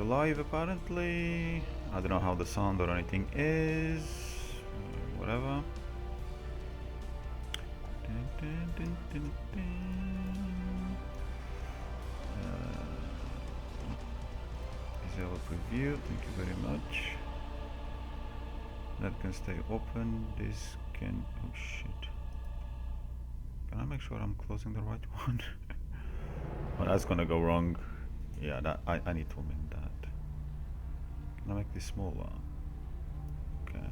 live apparently. I don't know how the sound or anything is. Whatever. Disable preview, thank you very much. That can stay open, this can... oh shit. Can I make sure I'm closing the right one? Oh, that's gonna go wrong. Yeah, that I need to amend that. Can I make this smaller? Okay.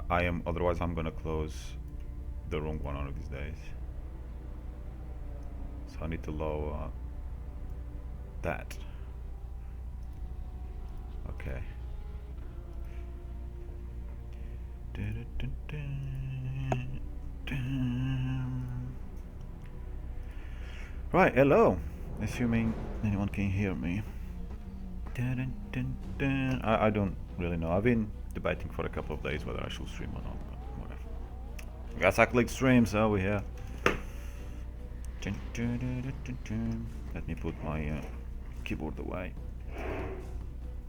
I am, otherwise I'm gonna close the wrong one one of these days. So I need to lower that. Okay. Right, hello. Assuming anyone can hear me. I don't really know. I've been debating for a couple of days whether I should stream or not, but whatever. I guess I click stream, so we're here. Let me put my keyboard away.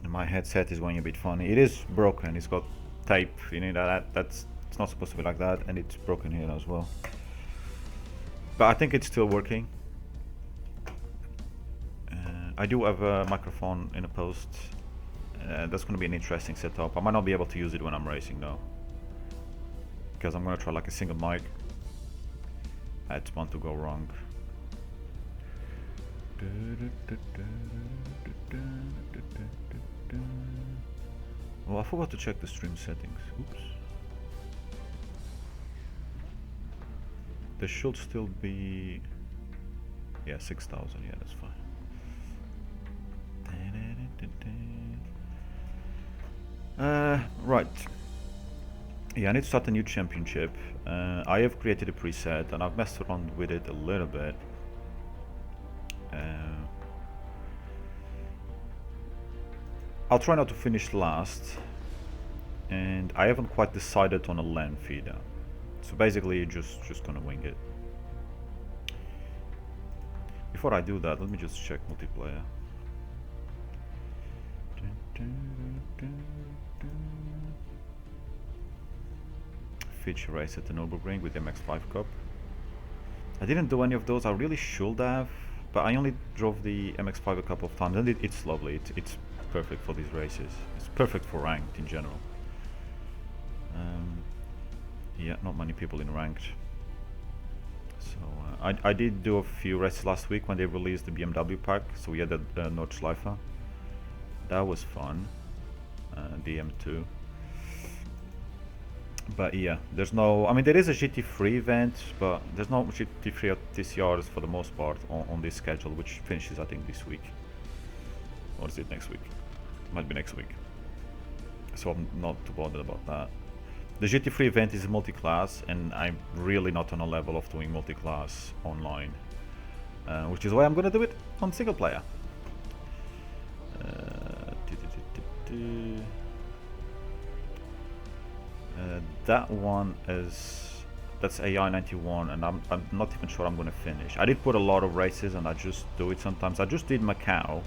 My headset is going a bit funny. It is broken. It's got tape. You know that's it's not supposed to be like that, and it's broken here as well. But I think it's still working. I do have a microphone in a post. That's going to be an interesting setup. I might not be able to use it when I'm racing though, because I'm going to try like a single mic. It's bound to go wrong. Oh, I forgot to check the stream settings. Oops. There should still be... yeah, 6,000. Yeah, that's fine. Right. Yeah, I need to start a new championship. I have created a preset and I've messed around with it a little bit. I'll try not to finish last, and I haven't quite decided on a land feeder. So basically, just gonna wing it. Before I do that, let me just check multiplayer. Feature race at the Nürburgring with MX5 Cup. I didn't do any of those. I really should have, but I only drove the MX5 a couple of times, and it's lovely. It's perfect for these races. It's perfect for ranked in general. Yeah, not many people in ranked. So I did do a few races last week when they released the BMW pack. So we had the Nordschleife. That was fun. The M2. But yeah, there's no... I mean, there is a GT3 event, but there's no GT3 at TCRs for the most part on this schedule, which finishes, I think, this week. Or is it next week? It might be next week. So I'm not too bothered about that. The GT3 event is multi-class, and I'm really not on a level of doing multi-class online. Which is why I'm gonna do it on single player. That one is... that's AI91, and I'm not even sure I'm gonna finish. I did put a lot of races, and I just do it sometimes. I just did Macau.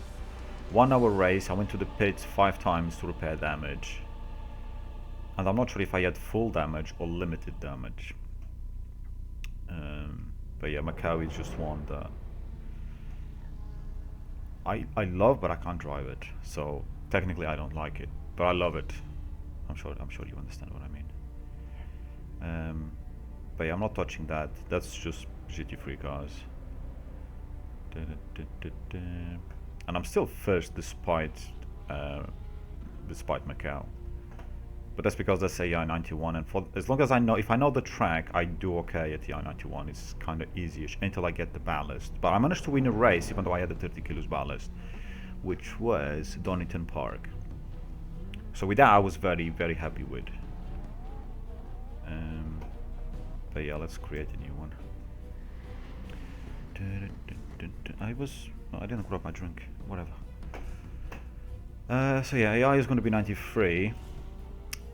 1 hour race. I went to the pits 5 times to repair damage. And I'm not sure if I had full damage or limited damage. But yeah, Macau is just one that I love, but I can't drive it. So technically I don't like it, but I love it. I'm sure you understand what I mean. But yeah, I'm not touching that. That's just GT3 cars. And I'm still first despite Macau. But that's because that's AI91, and for as long as I know, if I know the track, I do okay at the AI91. It's kind of easy-ish until I get the ballast. But I managed to win a race even though I had the 30 kilos ballast, which was Donington Park. So with that, I was very, very happy with. But yeah, let's create a new one. I didn't grab my drink. Whatever. So yeah, AI is going to be 93.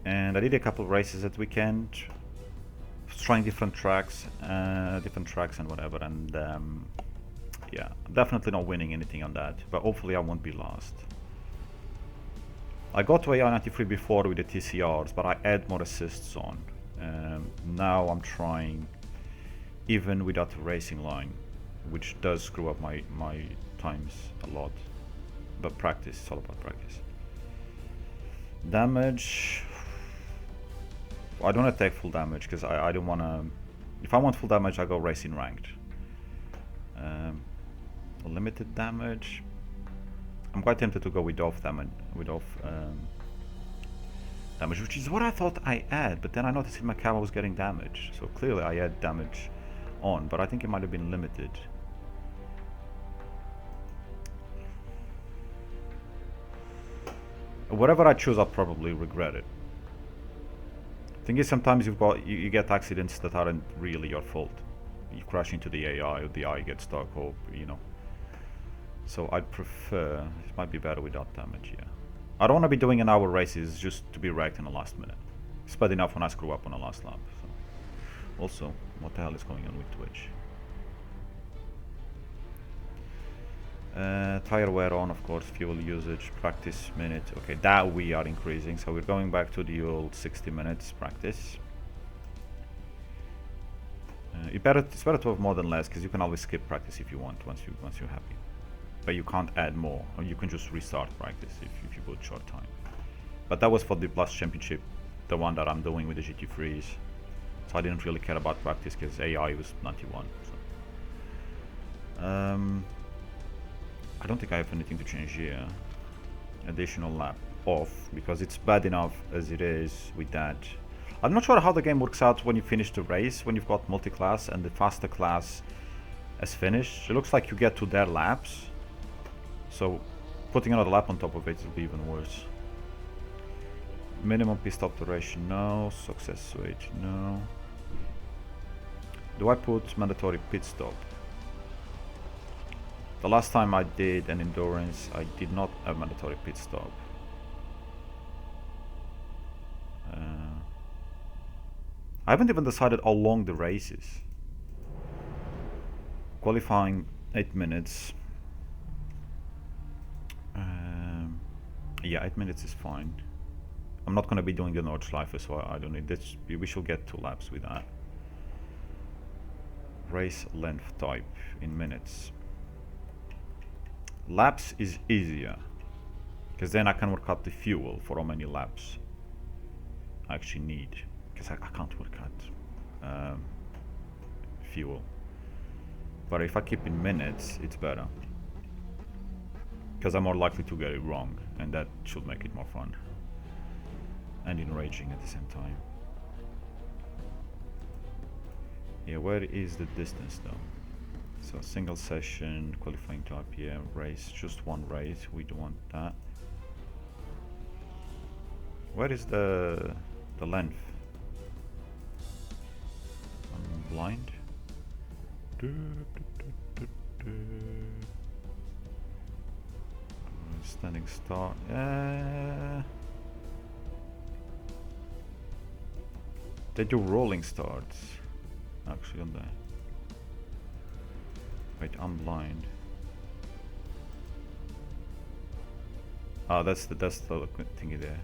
And I did a couple of races that weekend, trying different tracks and whatever. And Yeah, definitely not winning anything on that, but hopefully I won't be last. I got to AI93 before with the TCRs, but I add more assists on. Now I'm trying even without a racing line, which does screw up my times a lot. But practice, it's all about practice. Damage. I don't attack full damage because I don't want to. If I want full damage, I go racing ranked. Limited damage. I'm quite tempted to go with off damage, damage, which is what I thought I had, but then I noticed my cow was getting damage, so clearly I had damage on, but I think it might have been limited. Whatever I choose, I'll probably regret it. Thing is, sometimes you get accidents that aren't really your fault. You crash into the AI, or the AI gets stuck, or you know. So I'd prefer, it might be better without damage, yeah. I don't want to be doing an hour races just to be wrecked in the last minute. It's bad enough when I screw up on the last lap. So. Also, what the hell is going on with Twitch? Tire wear on, of course, fuel usage, practice minute. Okay, that we are increasing, so we're going back to the old 60 minutes practice. It's better to have more than less, because you can always skip practice if you want once you're happy. But you can't add more, or you can just restart practice if you put short time. But that was for the Plus Championship, the one that I'm doing with the GT3s. So I didn't really care about practice because AI was 91. So. I don't think I have anything to change here. Additional lap off, because it's bad enough as it is with that. I'm not sure how the game works out when you finish the race, when you've got multi-class and the faster class has finished. It looks like you get to their laps. So putting another lap on top of it will be even worse. Minimum pit stop duration, no. Success switch, no. Do I put mandatory pit stop? The last time I did an endurance, I did not have mandatory pit stop. I haven't even decided how long the race is. Qualifying 8 minutes. Yeah, 8 minutes is fine. I'm not going to be doing the Nordschleife, so I don't need this. We should get 2 laps with that. Race length type in minutes. Laps is easier, because then I can work out the fuel for how many laps I actually need, because I can't work out fuel. But if I keep in minutes, it's better, because I'm more likely to get it wrong, and that should make it more fun and enraging at the same time. Yeah, where is the distance though? So single session, qualifying type, yeah, race, just one race, we don't want that. Where is the length? I'm blind. Standing start. They do rolling starts, actually, on there. Wait, I'm blind. Oh, that's the thingy there.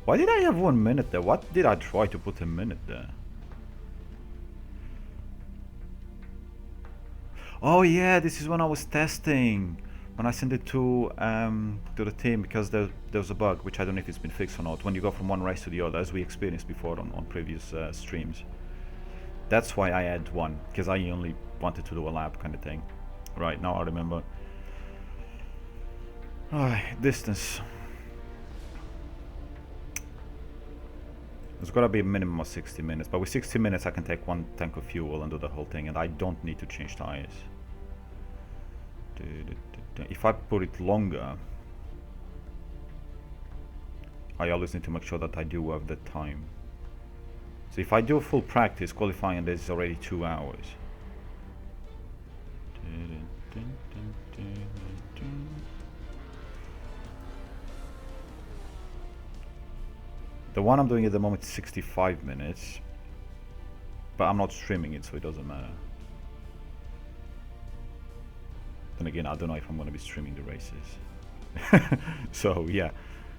Why did I have 1 minute there? What did I try to put a minute there? Oh yeah, this is when I was testing. When I sent it to the team, because there was a bug, which I don't know if it's been fixed or not, when you go from one race to the other, as we experienced before on previous streams. That's why I had one, because I only wanted to do a lap kind of thing. Right, now I remember. Distance. There's gotta be a minimum of 60 minutes, but with 60 minutes I can take 1 tank of fuel and do the whole thing, and I don't need to change tires. If I put it longer, I always need to make sure that I do have the time. So if I do full practice, qualifying, this is already 2 hours. The one I'm doing at the moment is 65 minutes, but I'm not streaming it, so it doesn't matter. Then again, I don't know if I'm going to be streaming the races. So yeah,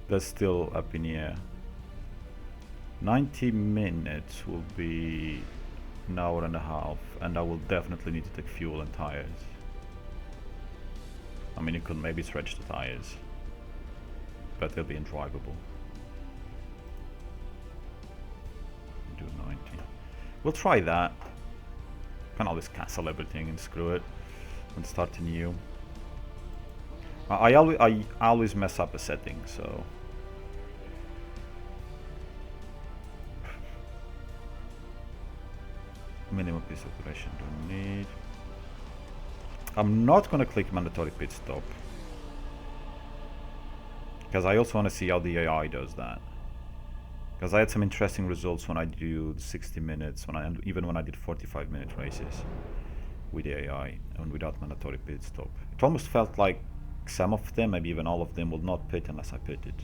that's still up in the air. 90 minutes will be an hour and a half, and I will definitely need to take fuel and tires. I mean, you could maybe stretch the tires, but they'll be undrivable. Do 90. We'll try that. Can always cancel everything and screw it and start anew. I always mess up a setting, so minimum piece of operation don't need. I'm not gonna click mandatory pit stop because I also want to see how the AI does that. Because I had some interesting results when I do 60 minutes, even when I did 45-minute races with the AI and without mandatory pit stop. It almost felt like some of them, maybe even all of them, will not pit unless I pitted,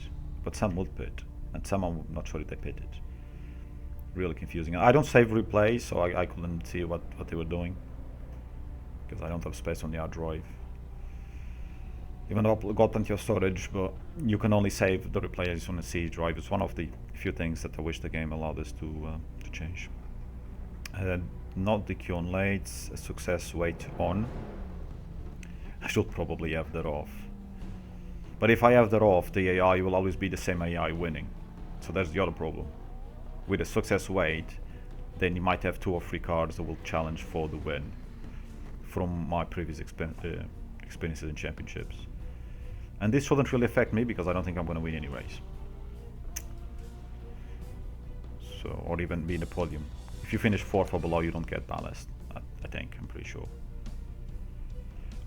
but some would pit, and some I'm not sure if they pitted. Really confusing. I don't save replays, so I couldn't see what they were doing because I don't have space on the hard drive. Even though I've got plenty of storage, but you can only save the replays on a C drive. It's one of the few things that I wish the game allowed us to change. Not DQ on late, success weight on. I should probably have that off. But if I have that off, the AI will always be the same AI winning. So that's the other problem. With a success weight, then you might have 2 or 3 cards that will challenge for the win from my previous experiences in championships. And this shouldn't really affect me because I don't think I'm going to win any race. So, or even be in the podium. If you finish 4th or below, you don't get ballast. I think, I'm pretty sure.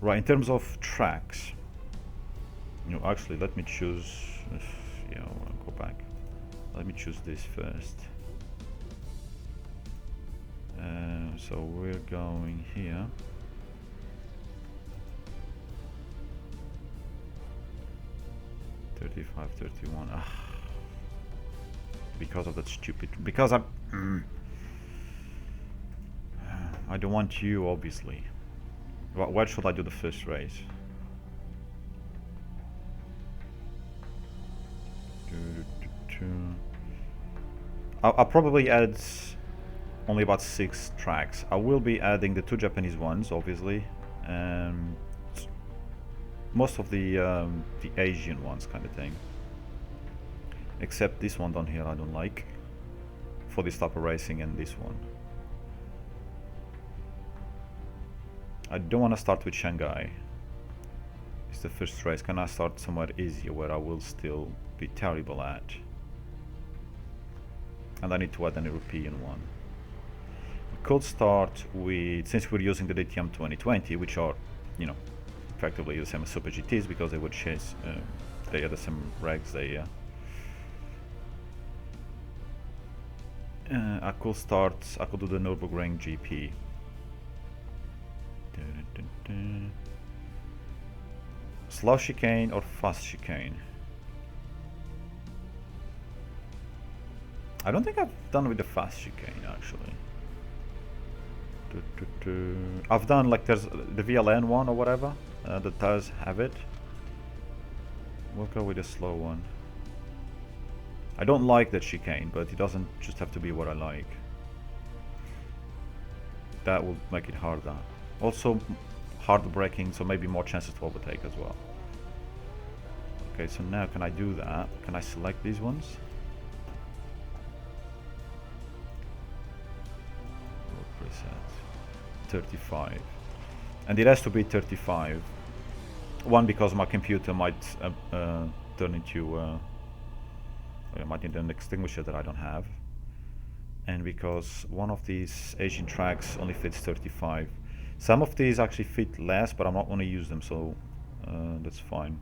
Right, in terms of tracks, actually, let me choose. Yeah, I'll go back. Let me choose this first. So we're going here. $35, $31. Because of that stupid. Because I don't want you, obviously. Where should I do the first race? I'll probably add only about 6 tracks. I will be adding the 2 Japanese ones, obviously, and most of the Asian ones, kind of thing. Except this one down here I don't like for this type of racing, and this one. I don't want to start with Shanghai. It's the first race. Can I start somewhere easier where I will still be terrible at? And I need to add an European one. We could start with, since we're using the DTM 2020, which are, effectively the same as Super GTs because they would chase, they had the same regs there. I could do the Nürburgring GP. Slow chicane or fast chicane? I don't think I've done with the fast chicane actually. I've done like there's the VLN one or whatever that does have it. We'll go with the slow one. I don't like that chicane, but it doesn't just have to be what I like. That will make it harder. Also hard braking, so maybe more chances to overtake as well. Okay, so now can I do that? Can I select these ones? Preset 35, and it has to be 35. One, because my computer might turn into I might need an extinguisher that I don't have, and because one of these Asian tracks only fits 35. Some of these actually fit less, but I'm not going to use them, so that's fine.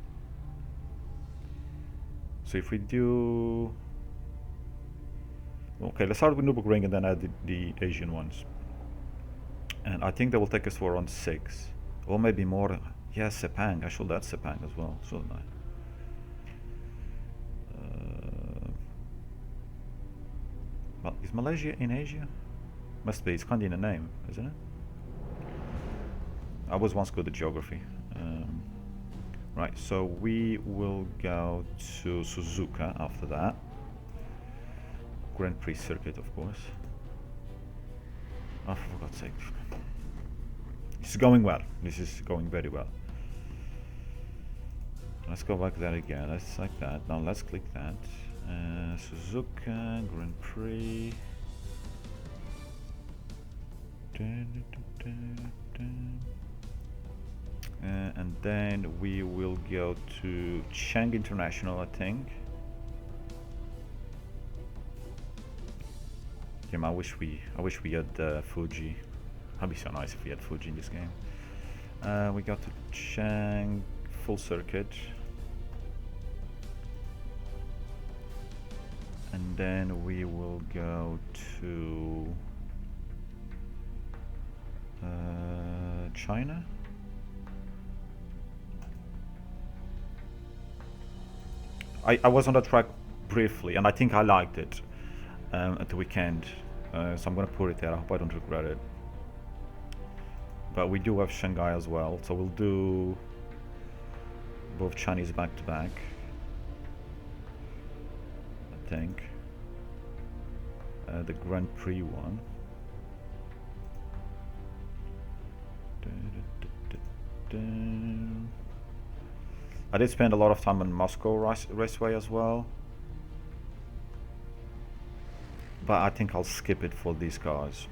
So if we do, okay, let's start with Nürburgring and then add the Asian ones. And I think that will take us to around 6, or maybe more. Yeah, Sepang. I should add Sepang as well, shouldn't I? Well, is Malaysia in Asia? Must be. It's kind of in the name, isn't it? I was once good at geography. Right, so we will go to Suzuka after that. Grand Prix circuit, of course. Oh, for God's sake. This is going well. This is going very well. Let's go back there again. Let's like that. Now let's click that. Suzuka Grand Prix. And then we will go to Chang International, I think. Yeah, I wish we had Fuji. That'd be so nice if we had Fuji in this game. We got to Chang full circuit, and then we will go to China. I was on the track briefly, and I think I liked it at the weekend, so I'm gonna put it there. I hope I don't regret it. But we do have Shanghai as well, so we'll do both Chinese back to back, I think. The Grand Prix one. I did spend a lot of time on Moscow Raceway as well, but I think I'll skip it for these cars.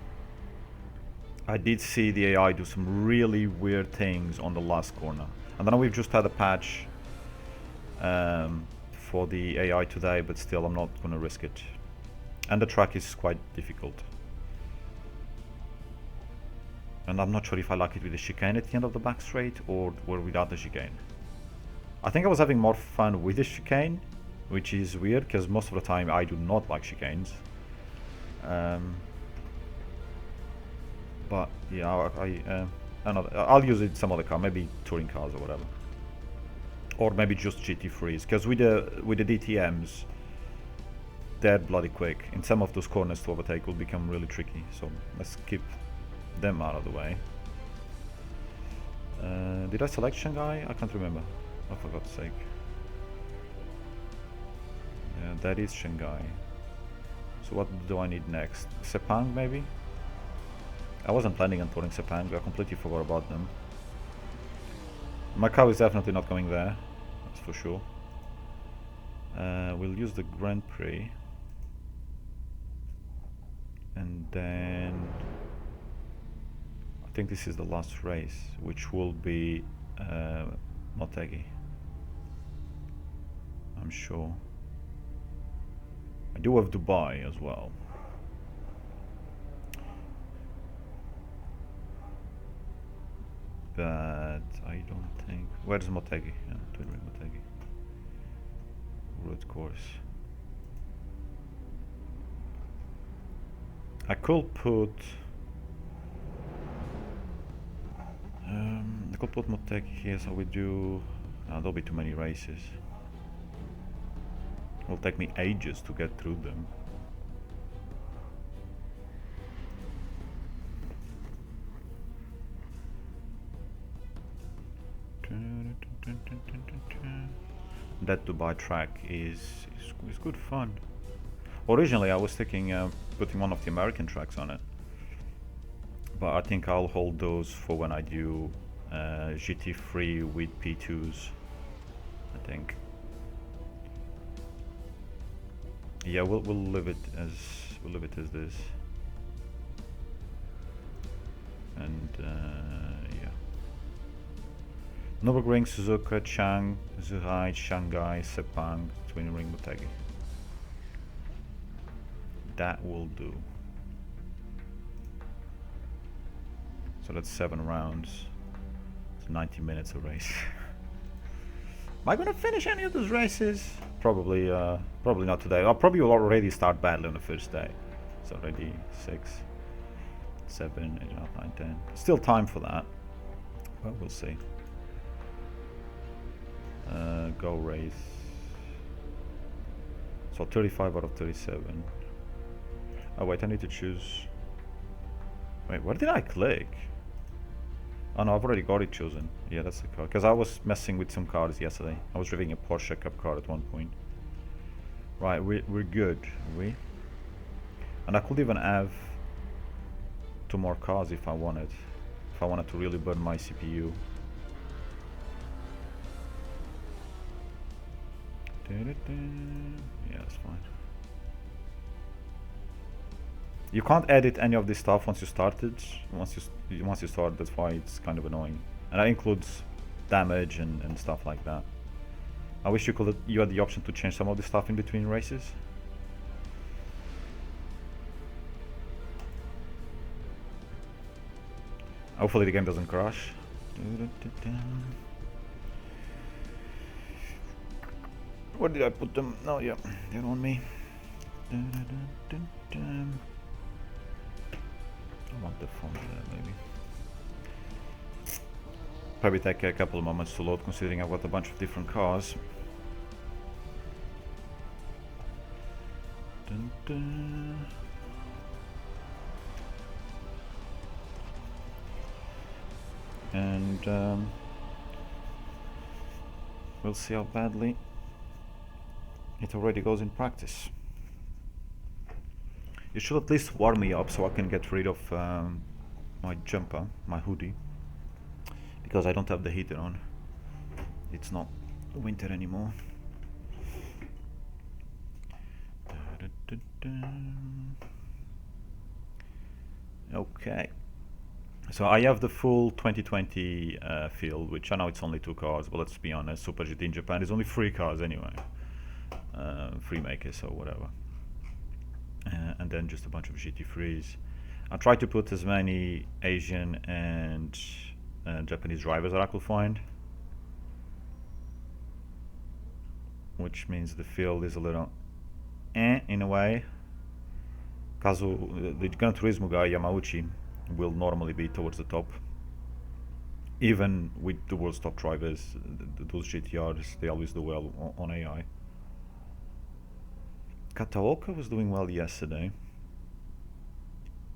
I did see the AI do some really weird things on the last corner. And I know we've just had a patch for the AI today, but still I'm not going to risk it. And the track is quite difficult. And I'm not sure if I like it with the chicane at the end of the back straight or without the chicane. I think I was having more fun with the chicane, which is weird because most of the time I do not like chicanes. But yeah, I'll use it in some other car, maybe touring cars or whatever, or maybe just GT3s. Because with the DTMs, they're bloody quick. In some of those corners to overtake will become really tricky. So let's keep them out of the way. Did I select Shanghai? I can't remember. Oh, for God's sake. Yeah, that is Shanghai. So what do I need next? Sepang maybe? I wasn't planning on touring Sepang, I completely forgot about them. Macau is definitely not going there, that's for sure. We'll use the Grand Prix. And then I think this is the last race, which will be Motegi. I'm sure. I do have Dubai as well. But I don't think... Where's Motegi? Yeah, Twin Ring Motegi. Road course. I could put... Motegi here, so we do... there'll be too many races. It'll take me ages to get through them. That Dubai track is good fun. Originally I was thinking putting one of the American tracks on it, but I think I'll hold those for when I do GT3 with P2s, I think. Yeah, we'll leave it as this. And yeah. Nürburgring, Suzuka, Chang, Zhuhai, Shanghai, Sepang, Twin Ring Motegi. That will do. So that's 7 rounds. It's 90 minutes a race. Am I gonna finish any of those races? Probably not today. I'll probably already start badly on the first day. It's already 6, 7, 8, 9, 10. Still time for that. Well, we'll see. Go race. So 35 out of 37. Oh wait, I need to choose. Wait, where did I click? Oh no, I've already got it chosen. Yeah, that's the car. Because I was messing with some cars yesterday. I was driving a Porsche Cup car at one point. Right, we're good, are we? And I could even have 2 more cars if I wanted. If I wanted to really burn my CPU. Yeah, that's fine. You can't edit any of this stuff once you started. Once you start, that's why it's kind of annoying. And that includes damage and stuff like that. I wish you had the option to change some of the stuff in between races. Hopefully the game doesn't crash. Where did I put them? Oh yeah, they're on me. I want the phone there, maybe. Probably take a couple of moments to load, considering I've got a bunch of different cars. And we'll see how badly it already goes in practice. You should at least warm me up so I can get rid of my jumper, my hoodie, because I don't have the heater on. It's not winter anymore. Okay, so I have the full 2020 field, which I know it's only 2 cars, but let's be honest, Super GT in Japan is only 3 cars anyway. 3 makers or whatever. And then just a bunch of GT3s. I tried to put as many Asian and Japanese drivers that I could find, which means the field is a little in a way. The Gran Turismo guy Yamauchi will normally be towards the top. Even with the world's top drivers, those GTRs, they always do well on AI. Kataoka was doing well yesterday,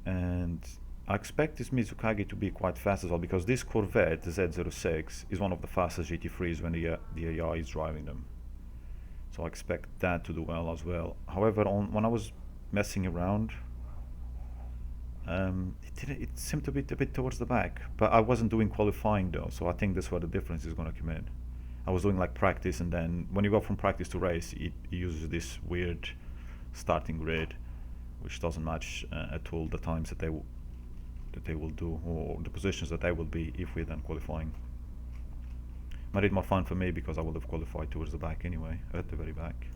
and I expect this Mizukagi to be quite fast as well, because this Corvette, the Z06, is one of the fastest GT3s when the AI is driving them. So I expect that to do well as well. However, when I was messing around, it seemed to be a bit towards the back, but I wasn't doing qualifying though, so I think that's where the difference is going to come in. I was doing like practice, and then when you go from practice to race, it uses this weird starting grid, which doesn't match at all the times that they will do, or the positions that they will be if we're then qualifying. Made it more fun for me because I would have qualified towards the back anyway, at the very back.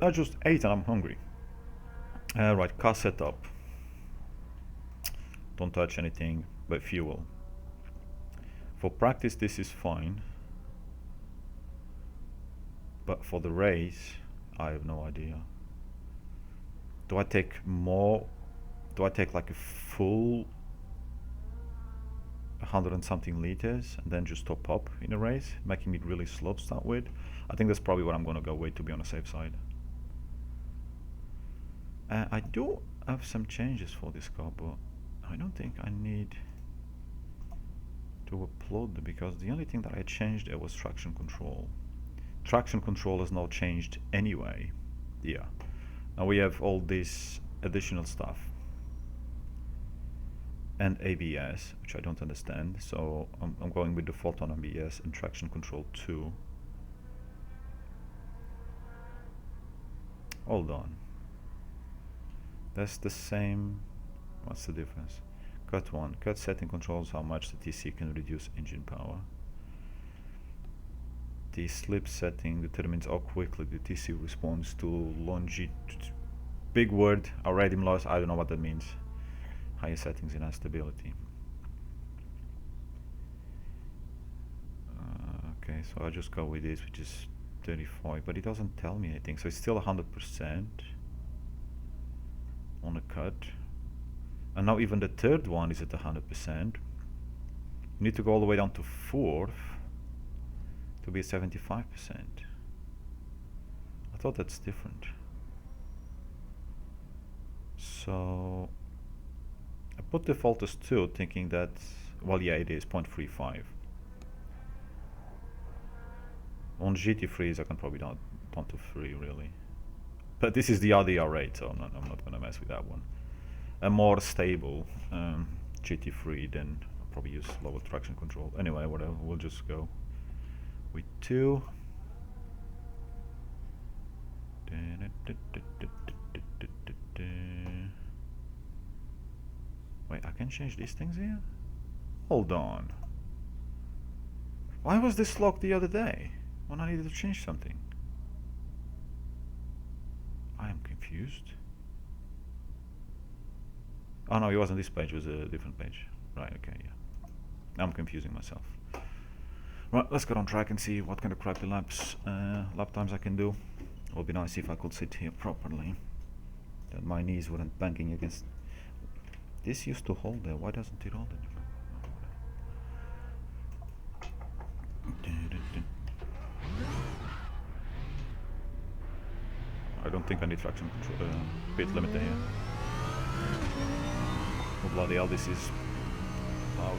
I just ate and I'm hungry. Right, car setup. Don't touch anything but fuel. For practice this is fine, but for the race I have no idea. Do I take more? Do I take like a full 100 and something liters and then just top up in a race, making it really slow to start with? I think that's probably what I'm gonna go with, to be on the safe side. I do have some changes for this car, but I don't think I need to upload them, because the only thing that I changed there was traction control. Traction control has now changed anyway. Yeah. Now we have all this additional stuff. And ABS, which I don't understand, so I'm going with default on ABS and traction control 2. Hold on. That's the same. What's the difference? Cut 1. Cut setting controls how much the TC can reduce engine power. The slip setting determines how quickly the TC responds to longitude. Big word, already lost, I don't know what that means. Higher settings enhance stability. Okay, so I'll just go with this, which is 35, but it doesn't tell me anything, so it's still 100% on a cut. And now even the third one is at 100%. You need to go all the way down to 4th to be at 75%. I thought that's different. So put default as 2, thinking that, well, yeah, it is 0.35. On GT3s I can probably down to 3 really. But this is the RD1, so I'm not gonna mess with that one. A more stable GT3, then I'll probably use lower traction control. Anyway, whatever, we'll just go with 2. Wait, I can change these things here? Hold on. Why was this locked the other day when I needed to change something? I am confused. Oh no, it wasn't this page, it was a different page. Right, okay, yeah. I'm confusing myself. Right, let's get on track and see what kind of crappy lap times I can do. It would be nice if I could sit here properly. That my knees weren't banging against... This used to hold there, why doesn't it hold anymore? I don't think I need traction control, bit limiter here. Oh bloody hell, this is loud.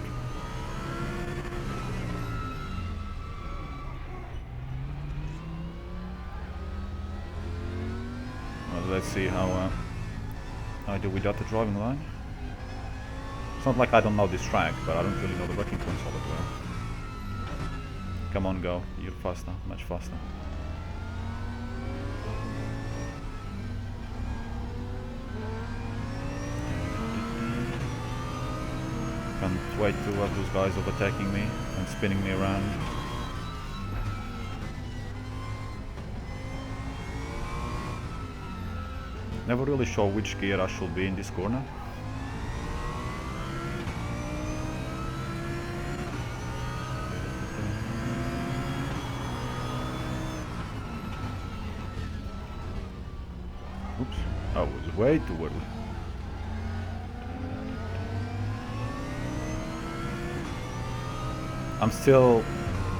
Well, let's see how I do without the driving line. It's not like I don't know this track, but I don't really know the braking points all that well. Come on, go. You're faster, much faster. Can't wait to have those guys overtaking me and spinning me around. Never really sure which gear I should be in this corner. Oops, I was way too early. I'm still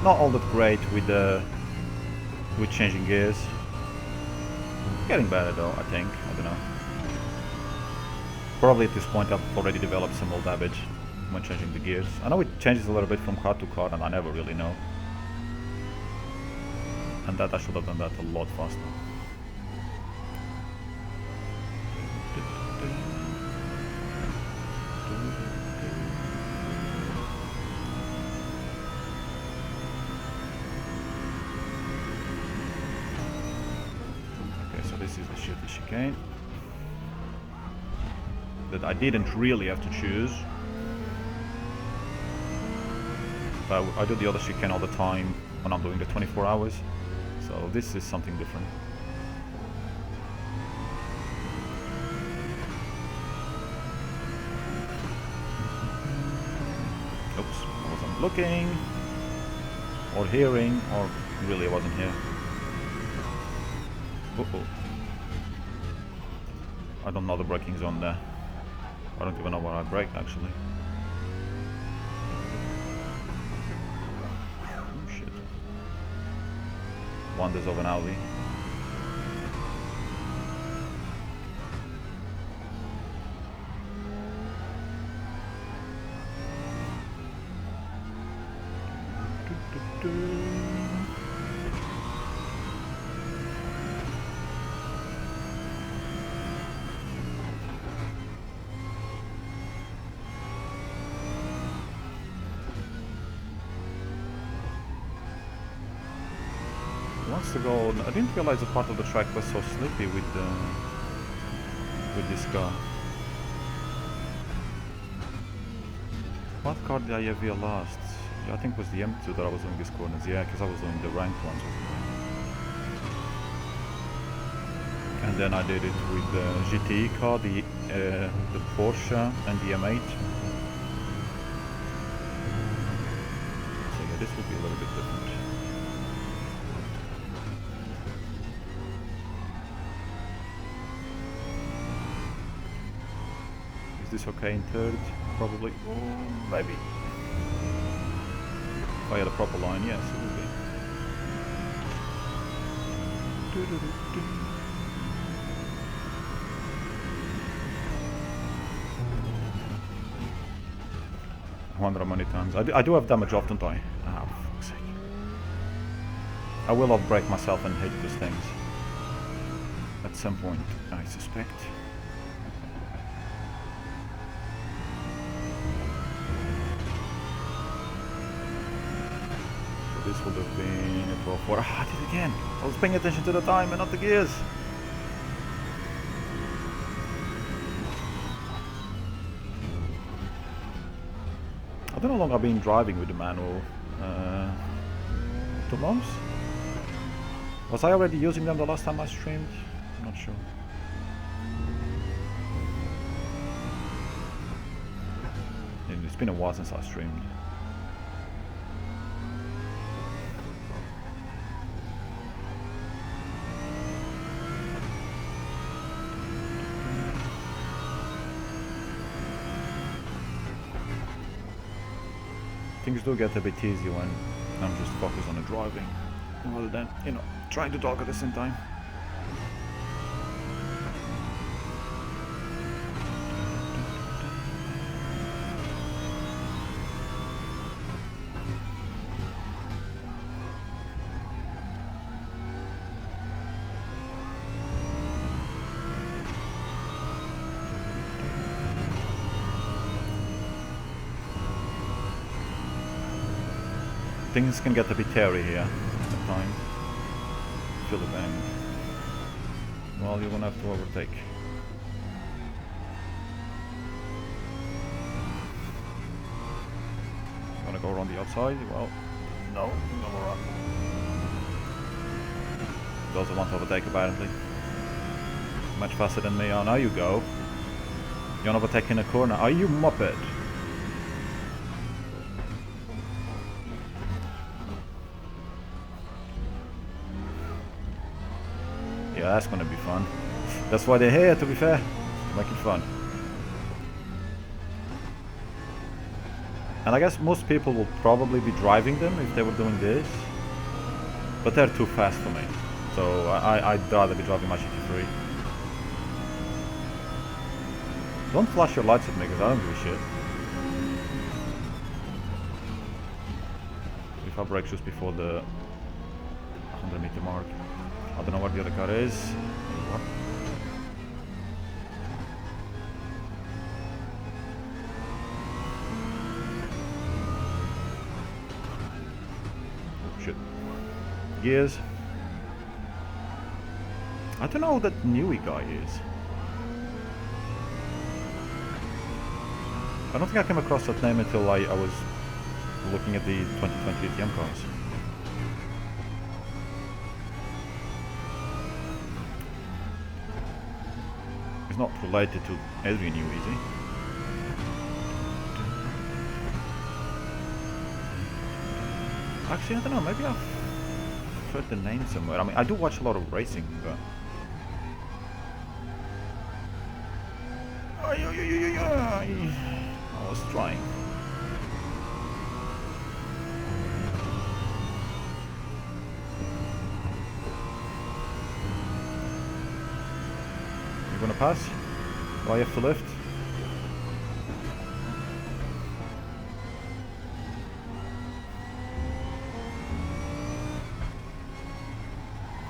not all that great with changing gears. Getting better though, I think. I don't know. Probably at this point I've already developed some old habit when changing the gears. I know it changes a little bit from car to car and I never really know. And that I should have done that a lot faster. This is the shitty chicane that I didn't really have to choose. But I do the other chicane all the time when I'm doing the 24 hours, so this is something different. Oops, I wasn't looking or hearing, or really I wasn't here. Uh-oh. I don't know the braking zone there. I don't even know where I brake actually. Oh shit. Wonders of an Audi. Wants to go. I didn't realize a part of the track was so slippy with this car. What car did I have here last? Yeah, I think it was the M2 that I was doing these corners. Yeah, because I was doing the ranked ones. And then I did it with the GT car, the Porsche, and the M8. So yeah, this will be a little bit different. Is this okay in third? Probably. Maybe. If I had a proper line, yes, it would be. wonder how many times. I do have damage off, don't I? Ah, for fuck's sake. I will outbreak myself and hit those things. At some point, I suspect. So this would have been a 12-4. Ah, I did it again! I was paying attention to the time and not the gears! I don't know how long I've been driving with the manual. 2 months? Was I already using them the last time I streamed? I'm not sure. It's been a while since I streamed. Things do get a bit easier when I'm just focused on the driving, rather than, you know, trying to talk at the same time. Things can get a bit hairy here at times. Feel the bang. Well, you're gonna have to overtake. Gonna go around the outside? Well, no, go around. Doesn't want to overtake apparently. Much faster than me. Oh, now you go. You're overtaking a corner. Are you muppet? Yeah, that's gonna be fun. That's why they're here, to be fair. To make it fun. And I guess most people will probably be driving them if they were doing this. But they're too fast for me. So I'd rather be driving my GT3. Don't flash your lights at me, because I don't give a shit. If I brake just before the 100-meter mark. I don't know where the other car is. What? Oh, shit. Gears. I don't know who that newy guy is. I don't think I came across that name until I was looking at the 2020 ATM cars. Not related to Adrian New, is he? Actually, I don't know, maybe I've heard the name somewhere. I mean, I do watch a lot of racing, but... I was trying. Gonna pass? Do I have to lift?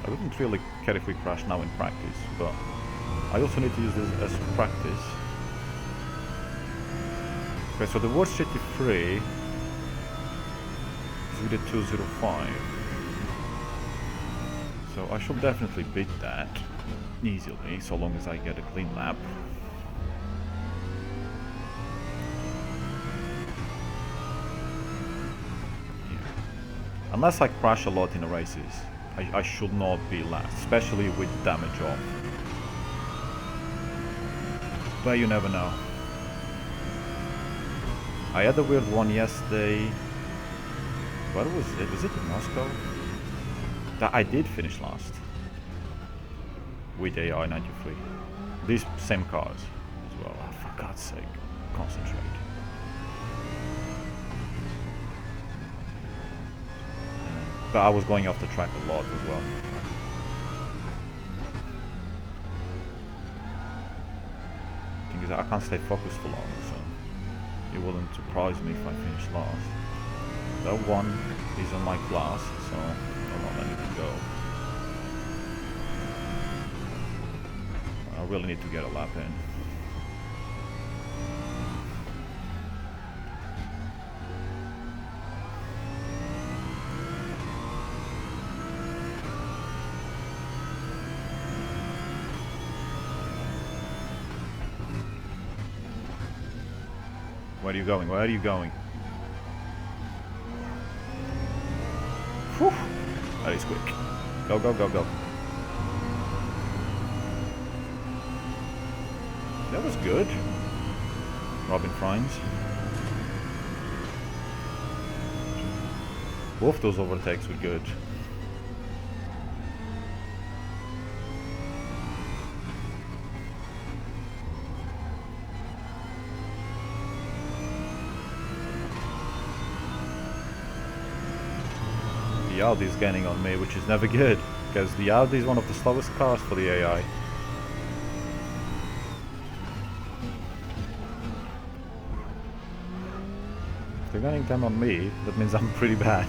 I wouldn't really care if we crash now in practice, but I also need to use this as practice. Okay, so the worst GT3 is with the 205. So I should definitely beat that easily, so long as I get a clean lap. Yeah. Unless I crash a lot in the races, I should not be last, especially with damage off. But you never know. I had a weird one yesterday. What was it? Was it in Moscow? That I did finish last. With AI-93. These same cars as well. Oh, for God's sake, concentrate. But I was going off the track a lot as well. Thing is, I can't stay focused for long, so... It wouldn't surprise me if I finish last. That one is on my class, so I'm not letting it go. I really need to get a lap in. Where are you going? Where are you going? Whew. That is quick. Go, go, go, go. That was good. Robin Frines. Both those overtakes were good. The Audi is gaining on me, which is never good, because the Audi is one of the slowest cars for the AI. If they're gaining 10 on me, that means I'm pretty bad.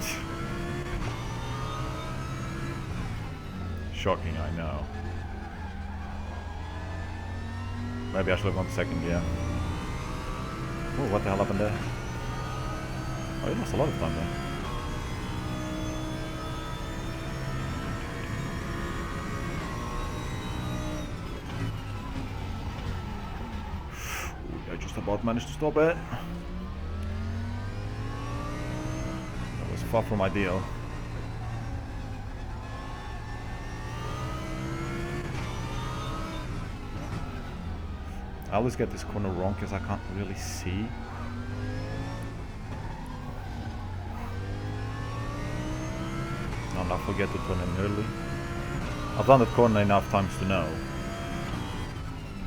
Shocking, I know. Maybe I should have gone second, yeah. Oh, what the hell happened there? Oh, he lost a lot of time there. I just about managed to stop it. That was far from ideal. I always get this corner wrong because I can't really see. And I forget to turn in early. I've done that corner enough times to know.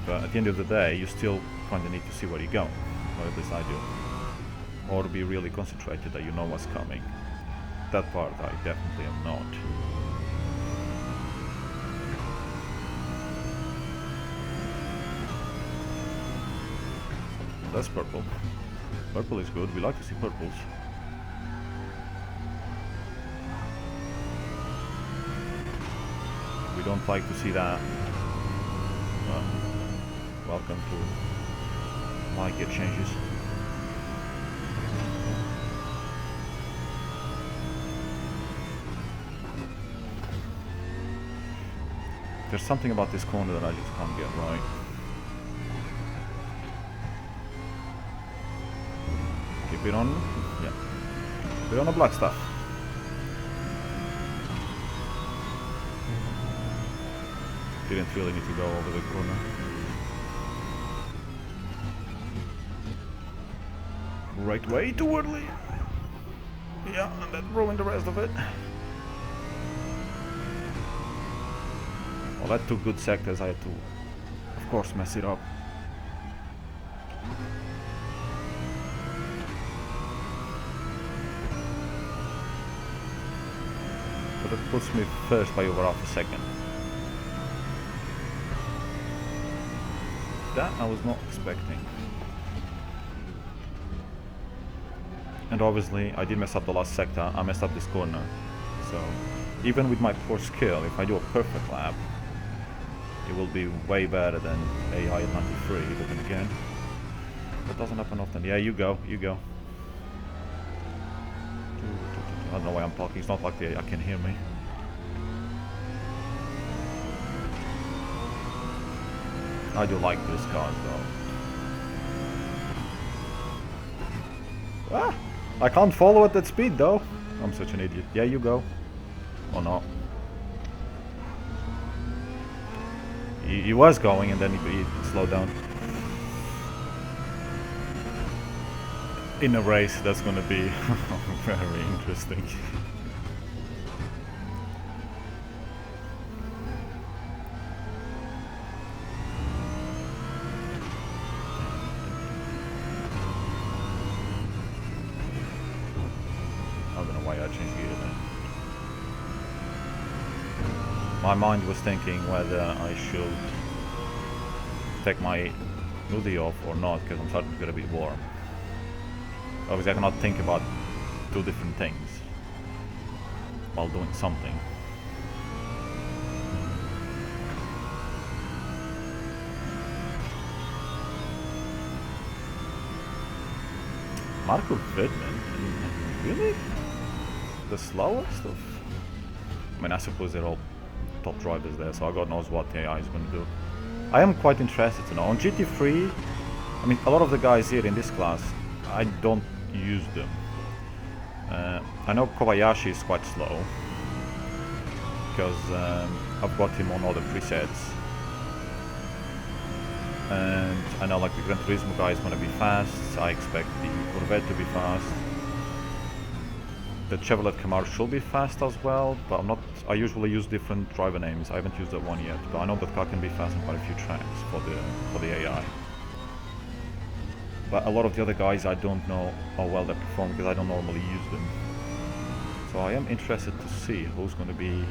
But at the end of the day, you still kind of need to see where you're going. Or at least I do. Or be really concentrated that you know what's coming. That part I definitely am not. That's purple. Purple is good. We like to see purples. We don't like to see that. Welcome to my gear changes. There's something about this corner that I just can't get right. Keep it on, yeah. Keep it on the black stuff. Didn't really need to go over the corner. Right way too early. Yeah, and that ruined the rest of it. Well, that took good sectors. I had to, of course, mess it up. But it puts me first by over half a second. That I was not expecting. And obviously I did mess up the last sector. I messed up this corner. So even with my poor skill, if I do a perfect lap, it will be way better than AI at 93. But then again, that doesn't happen often. Yeah, you go, you go. I don't know why I'm talking. It's not like the AI can hear me. I do like these cars though. Ah! I can't follow at that speed though. I'm such an idiot. Yeah, you go. Or not. He was going and then he slowed down. In a race, that's gonna be very interesting. My mind was thinking whether I should take my hoodie off or not, because I'm starting to get a bit warm. Obviously I cannot think about two different things while doing something. Marco Wittmann? Really? The slowest of... I mean, I suppose they're all top drivers there, so God knows what the AI is going to do. I am quite interested to know. On GT3, I mean, a lot of the guys here in this class, I don't use them. I know Kobayashi is quite slow, because I've got him on all the presets. And I know like the Gran Turismo guy is going to be fast, I expect the Corvette to be fast. The Chevrolet Camaro should be fast as well, but I usually use different driver names. I haven't used that one yet, but I know that car can be fast on quite a few tracks for the AI. But a lot of the other guys I don't know how well they perform because I don't normally use them. So I am interested to see who's going to be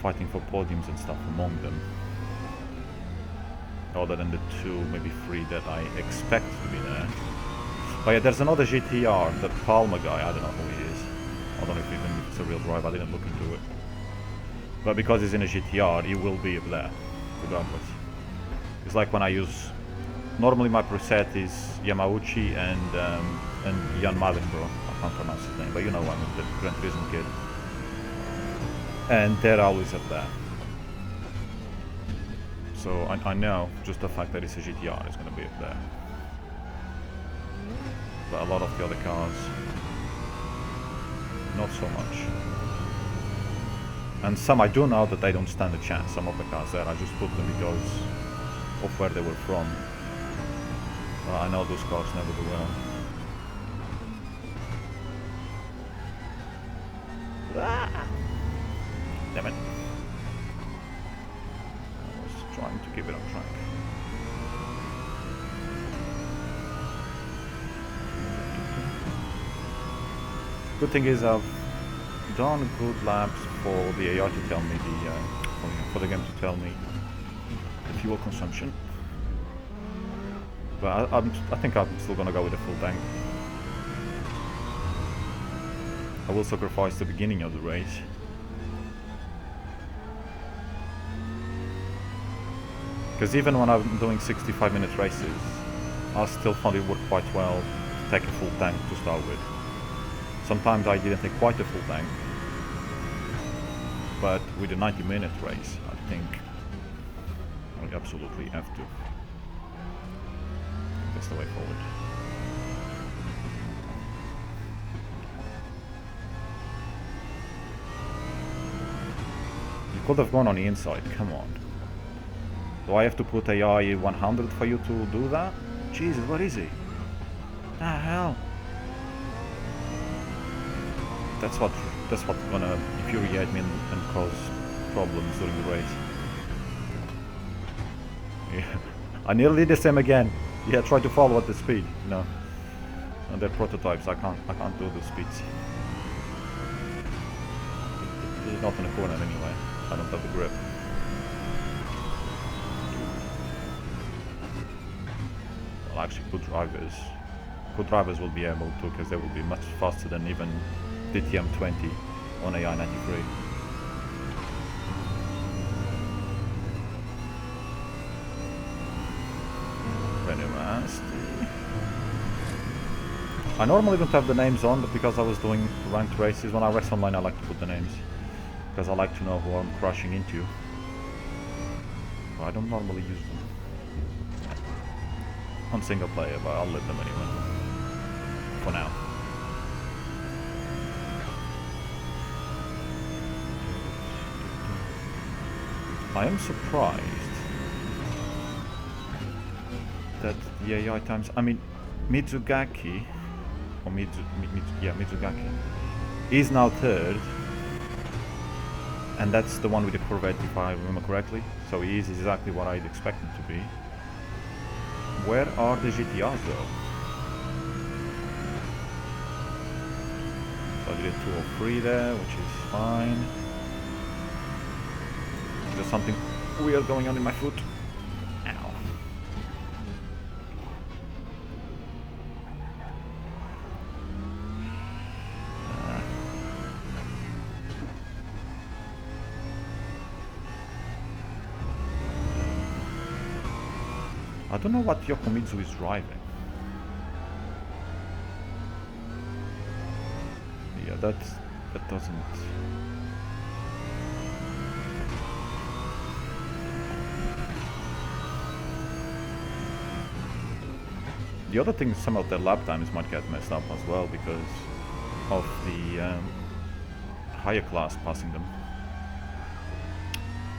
fighting for podiums and stuff among them. Other than the two, maybe three that I expect to be there. But yeah, there's another GTR, that Palmer guy, I don't know who he is. I don't know if it's a real driver, I didn't look into it. But because he's in a GTR, he will be up there, regardless. It's like when I use... Normally my preset is Yamauchi and Jan Madenbro. I can't pronounce his name, but you know what I mean, the Gran Turismo kid. And they're always up there. So I know just the fact that it's a GTR is going to be up there. But a lot of the other cars, not so much. And some I do know that they don't stand a chance, some of the cars there, I just put them because of where they were from. I know those cars never do well. Ah! Damn it. Trying to keep it on track. Good thing is I've done good laps for the AI to tell me for the game to tell me the fuel consumption. But I think I'm still gonna go with a full tank. I will sacrifice the beginning of the race. Because even when I'm doing 65-minute races, I still found it worked quite well to take a full tank to start with. Sometimes I didn't take quite a full tank, but with a 90-minute race, I think I absolutely have to. That's the way forward. You could have gone on the inside, come on. Do I have to put AI 100 for you to do that? Jesus, what is he? The hell? That's what's gonna infuriate me and cause problems during the race. Yeah. I nearly did the same again. Yeah, try to follow at the speed. No. And they're prototypes, I can't do the speeds. Not in a corner anyway. I don't have the grip. Well, actually good drivers will be able to, because they will be much faster than even DTM 20 on AI 93. Very nasty. I normally don't have the names on, but because I was doing ranked races, when I race online I like to put the names. Because I like to know who I'm crashing into. But I don't normally use them. On single player, but I'll let them anyway. For now. I am surprised that the AI times... I mean, Mizugaki... Or Mizugaki is now third. And that's the one with the Corvette, if I remember correctly. So he is exactly what I'd expect him to be. Where are the GTRs though? So I did 203 there, which is fine. There's something weird going on in my foot. Ow. I don't know what Yokomitsu is driving. Yeah, that doesn't... The other thing is some of their lap times might get messed up as well because of the higher class passing them,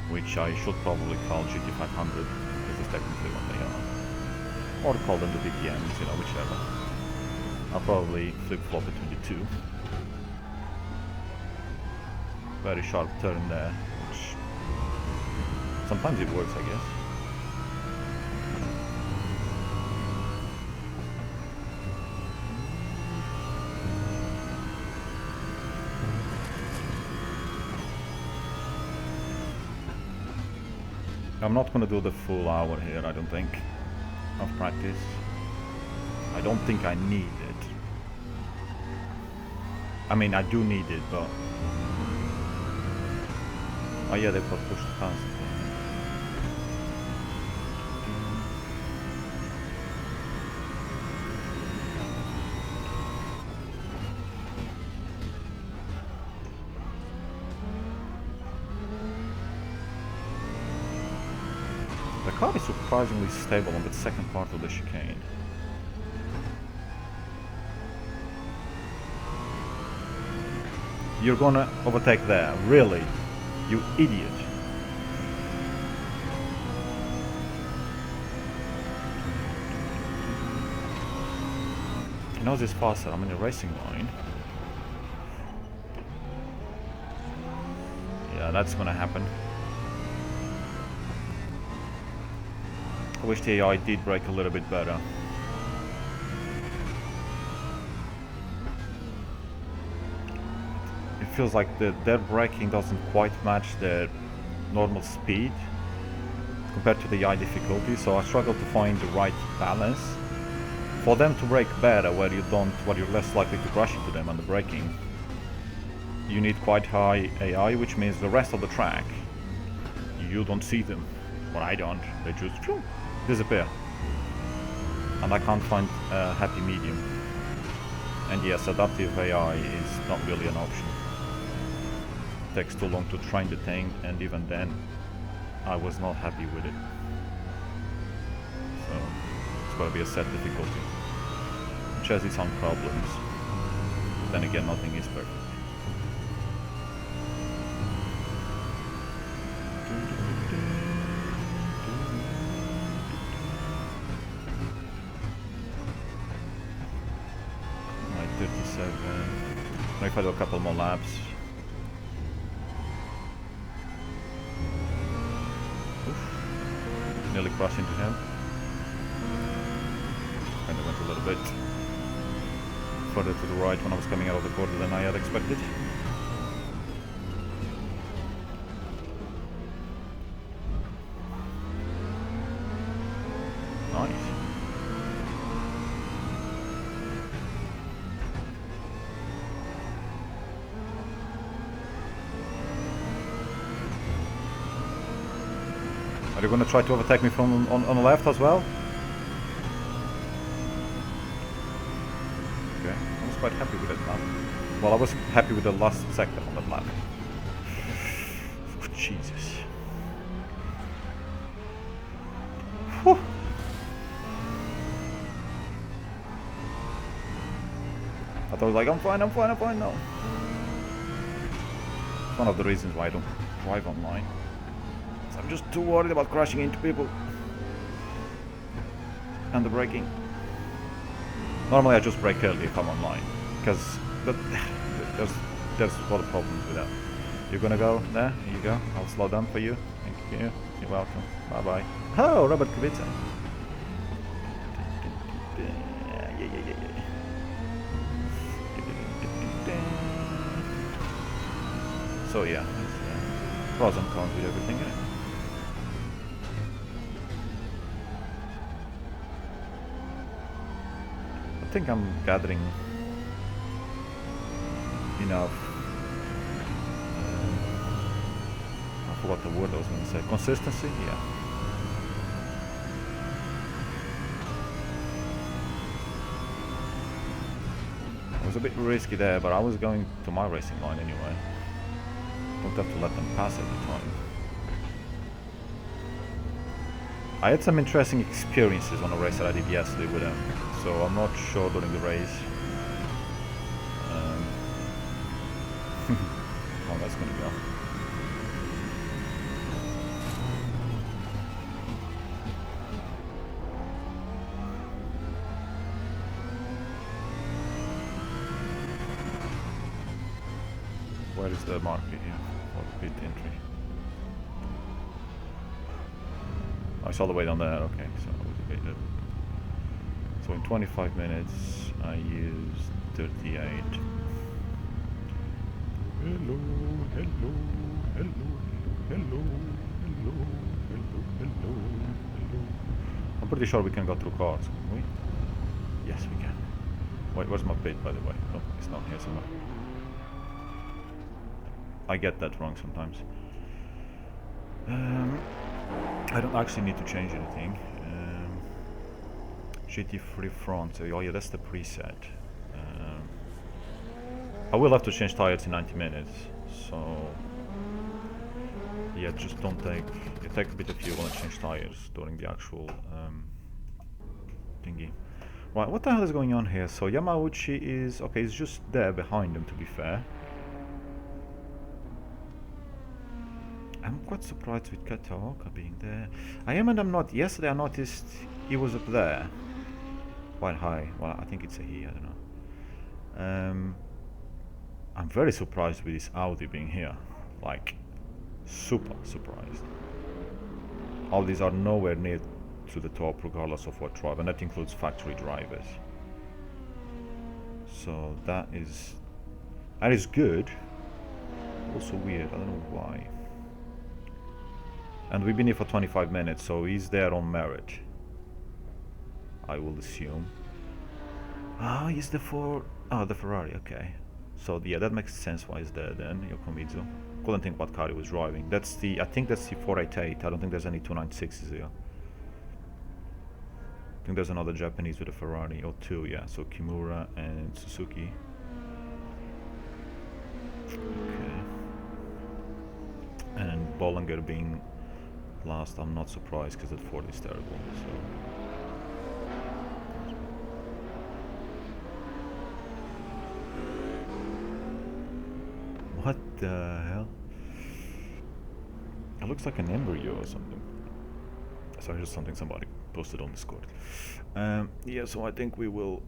which I should probably call GT500 because it's technically what they are, or call them the DTMs, you know, whichever. I'll probably flip-flop between the two. Very sharp turn there, which sometimes it works, I guess. I'm not gonna do the full hour here, I don't think, of practice. I don't think I need it. I mean, I do need it, but... Oh yeah, they've got pushed past. The car is surprisingly stable on the second part of the chicane. You're gonna overtake there, really? You idiot. He knows he's faster, I'm in a racing line. Yeah, that's gonna happen. I wish the AI did brake a little bit better. It feels like their braking doesn't quite match their normal speed compared to the AI difficulty, so I struggle to find the right balance. For them to brake better where you're less likely to crash into them on the braking, you need quite high AI, which means the rest of the track, you don't see them. Well, I don't. They just disappear. And I can't find a happy medium. And yes, adaptive AI is not really an option. It takes too long to train the thing, and even then, I was not happy with it. So, it's gotta be a set difficulty, which has its own problems. But then again, nothing is perfect. If I do a couple more laps. Oof. Nearly crashed into him. And I went a little bit further to the right when I was coming out of the corner than I had expected. Nice. Are you going to try to overtake me from on the left as well? Okay, I was quite happy with that lap. Well, I was happy with the last sector on that lap. Oh, Jesus. Whew. I thought like, I'm fine, no. It's one of the reasons why I don't drive online. I'm just too worried about crashing into people and the braking. Normally I just brake early if I'm online, because there's a lot of problems with that. You're gonna go there? Here you go. I'll slow down for you. Thank you. You're welcome. Bye bye. Oh, Robert Kubica. So yeah, pros and cons with everything. I think I'm gathering enough. I forgot the word I was going to say. Consistency, yeah. was a bit risky there, but I was going to my racing line anyway. Don't have to let them pass every time. I had some interesting experiences on a race that I did yesterday with them, so I'm not sure during the race how that's going to go. Where is the marker here for pit entry? Oh, it's all the way down there, okay, so it was a bit so in 25 minutes I used 38. Hello, hello, hello, hello, hello, hello, hello, hello. I'm pretty sure we can go through cars, can we? Yes, we can. Wait, where's my pit, by the way? Oh, it's not here somewhere. I get that wrong sometimes. I don't actually need to change anything. GT3 front, oh yeah, that's the preset. I will have to change tires in 90 minutes, so yeah, just don't take a bit of fuel and change tires during the actual thingy. Right, what the hell is going on here? So Yamauchi is, okay, he's just there behind him, to be fair. I'm quite surprised with Kataoka being there. I am and I'm not. Yesterday I noticed he was up there. Quite high. Well, I think it's a he, I don't know. I'm very surprised with this Audi being here. Like, super surprised. All these are nowhere near to the top regardless of what drive, and that includes factory drivers. So that is good. Also weird, I don't know why. And we've been here for 25 minutes, so he's there on merit, I will assume. Ah, he's the Ferrari, okay. So yeah, that makes sense why he's there then, Yokomitsu. Couldn't think what car he was driving. I think that's the 488, I don't think there's any 296s here. I think there's another Japanese with a Ferrari, or two, yeah, so Kimura and Suzuki. Okay. And Bollinger being last, I'm not surprised because that Ford is terrible, so... What the hell? It looks like an embryo or something. Sorry, just something somebody posted on Discord. Yeah, so I think we will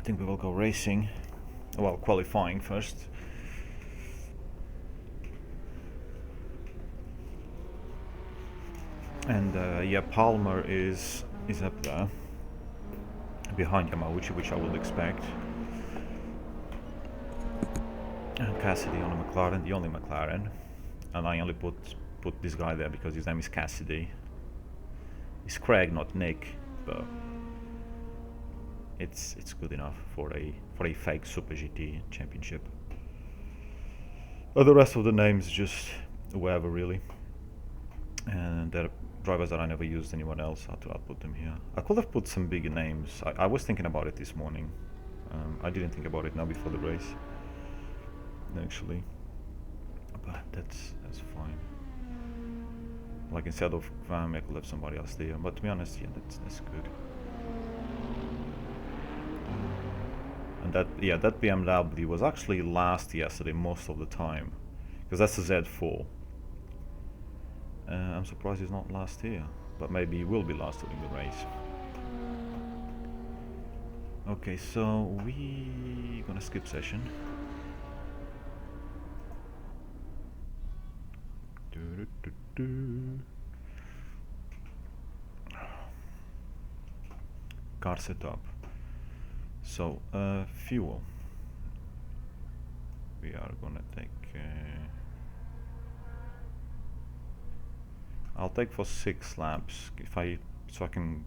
go racing. Well, qualifying first. And yeah, Palmer is up there behind Yamauchi, which I would expect. And Cassidy on a McLaren, the only McLaren, and I only put this guy there because his name is Cassidy. It's Craig, not Nick, but it's good enough for a fake Super GT championship. The rest of the names just whoever really, and they're drivers that I never used anyone else. I'll put them here. I could have put some bigger names. I was thinking about it this morning. I didn't think about it now before the race, actually, but that's fine. Like instead of Vam, I could have somebody else there. But to be honest, yeah, that's good. And that BMW was actually last yesterday most of the time, because that's a Z4. I'm surprised he's not last here, but maybe he will be last during the race. Okay, so we gonna skip session. Car setup. So fuel. We are gonna take. I'll take for 6 laps so I can.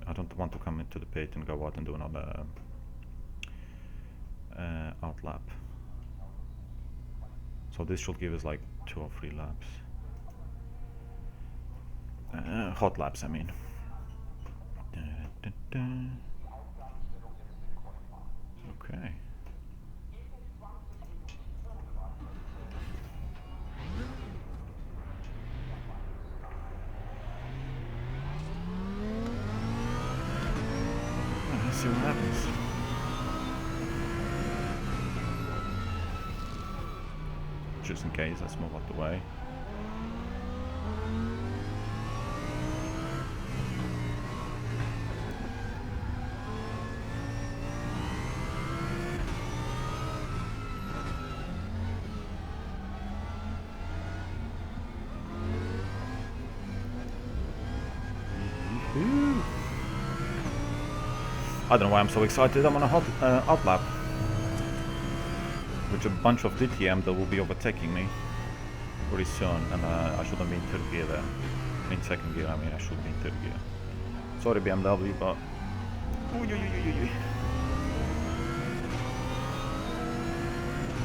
I don't want to come into the pit and go out and do another out lap. So this should give us like 2 or 3 laps. Hot laps, I mean. Okay. Let's see what happens. Just in case, let's move out the way. I don't know why I'm so excited. I'm on a hot outlap with a bunch of DTM that will be overtaking me pretty soon, and I shouldn't be in third gear there. In second gear, I mean, I should be in third gear. Sorry BMW, but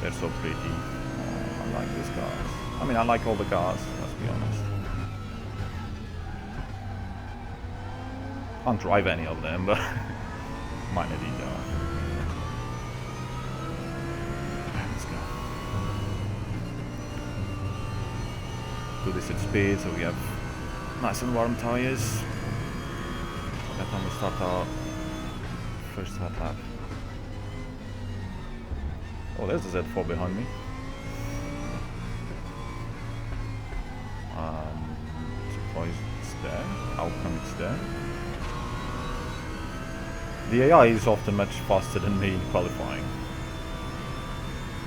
they're so pretty. Oh, I like these cars. I mean, I like all the cars, let's be honest. Can't drive any of them, but minor detail. Let's go. Do this at speed, so we have nice and warm tires. By the time we start our first hot lap. Oh, there's the Z4 behind me. Surprised it's there. How come it's there? The AI is often much faster than me in qualifying.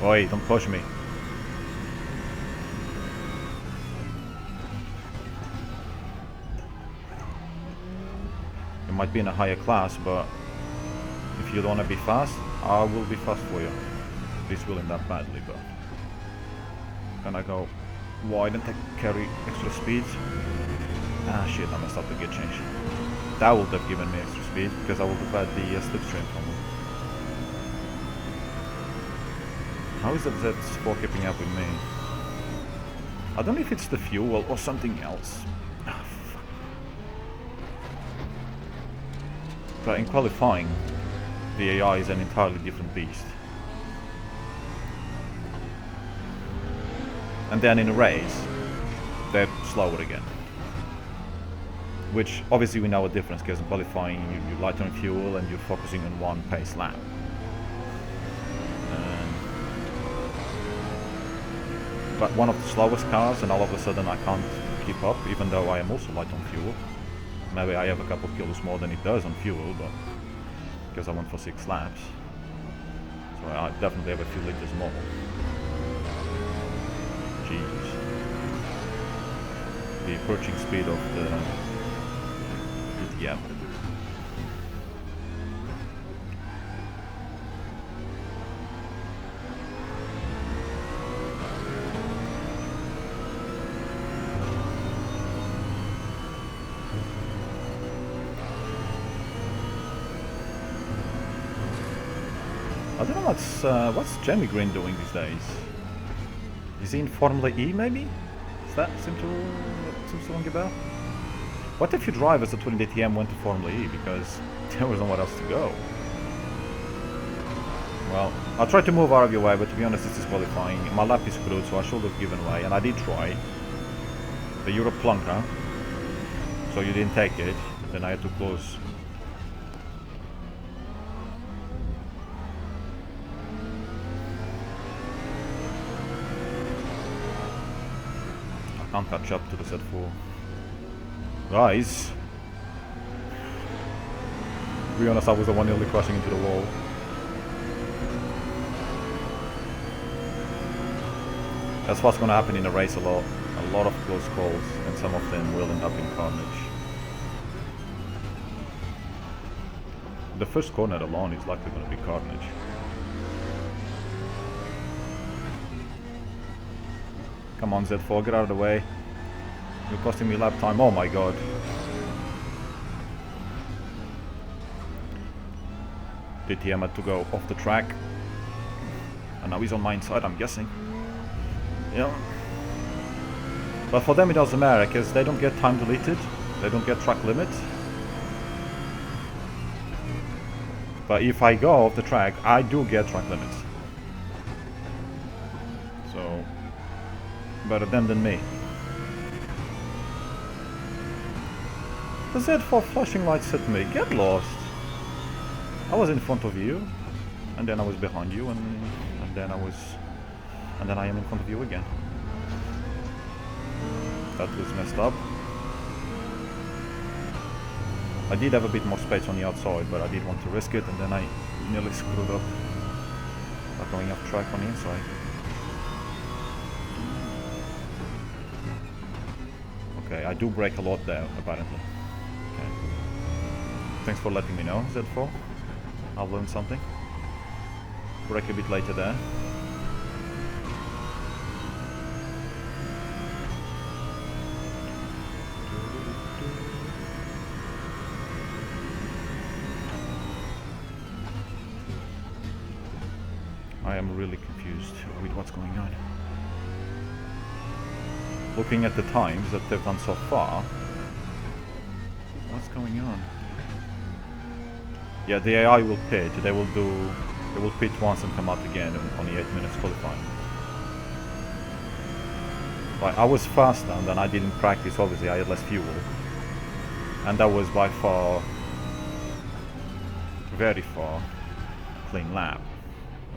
Oi, don't push me. You might be in a higher class, but if you don't want to be fast, I will be fast for you. This will end up badly, but can I go wide and carry extra speed? Ah shit, I messed up the gear change. That would have given me extra speed, because I would have had the slipstream from me. How is that Z4 keeping up with me? I don't know if it's the fuel or something else. Ah, fuck. But in qualifying, the AI is an entirely different beast. And then in a race, they're slower again. Which obviously we know a difference, because in qualifying you light on fuel and you're focusing on one pace lap. But one of the slowest cars, and all of a sudden I can't keep up, even though I am also light on fuel. Maybe I have a couple of kilos more than it does on fuel, but because I went for 6 laps. So I definitely have a few liters more. Jeez. The approaching speed of the DTM. I don't know what's Jamie Green doing these days. Is he in Formula E maybe? Does that seem to ring a bell? What if your drivers at 20 DTM went to Formula E because there was nowhere else to go? Well, I'll try to move out of your way, but to be honest, this is qualifying. My lap is screwed, so I should have given way, and I did try. But you're a plunker, so you didn't take it. Then I had to close. I can't catch up to the Z4. Guys! To be honest, I was the one nearly crashing into the wall. That's what's going to happen in a race a lot. A lot of close calls, and some of them will end up in carnage. The first corner alone is likely going to be carnage. Come on Z4, get out of the way. You're costing me lap time, oh my god. DTM had to go off the track. And now he's on my inside, I'm guessing. Yeah. But for them it doesn't matter, because they don't get time deleted. They don't get track limit. But if I go off the track, I do get track limits. So, better them than me. The Z4 flashing lights at me. Get lost. I was in front of you, and then I was behind you, and then I am in front of you again. That was messed up. I did have a bit more space on the outside, but I did want to risk it, and then I nearly screwed up by going off track on the inside. Okay, I do brake a lot there, apparently. Okay. Thanks for letting me know, Z4. I've learned something. Brake a bit later there. I am really confused with what's going on. Looking at the times that they've done so far, what's going on? Yeah, the AI will pit. They will pit once and come out again in only 8 minutes qualifying. Like, I was faster and then I didn't practice, obviously I had less fuel. And that was by far, very far, clean lap.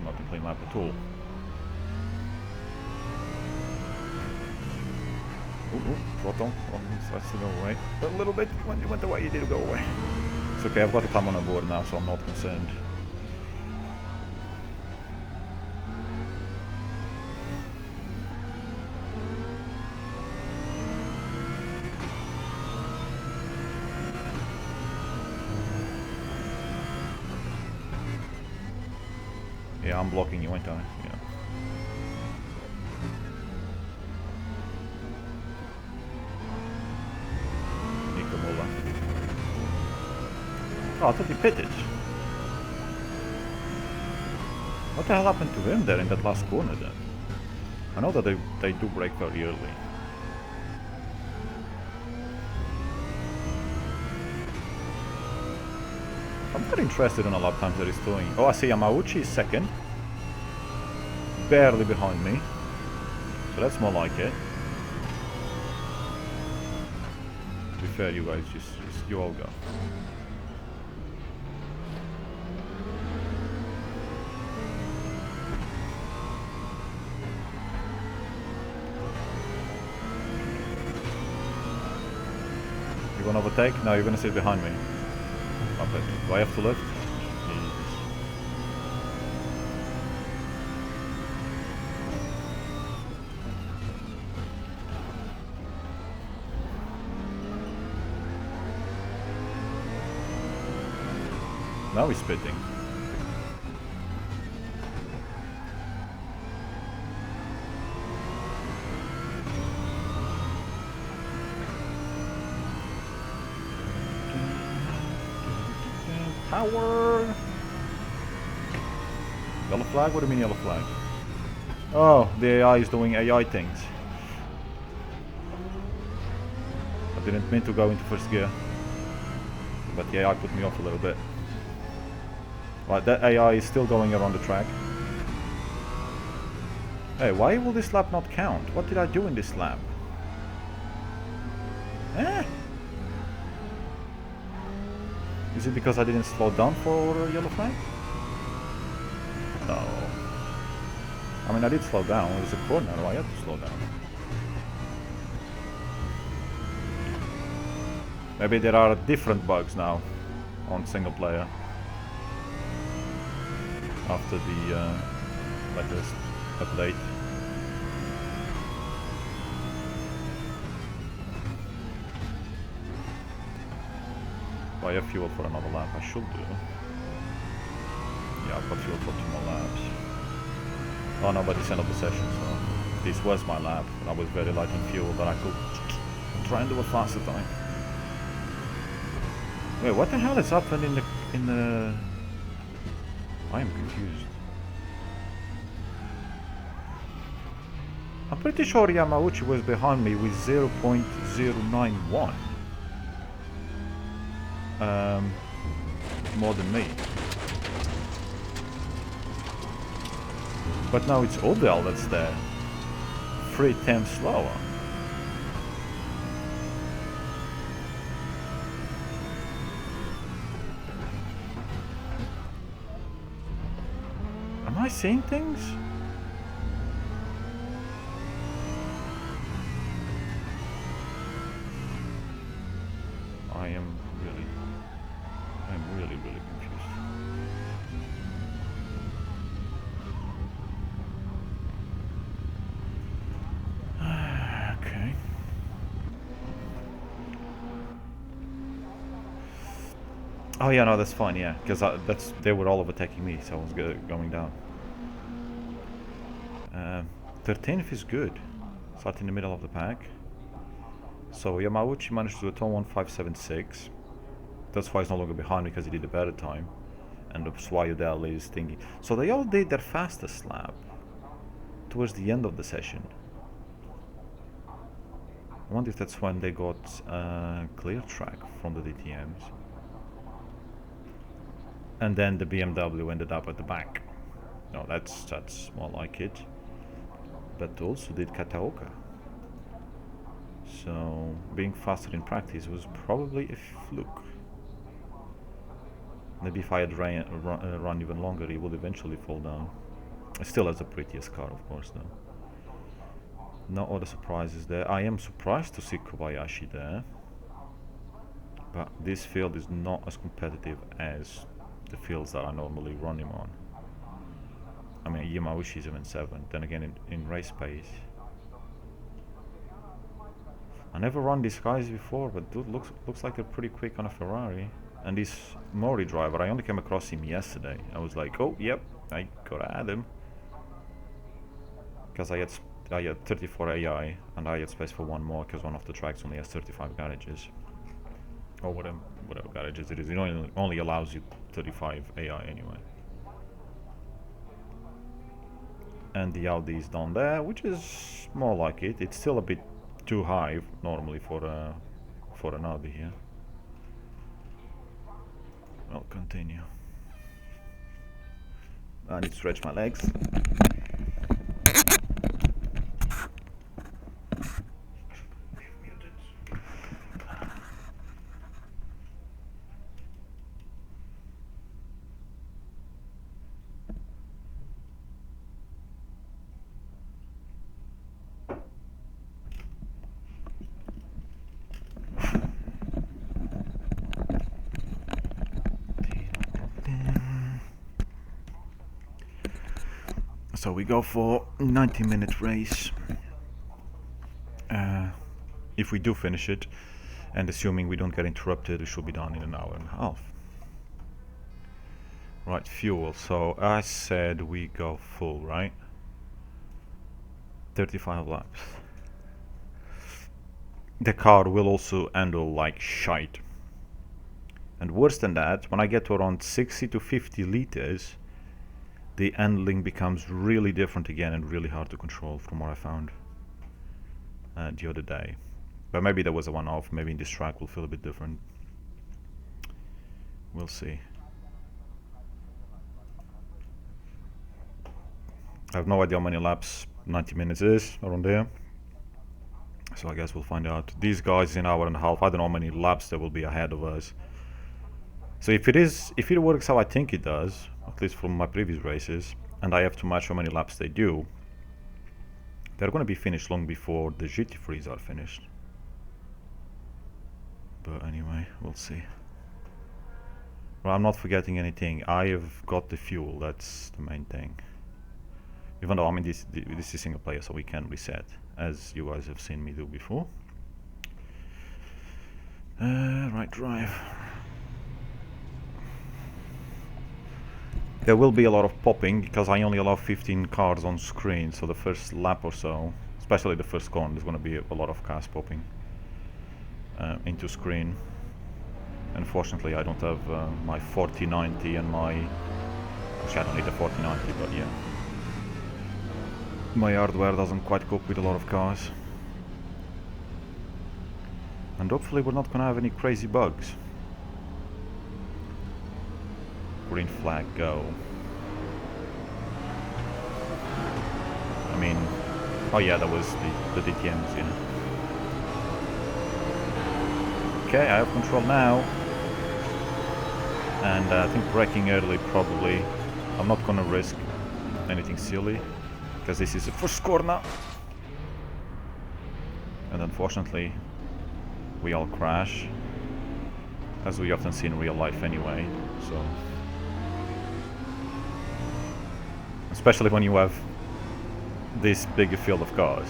Not a clean lap at all. Ooh, throttle. Oh, starts to go away. A little bit. When you went away, you did go away. It's okay, I've got the time on board now, so I'm not concerned. Yeah, I'm blocking you, ain't I? Yeah. Oh, I thought he pitted. What the hell happened to him there in that last corner then? I know that they do brake very early. I'm very interested in the lap times that he's doing. Oh, I see Yamauchi is second. Barely behind me. So that's more like it. To be fair, you guys, just you all go. You gonna overtake? No, you're gonna sit behind me. Okay. Do I have to lift? Jesus. Now he's spitting. Power! Yellow flag? What do you mean yellow flag? Oh, the AI is doing AI things. I didn't mean to go into first gear, but the AI put me off a little bit. Right, that AI is still going around the track. Hey, why will this lap not count? What did I do in this lap? Eh? Is it because I didn't slow down for yellow flag? No. I mean, I did slow down. It was a corner. I had to slow down. Maybe there are different bugs now on single player after the latest update. I have fuel for another lap. I should do. Yeah, I've got fuel for 2 more laps. Oh no, but it's end of the session, so this was my lap. I was very light on fuel, but I could try and do a faster time. Wait, what the hell is happening in the? I am confused. I'm pretty sure Yamauchi was behind me with 0.091. More than me. But now it's Odell that's there. 3 tenths slower. Am I seeing things? I am really confused. Okay. Oh yeah, no, that's fine. Yeah, because they were all overtaking me, so I was going down. 13th is good. Sat in the middle of the pack. So Yamauchi managed to do a turn 1576. That's why he's no longer behind me, because he did a better time. And that's why Udell is thinking. So they all did their fastest lap towards the end of the session. I wonder if that's when they got clear track from the DTMs. And then the BMW ended up at the back. No, that's more like it. But also did Kataoka. So being faster in practice was probably a fluke. Maybe if I had run even longer, he would eventually fall down. It still has the prettiest car, of course, though. No other surprises there. I am surprised to see Kobayashi there. But this field is not as competitive as the fields that I normally run him on. I mean, Yamauchi is even 7th. Then again, in race pace. I never run these guys before, but dude looks like they're pretty quick on a Ferrari. And this Mori driver, I only came across him yesterday. I was like, oh, yep, I gotta add him. Because I had 34 AI, and I had space for one more, because one of the tracks only has 35 garages. Or whatever garages it is. It only allows you 35 AI anyway. And the Audi is down there, which is more like it. It's still a bit too high normally for an Audi here. I'll continue. I need to stretch my legs. So we go for 90-minute race. If we do finish it, and assuming we don't get interrupted, we should be done in an hour and a half. Right, fuel. So I said we go full, right? 35 laps. The car will also handle like shite. And worse than that, when I get to around 60 to 50 liters, the handling becomes really different again and really hard to control, from what I found the other day. But maybe there was a one-off. Maybe in this track will feel a bit different. We'll see. I have no idea how many laps 90 minutes is, around there. So I guess we'll find out. These guys in an hour and a half, I don't know how many laps there will be ahead of us. So if it works how I think it does, at least from my previous races, and I have to match how many laps they do, they're going to be finished long before the GT3s are finished. But anyway, we'll see. Well, I'm not forgetting anything. I have got the fuel, that's the main thing. Even though, I mean, this is single player, so we can reset, as you guys have seen me do before. Right drive. There will be a lot of popping, because I only allow 15 cars on screen, so the first lap or so, especially the first corner, there's going to be a lot of cars popping into screen. Unfortunately, I don't have my 4090 and my... Actually, I don't need the 4090, but yeah. My hardware doesn't quite cope with a lot of cars. And hopefully we're not going to have any crazy bugs. Green flag, go. mean, oh yeah, that was the DTMs, yeah. Okay, I have control now. And I think braking early probably. I'm not gonna risk anything silly, because this is the first corner. And unfortunately, we all crash, as we often see in real life anyway, so... Especially when you have this big a field of cars.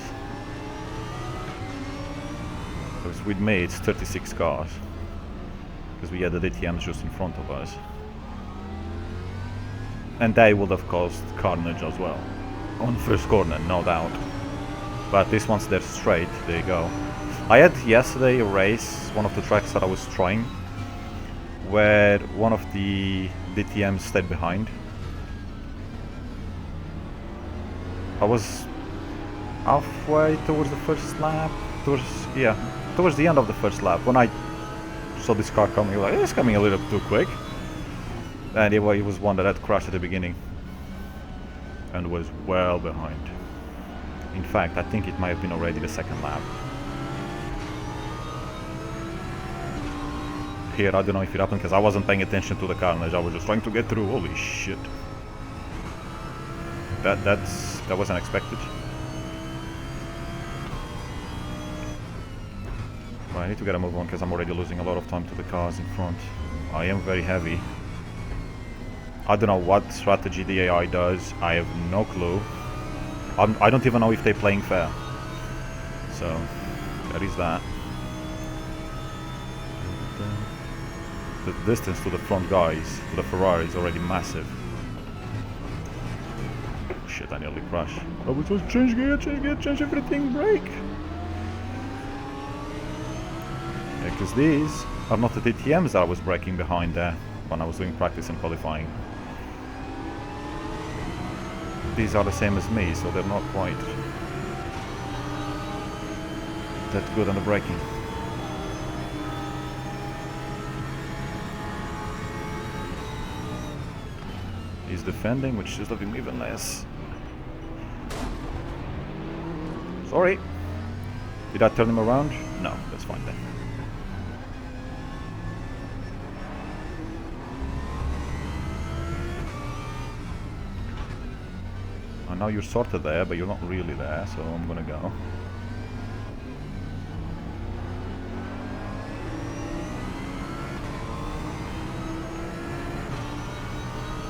Because with me it's 36 cars. Because we had the DTMs just in front of us. And they would have caused carnage as well. On the first corner, no doubt. But this one's there straight, there you go. I had yesterday a race, one of the tracks that I was trying, where one of the DTMs stayed behind. I was halfway towards the first lap, towards the end of the first lap, when I saw this car coming. Like, it's coming a little bit too quick. And it was one that had crashed at the beginning and was well behind. In fact, I think it might have been already the second lap. Here, I don't know if it happened because I wasn't paying attention to the carnage. I was just trying to get through. Holy shit! That was unexpected. Well, I need to get a move on because I'm already losing a lot of time to the cars in front. I am very heavy. I don't know what strategy the AI does. I have no clue. I don't even know if they're playing fair. So, that is that. The distance to the front guys, to the Ferrari, is already massive. Shit, I nearly crashed. I was supposed to change gear, change everything, brake! Yeah, because these are not the DTMs that I was braking behind there when I was doing practice and qualifying. These are the same as me, so they're not quite that good on the braking. He's defending, which is looking even less. Sorry. Did I turn him around? No, that's fine then. I know you're sort of there, but you're not really there, so I'm gonna go.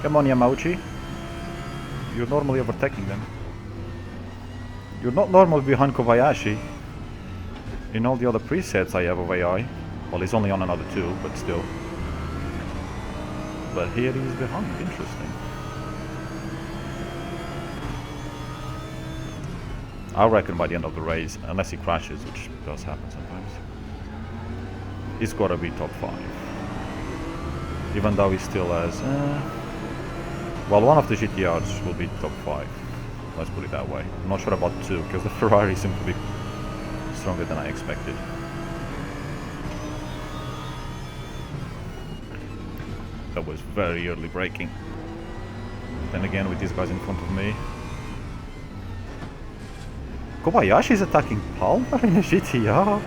Come on, Yamauchi. You're normally overtaking them. You're not normally behind Kobayashi. In all the other presets I have of AI. Well, he's only on another two, but still. But here he's behind. Interesting. I reckon by the end of the race, unless he crashes, which does happen sometimes, he's gotta be top 5. Even though he still has... well, one of the GTRs will be top 5. Let's put it that way. I'm not sure about 2, because the Ferrari seemed to be stronger than I expected. That was very early braking. Then again, with these guys in front of me. Kobayashi is attacking Palmer in a GTR?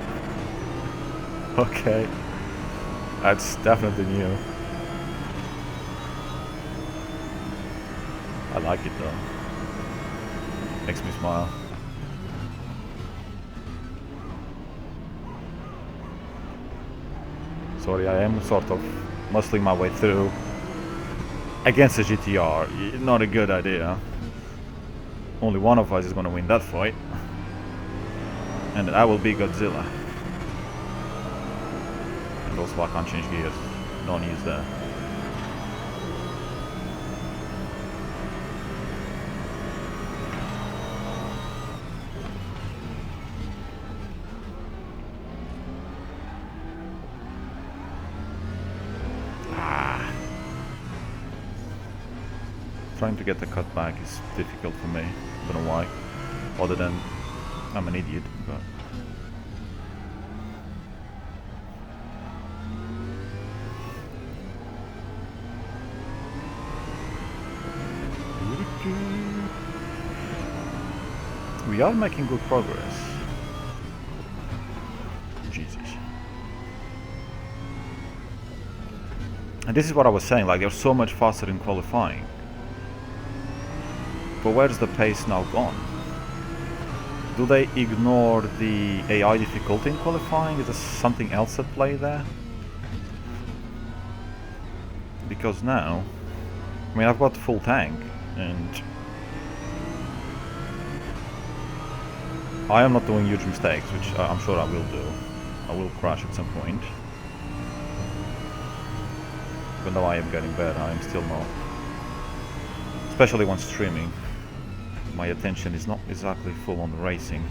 Okay. That's definitely new. I like it though. Makes me smile. Sorry, I am sort of muscling my way through against a GTR. Not a good idea. Only one of us is going to win that fight. And I will be Godzilla. And also I can't change gears. No news there. Trying to get the cut back is difficult for me. I don't know why. Other than I'm an idiot, but We are making good progress. Jesus. And this is what I was saying, like they're so much faster in qualifying. But where's the pace now gone? Do they ignore the AI difficulty in qualifying? Is there something else at play there? Because now, I mean, I've got full tank, and I am not doing huge mistakes, which I'm sure I will do. I will crash at some point. Even though I am getting better, I am still not. Especially when streaming, my attention is not exactly full on racing.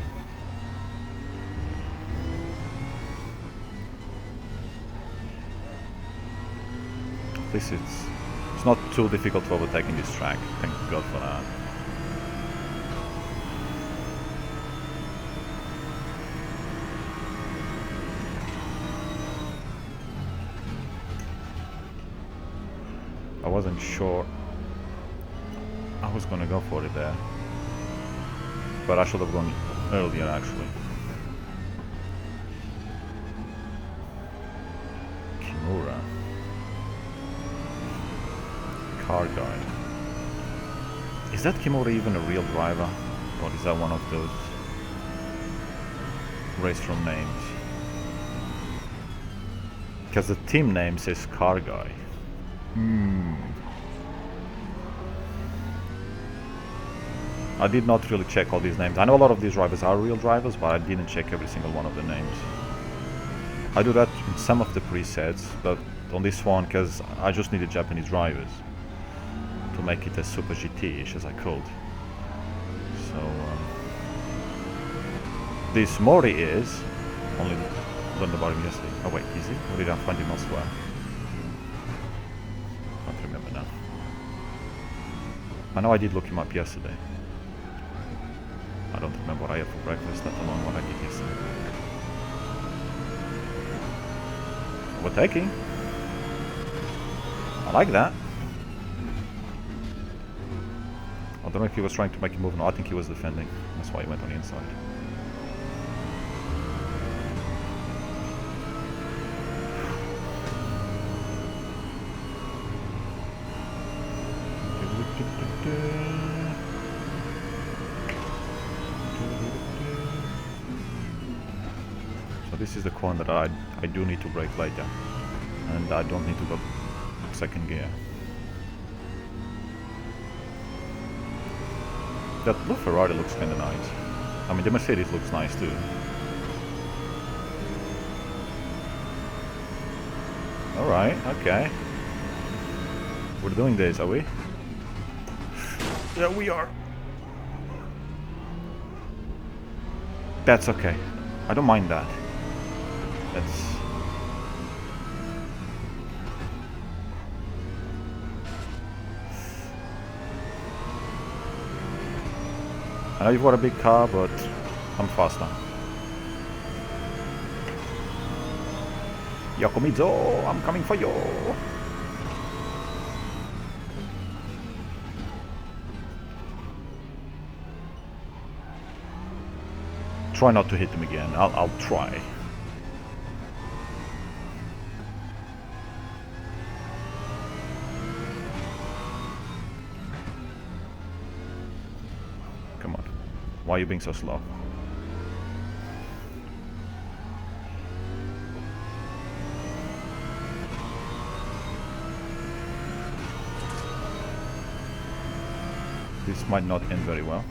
At least it's not too difficult to overtake in this track. Thank God for that. I wasn't sure I was gonna go for it there, but I should have gone earlier actually. Kimura. Car guy. Is that Kimura even a real driver? Or is that one of those race from names? Because the team name says car guy. I did not really check all these names. I know a lot of these drivers are real drivers, but I didn't check every single one of the names. I do that in some of the presets, but on this one, because I just needed Japanese drivers to make it as super GT-ish as I could. So, this Mori is only learned about him yesterday. Oh wait, is he? Or did I find him elsewhere? Can't remember now. I know I did look him up yesterday. I don't remember what I had for breakfast, let alone what I did yesterday. Overtaking. I like that. I don't know if he was trying to make a move. No, I think he was defending. That's why he went on the inside. So this is the corner that I do need to brake later, and I don't need to go second gear. That blue Ferrari looks kinda nice. I mean, the Mercedes looks nice too. Alright, okay. We're doing this, are we? Yeah, we are. That's okay. I don't mind that. That's... I know you've got a big car, but I'm faster. Yakumizo, I'm coming for you! Try not to hit him again. I'll try. Come on. Why are you being so slow? This might not end very well.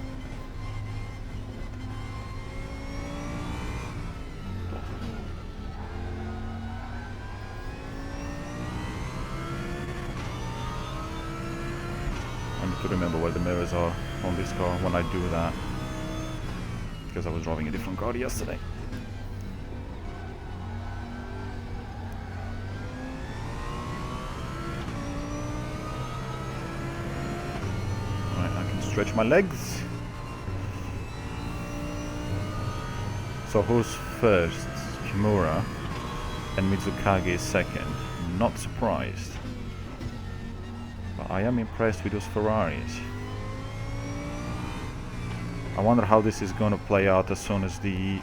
I need to remember where the mirrors are on this car when I do that, because I was driving a different car yesterday. Alright, I can stretch my legs. So who's first? Kimura, and Mizukage is second. Not surprised. But I am impressed with those Ferraris. I wonder how this is going to play out as soon as the,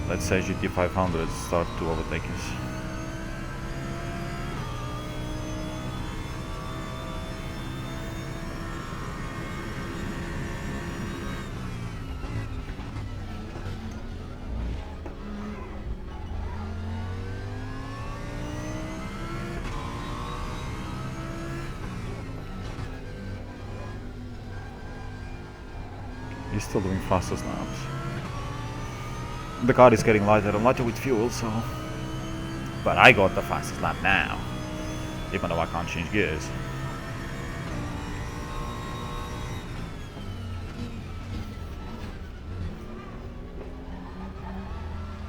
let's say, GT 500s start to overtake us. He's still doing faster snaps. The car is getting lighter and lighter with fuel, so... But I got the fastest lap now, even though I can't change gears.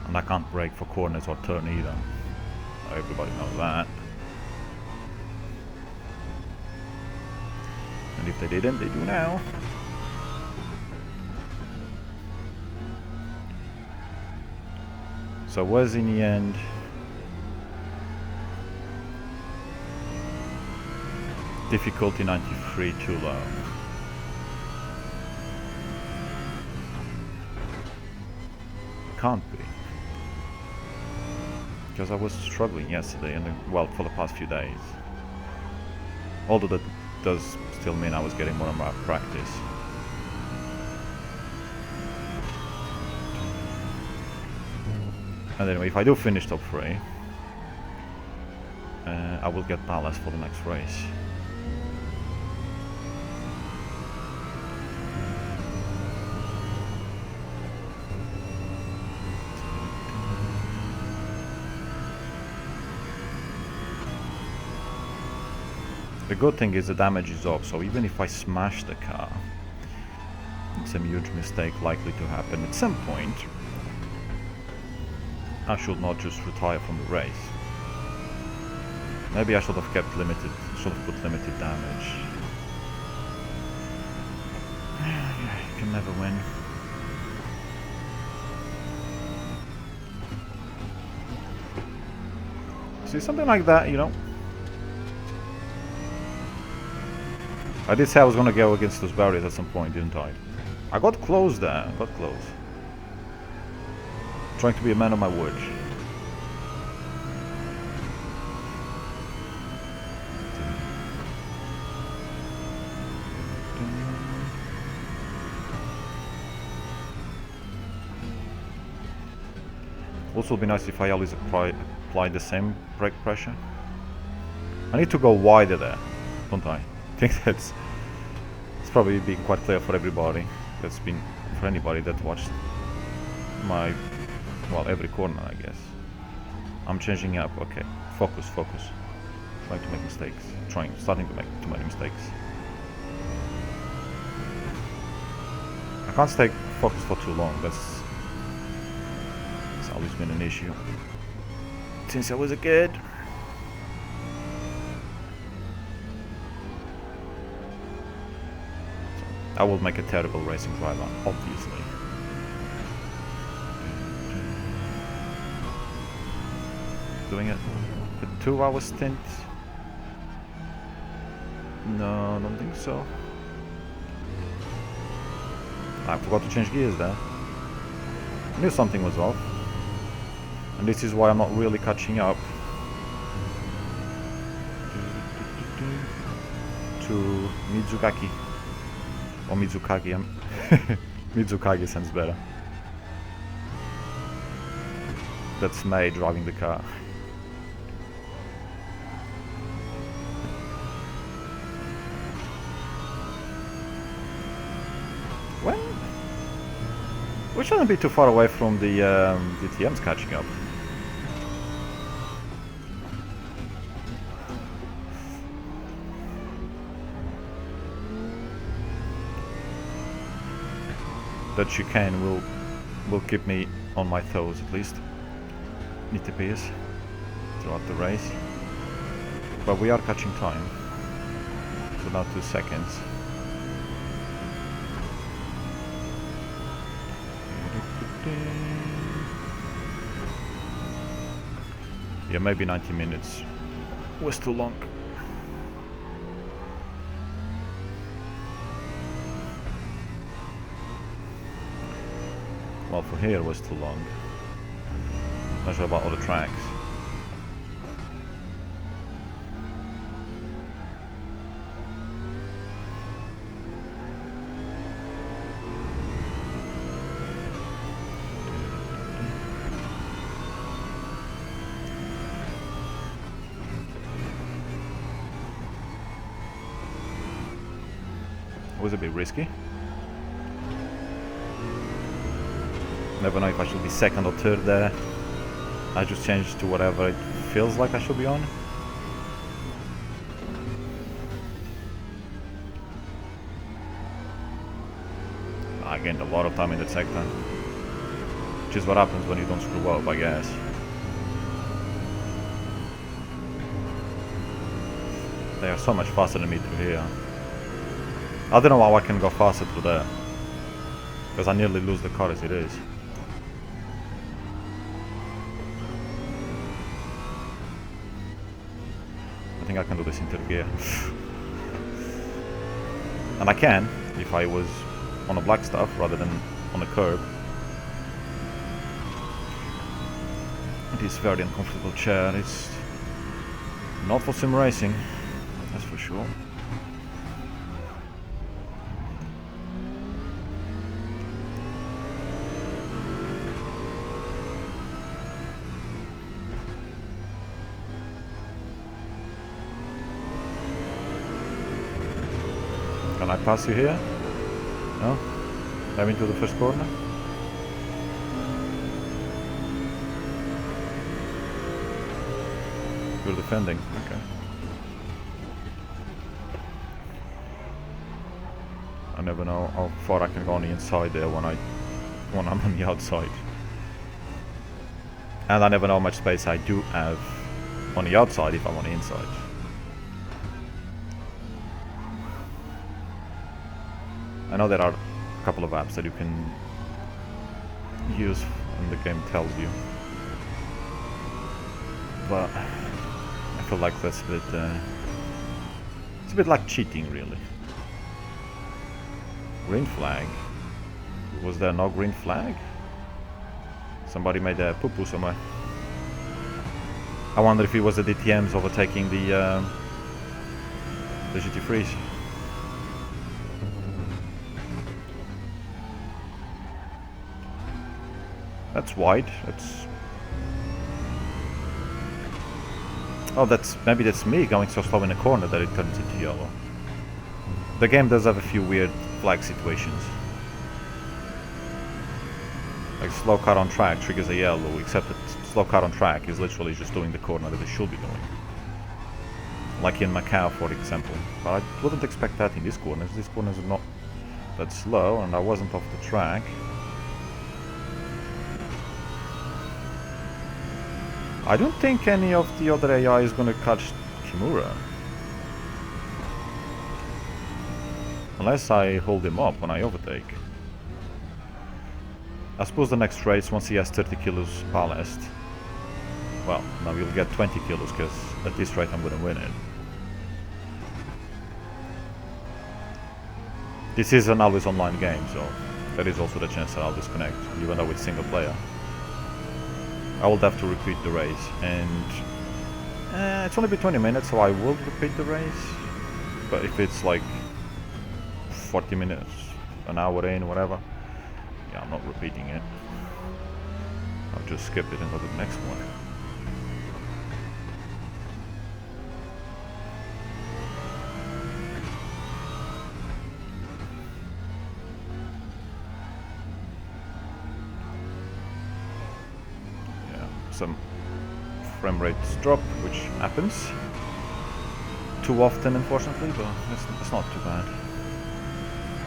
And I can't brake for corners or turn either. Everybody knows that. And if they didn't, they do now. So was in the end difficulty 93 too low? Can't be, because I was struggling yesterday and well for the past few days. Although that does still mean I was getting more and more practice. And anyway, if I do finish top 3, I will get ballast for the next race. The good thing is the damage is off, so even if I smash the car, it's a huge mistake likely to happen at some point. I should not just retire from the race. Maybe I should have kept limited, should have put limited damage. Yeah, you can never win. See, something like that, you know. I did say I was gonna go against those barriers at some point, didn't I? I got close there, I got close. Trying to be a man of my word. Also, would be nice if I always apply the same brake pressure. I need to go wider there, don't I? I think it's probably been quite clear for everybody. That's been for anybody that watched my, well, every corner, I guess. I'm changing up. Okay, focus. Trying to make mistakes. Starting to make too many mistakes. I can't stay focused for too long. That's always been an issue since I was a kid. I will make a terrible racing driver, obviously. Doing it a 2-hour stint? No, I don't think so. I forgot to change gears there. I knew something was off. And this is why I'm not really catching up to Mizukaki. Or Mizukagi. Mizukagi sounds better. That's May driving the car. Well, we shouldn't be too far away from the DTMs catching up. That chicane will keep me on my toes at least. It appears throughout the race. But we are catching time. So now 2 seconds. Yeah, maybe 90 minutes was too long. Well, for here it was too long. Not sure about other tracks. It was a bit risky. Never know if I should be second or third there. I just changed to whatever it feels like I should be on. I gained a lot of time in that sector, which is what happens when you don't screw up, I guess. They are so much faster than me through here. I don't know how I can go faster through there, because I nearly lose the car as it is. I think I can do this in third gear. And I can, if I was on a black stuff rather than on a curb. It is very uncomfortable chair. It's not for sim racing, that's for sure. Can I pass you here? No? I'm into the first corner? You're defending, okay. I never know how far I can go on the inside there when I'm on the outside. And I never know how much space I do have on the outside if I'm on the inside. I know there are a couple of apps that you can use and the game tells you, but I feel like that's a bit it's a bit like cheating, really. Green flag? Was there no green flag? Somebody made a poo-poo somewhere. I wonder if it was the DTMs overtaking the GT3s. That's wide. That's... Oh, maybe that's me going so slow in the corner that it turns into yellow. The game does have a few weird flag situations. Like slow car on track triggers a yellow, except that slow car on track is literally just doing the corner that it should be doing. Like in Macau, for example. But I wouldn't expect that in these corners. These corners are not that slow, and I wasn't off the track. I don't think any of the other AI is gonna catch Kimura. Unless I hold him up when I overtake. I suppose the next race, once he has 30 kilos ballast, well, now he'll get 20 kilos, because at this rate I'm gonna win it. This is an always online game, so there is also the chance that I'll disconnect, even though it's single player. I will have to repeat the race, and it's only been 20 minutes, so I will repeat the race. But if it's like 40 minutes, an hour in, whatever, yeah, I'm not repeating it. I'll just skip it and go to the next one. Some frame rates drop, which happens too often, unfortunately, but it's not too bad.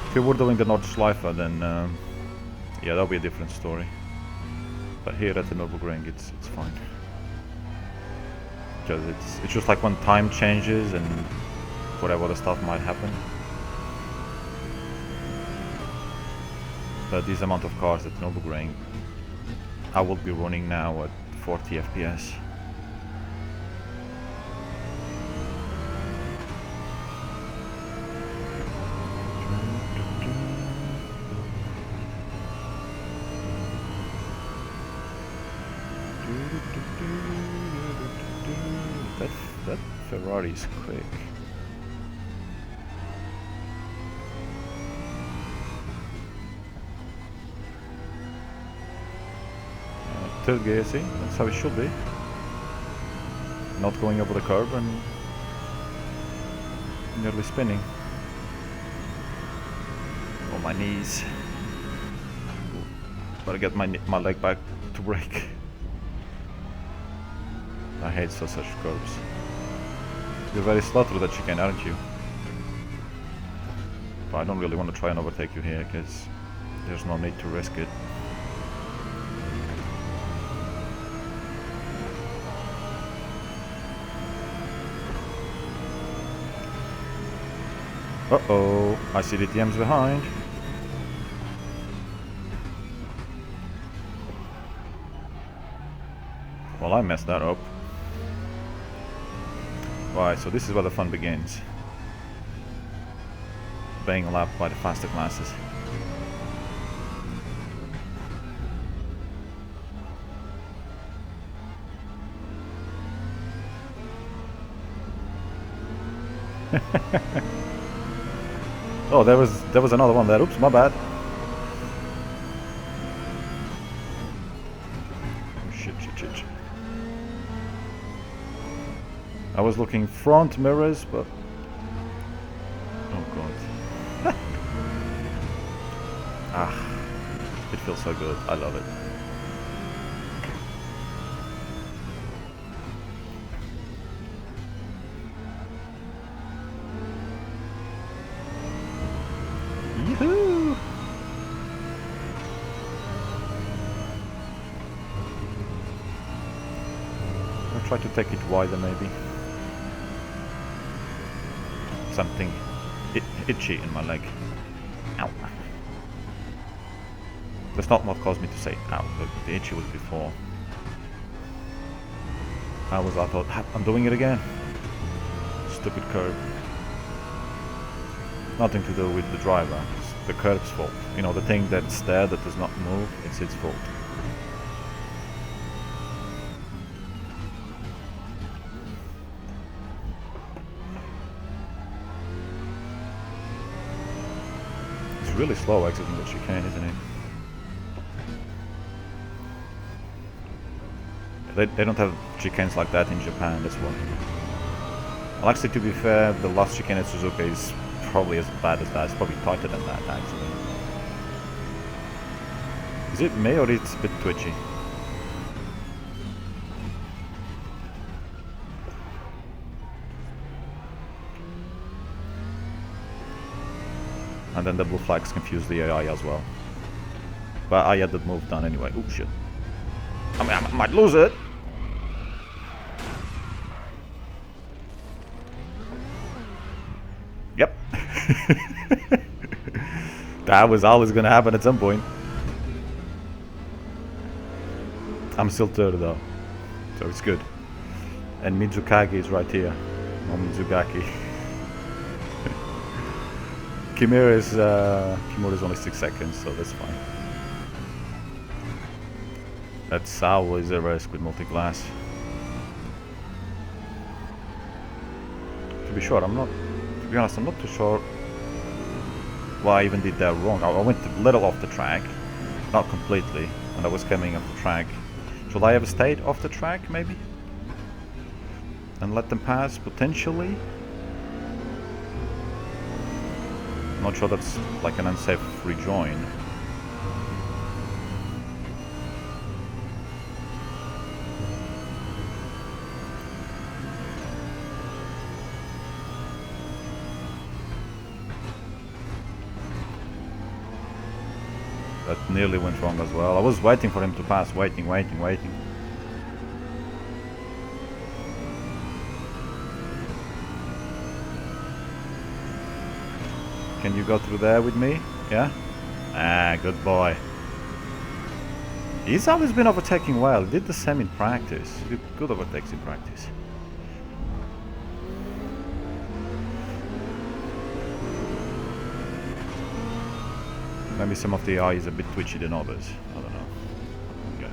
If we were doing the Nordschleife, then yeah, that'll be a different story. But here at the Nürburgring, it's fine, because it's just like when time changes and whatever other stuff might happen. But this amount of cars at Nürburgring, I will be running now at 40 FPS. RRRE is quick. Third gear, see? That's how it should be. Not going over the curb and nearly spinning. On my knees. Gotta get my leg back to brake. I hate such curbs. You're very slow through that chicane, aren't you? But I don't really want to try and overtake you here because there's no need to risk it. Uh-oh, I see DTMs behind. Well, I messed that up. Right, so this is where the fun begins. Being lapped by the faster classes. Oh, there was another one there. Oops, my bad. Oh, shit. I was looking front mirrors, but oh god. It feels so good. I love it. Yoo-hoo! I'll try to take it wider maybe. Something itchy in my leg. Ow. That's not what caused me to say ow. The itchy was before. I thought, I'm doing it again. Stupid curb. Nothing to do with the driver. It's the curb's fault. You know, the thing that's there that does not move, it's its fault. It's really slow exiting the chicane, isn't it? They don't have chicanes like that in Japan, that's why. Well, actually, to be fair, the last chicane at Suzuka is probably as bad as that. It's probably tighter than that, actually. Is it me or it's a bit twitchy? And then the blue flags confuse the AI as well. But I had the move done anyway. Oh shit. I mean, I might lose it. Yep. That was always gonna happen at some point. I'm still third though, so it's good. And Mizukagi is right here. Or Mizugaki. Kimura is only 6 seconds, so that's fine. That's always a risk with multi-glass. To be honest, I'm not too sure why I even did that wrong. I went a little off the track, not completely, when I was coming off the track. Should I have stayed off the track, maybe? And let them pass, potentially? I'm not sure that's like an unsafe rejoin. That nearly went wrong as well. I was waiting for him to pass, waiting. Can you go through there with me? Yeah? Ah, good boy. He's always been overtaking well. He did the same in practice. He did good overtakes in practice. Maybe some of the AI is a bit twitchy than others. I don't know. Okay.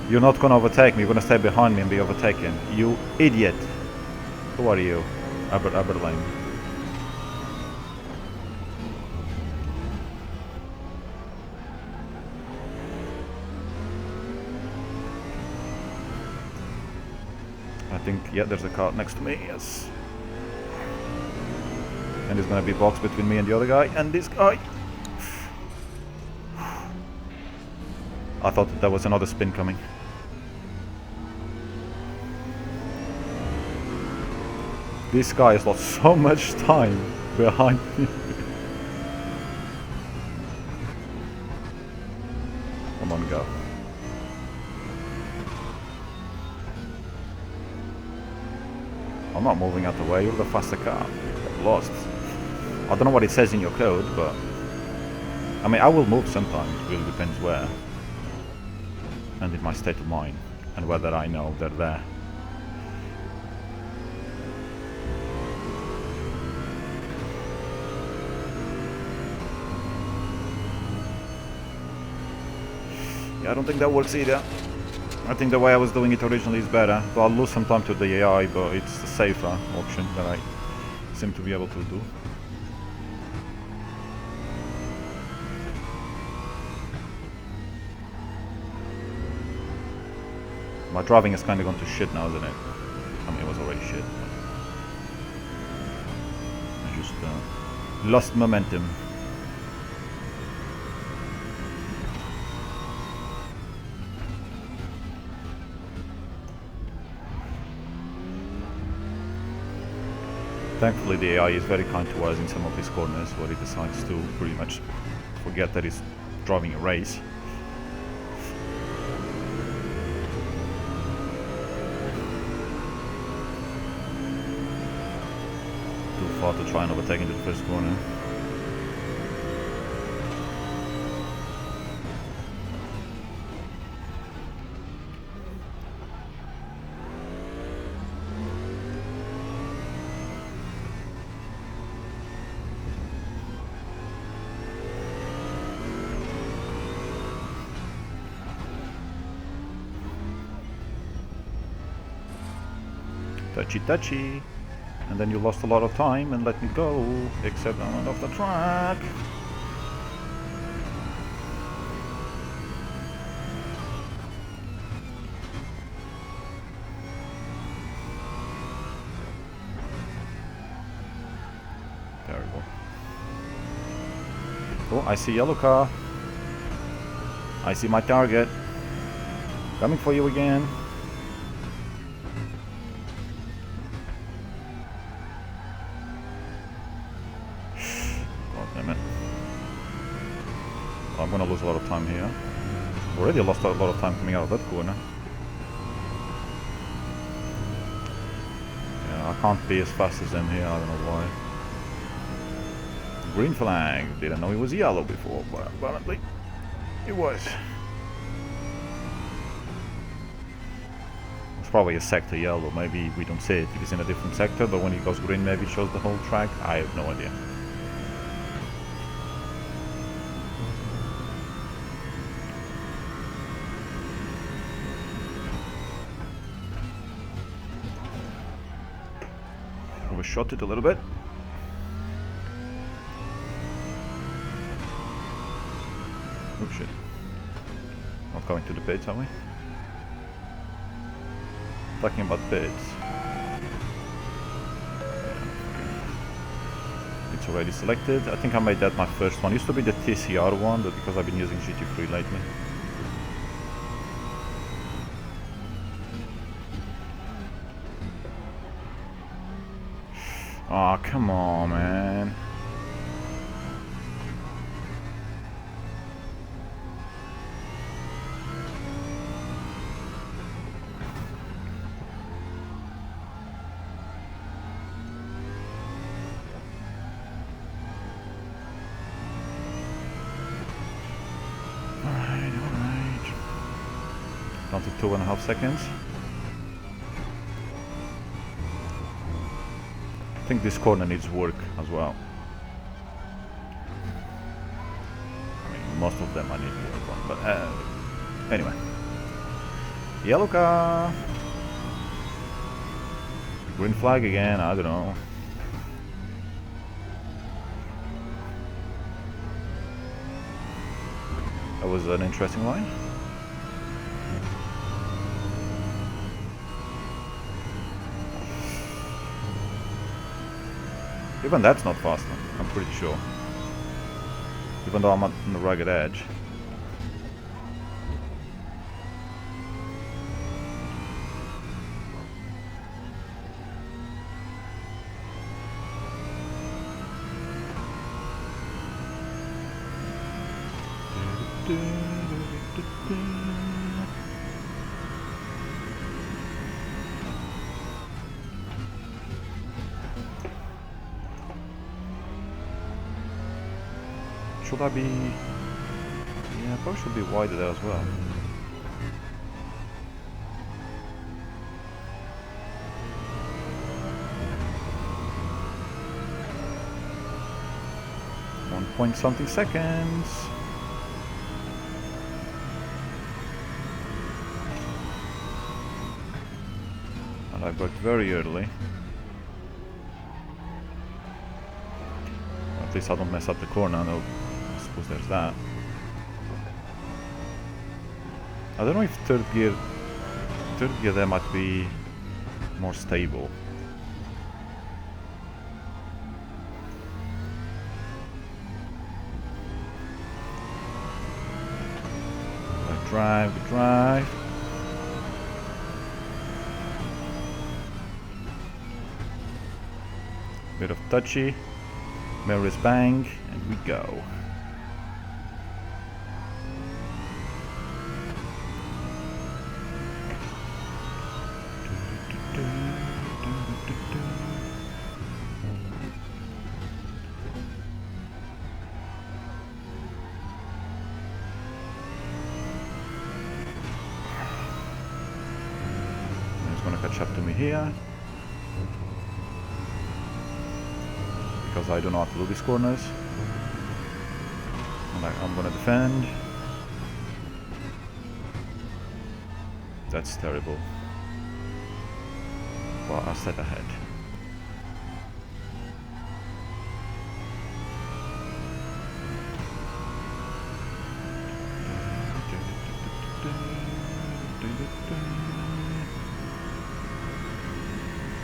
You're not gonna overtake me, you're gonna stay behind me and be overtaken. You idiot! Who are you? Aberlane. I think, yeah, there's a car next to me, yes. And there's gonna be a box between me and the other guy, and this guy. I thought that there was another spin coming. This guy has lost so much time behind me. Come on, go. I'm not moving out the way, you're the faster car. Get lost. I don't know what it says in your code, but... I mean, I will move sometimes, it really depends where. And in my state of mind, and whether I know they're there. Yeah, I don't think that works either. I think the way I was doing it originally is better. So I'll lose some time to the AI, but it's the safer option that I seem to be able to do. My driving has kind of gone to shit now, isn't it? I mean, it was already shit. I just lost momentum. Thankfully the AI is very kind to us in some of these corners where he decides to pretty much forget that he's driving a race. Too far to try and overtake into the first corner. Touchy touchy, and then you lost a lot of time and let me go, except I went off the track. There we go. Oh, I see yellow car. I see my target. Coming for you again. I'm gonna lose a lot of time here. Already lost a lot of time coming out of that corner. Yeah, I can't be as fast as them here, I don't know why. Green flag. Didn't know it was yellow before, but apparently it was. It's probably a sector yellow, maybe we don't see it if it's in a different sector, but when it goes green maybe it shows the whole track. I have no idea. Overshot it a little bit. Oh shit. Not going to the pits, are we? Talking about pits. It's already selected. I think I made that my first one. It used to be the TCR one, but because I've been using GT3 lately. Oh, come on, man. Alright. Down to 2.5 seconds. I think this corner needs work as well. I mean, most of them I need work on, but anyway. Yellow car. Green flag again, I don't know. That was an interesting line. Even that's not faster, I'm pretty sure. Even though I'm on the rugged edge. Should I be... Yeah, probably should be wider there as well. Point something seconds. And I got very early. At least I don't mess up the corner. No, I suppose there's that. I don't know if third gear there might be more stable. Good drive. Bit of touchy. Mirrors bang, and we go. Catch up to me here, because I don't know how to do these corners, and I'm gonna defend. That's terrible, but I set ahead.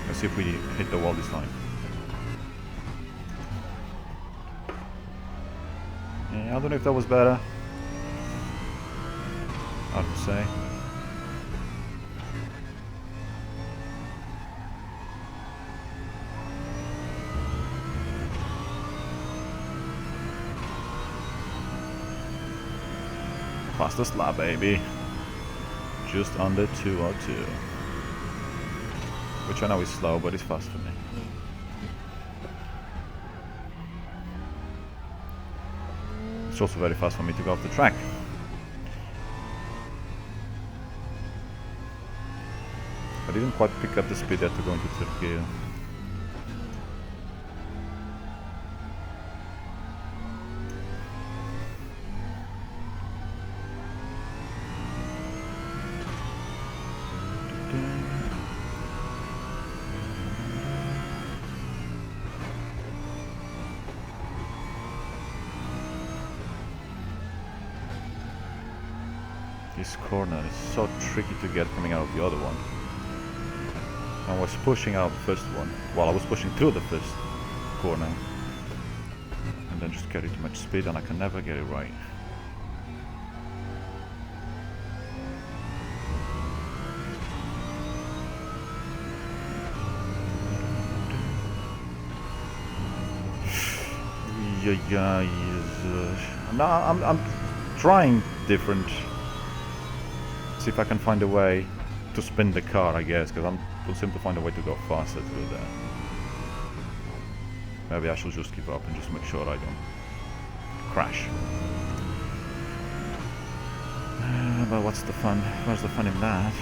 Let's see if we hit the wall this time. Yeah, I don't know if that was better. Hard to say. Fastest lap, baby. Just under 202. Which I know is slow, but it's fast for me. It's also very fast for me to go off the track. I didn't quite pick up the speed there to go into third gear. This corner is so tricky to get coming out of the other one. I was pushing out the first one, while I was pushing through the first corner, and then just carry too much speed and I can never get it right. No, I'm trying different. See if I can find a way to spin the car, I guess, because I don't seem to find a way to go faster through there. Maybe I should just give up and just make sure I don't crash. But what's the fun? Where's the fun in that?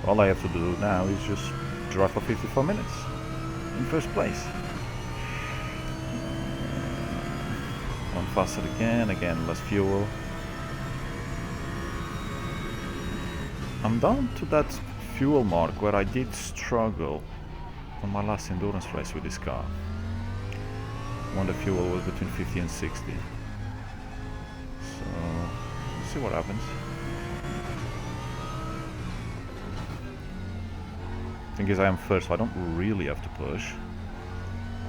All I have to do now is just drive for 54 minutes in first place. One faster again, less fuel. I'm down to that fuel mark where I did struggle on my last endurance race with this car, when the fuel was between 50 and 60. So, we'll see what happens. Thing is, I am first, so I don't really have to push.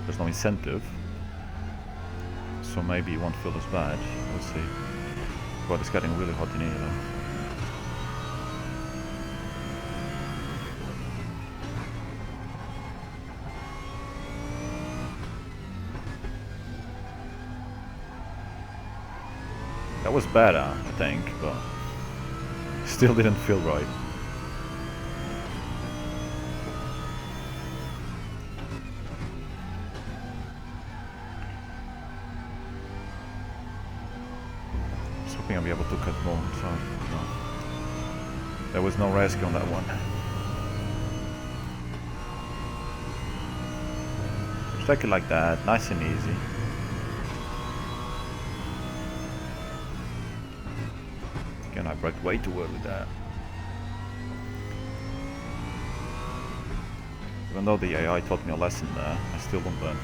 There's no incentive. So maybe it won't feel as bad. We'll see. God, it's getting really hot in here though. That was better, I think, but still didn't feel right. I'll be able to cut more, so no. There was no rescue on that one. Just take it like that, nice and easy. Again, I braked way too early there. Even though the AI taught me a lesson there, I still don't learn.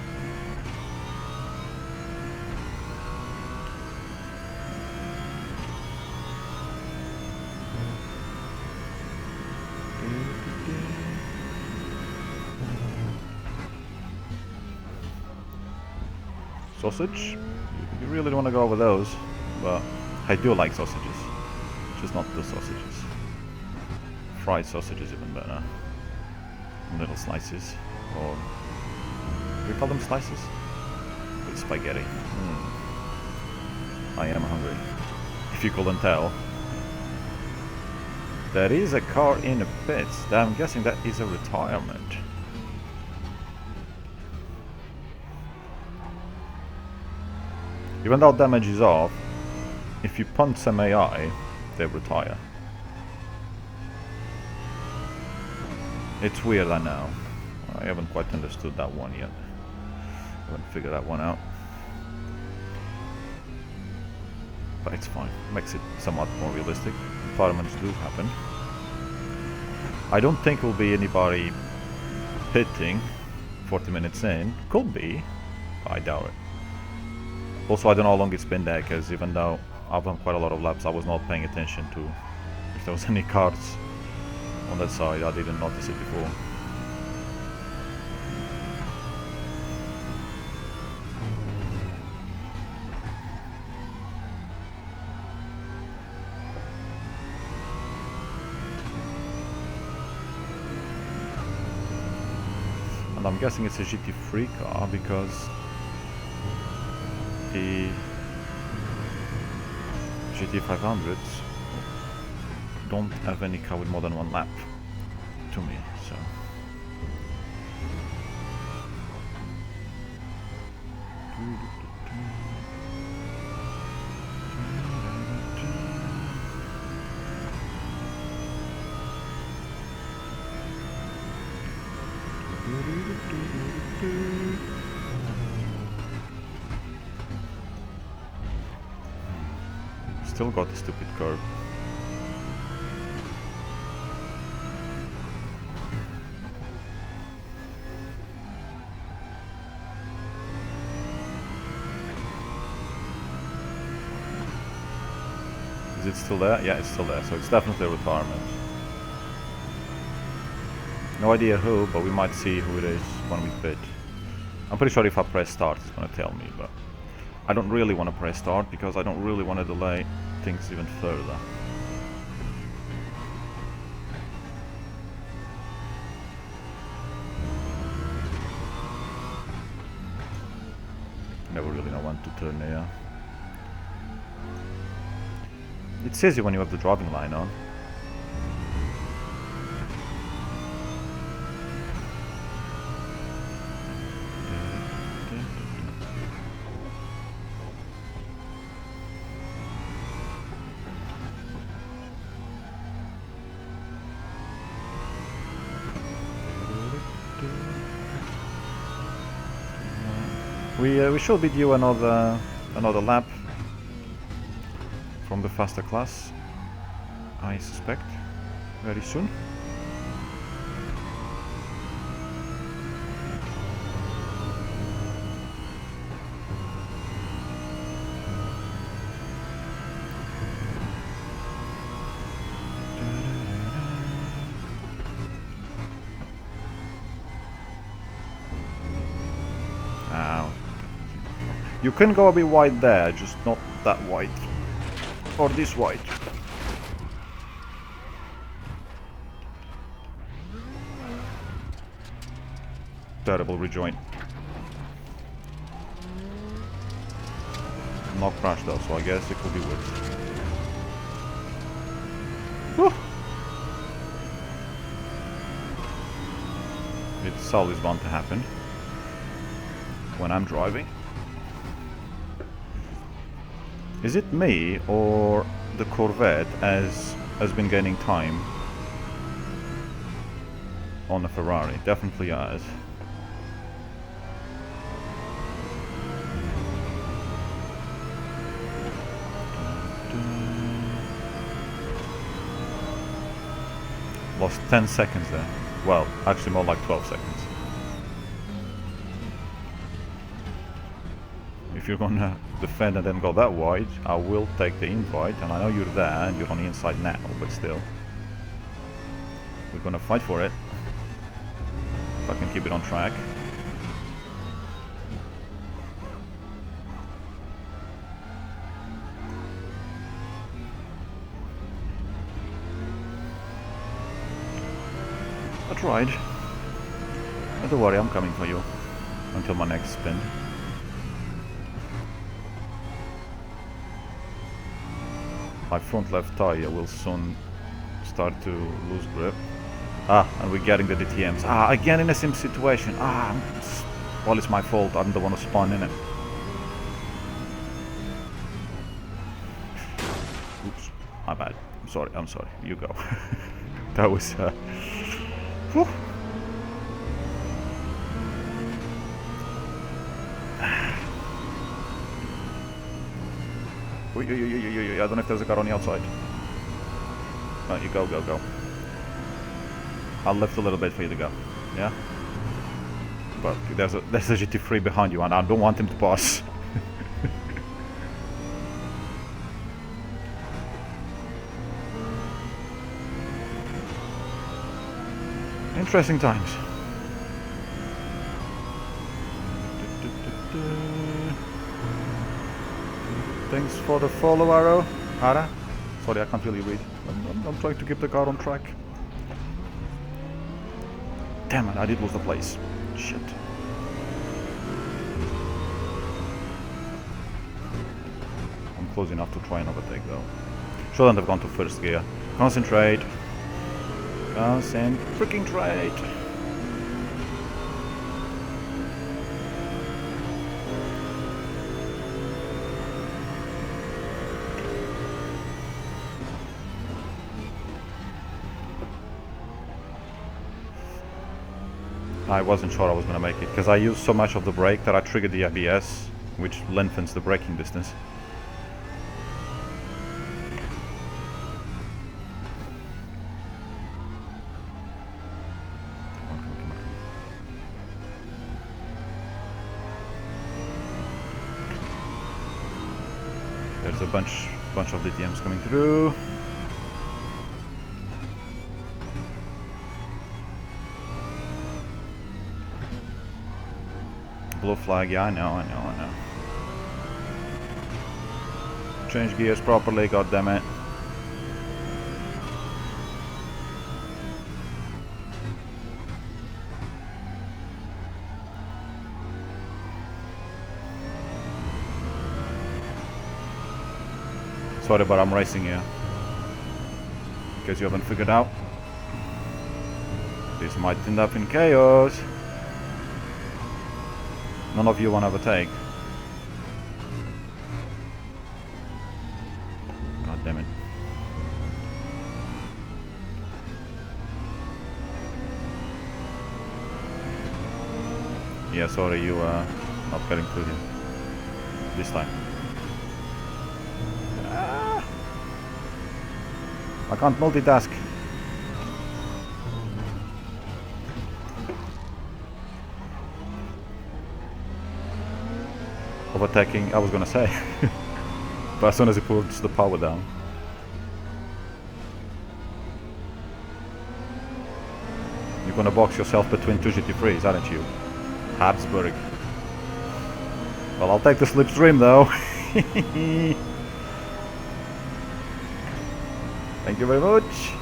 Sausage? You really don't want to go over those, but I do like sausages, just not the sausages. Fried sausages even better. Little slices, or do we call them slices? With spaghetti. I am hungry, if you couldn't tell. There is a car in the pits. I'm guessing that is a retirement. Even though damage is off, if you punch some AI, they retire. It's weird, I know. I haven't quite understood that one yet. I haven't figured that one out. But it's fine. Makes it somewhat more realistic. Retirements do happen. I don't think will be anybody pitting 40 minutes in. Could be, but I doubt it. Also, I don't know how long it's been there, because even though I've done quite a lot of laps, I was not paying attention to if there was any cars on that side. I didn't notice it before. And I'm guessing it's a GT3 car because the GT500s don't have any car with more than one lap to me, so. Still got the stupid curve. Is it still there? Yeah, it's still there, so it's definitely a retirement. No idea who, but we might see who it is when we pit. I'm pretty sure if I press start it's gonna tell me, but I don't really want to press start because I don't really want to delay things even further. Never really know when to turn there. It says you when you have the driving line on. We should be due another lap from the faster class, I suspect, very soon. You can go a bit wide there, just not that wide. Or this wide. Terrible rejoin. Not crash though, so I guess it could be worse. Whew. It's always bound to happen when I'm driving. Is it me or the Corvette has been gaining time on the Ferrari? Definitely has. Lost 10 seconds there. Well, actually more like 12 seconds. If you're gonna defend and then go that wide, I will take the invite, and I know you're there and you're on the inside now, but still. We're gonna fight for it. If I can keep it on track. I tried. But don't worry, I'm coming for you. Until my next spin. My front left tire will soon start to lose grip. And we're getting the DTMs. Again in a sim situation. Well, it's my fault. I'm the one who spawned in it. Oops, my bad. I'm sorry. You go. That was. Whew. I don't know if there's a car on the outside. No, you go. I'll lift a little bit for you to go. Yeah? But there's a GT3 behind you and I don't want him to pass. Interesting times. Thanks for the follow, Arrow. Ara? Sorry, I can't really read. I'm trying to keep the car on track. Damn it, I did lose the place. Shit. I'm close enough to try and overtake though. Shouldn't have gone to first gear. Concentrate. Concentrate. I wasn't sure I was going to make it, because I used so much of the brake that I triggered the ABS, which lengthens the braking distance. There's a bunch of DTMs coming through. Blue flag, yeah, I know. Change gears properly, goddammit. Sorry, but I'm racing here. In case you haven't figured out. This might end up in chaos. None of you want to overtake. God damn it. Yeah, sorry, you not getting through him. This time. Ah! I can't multitask. Overtaking, I was gonna say. But as soon as he puts the power down. You're gonna box yourself between two GT3s, aren't you? Habsburg. Well, I'll take the slipstream though. Thank you very much.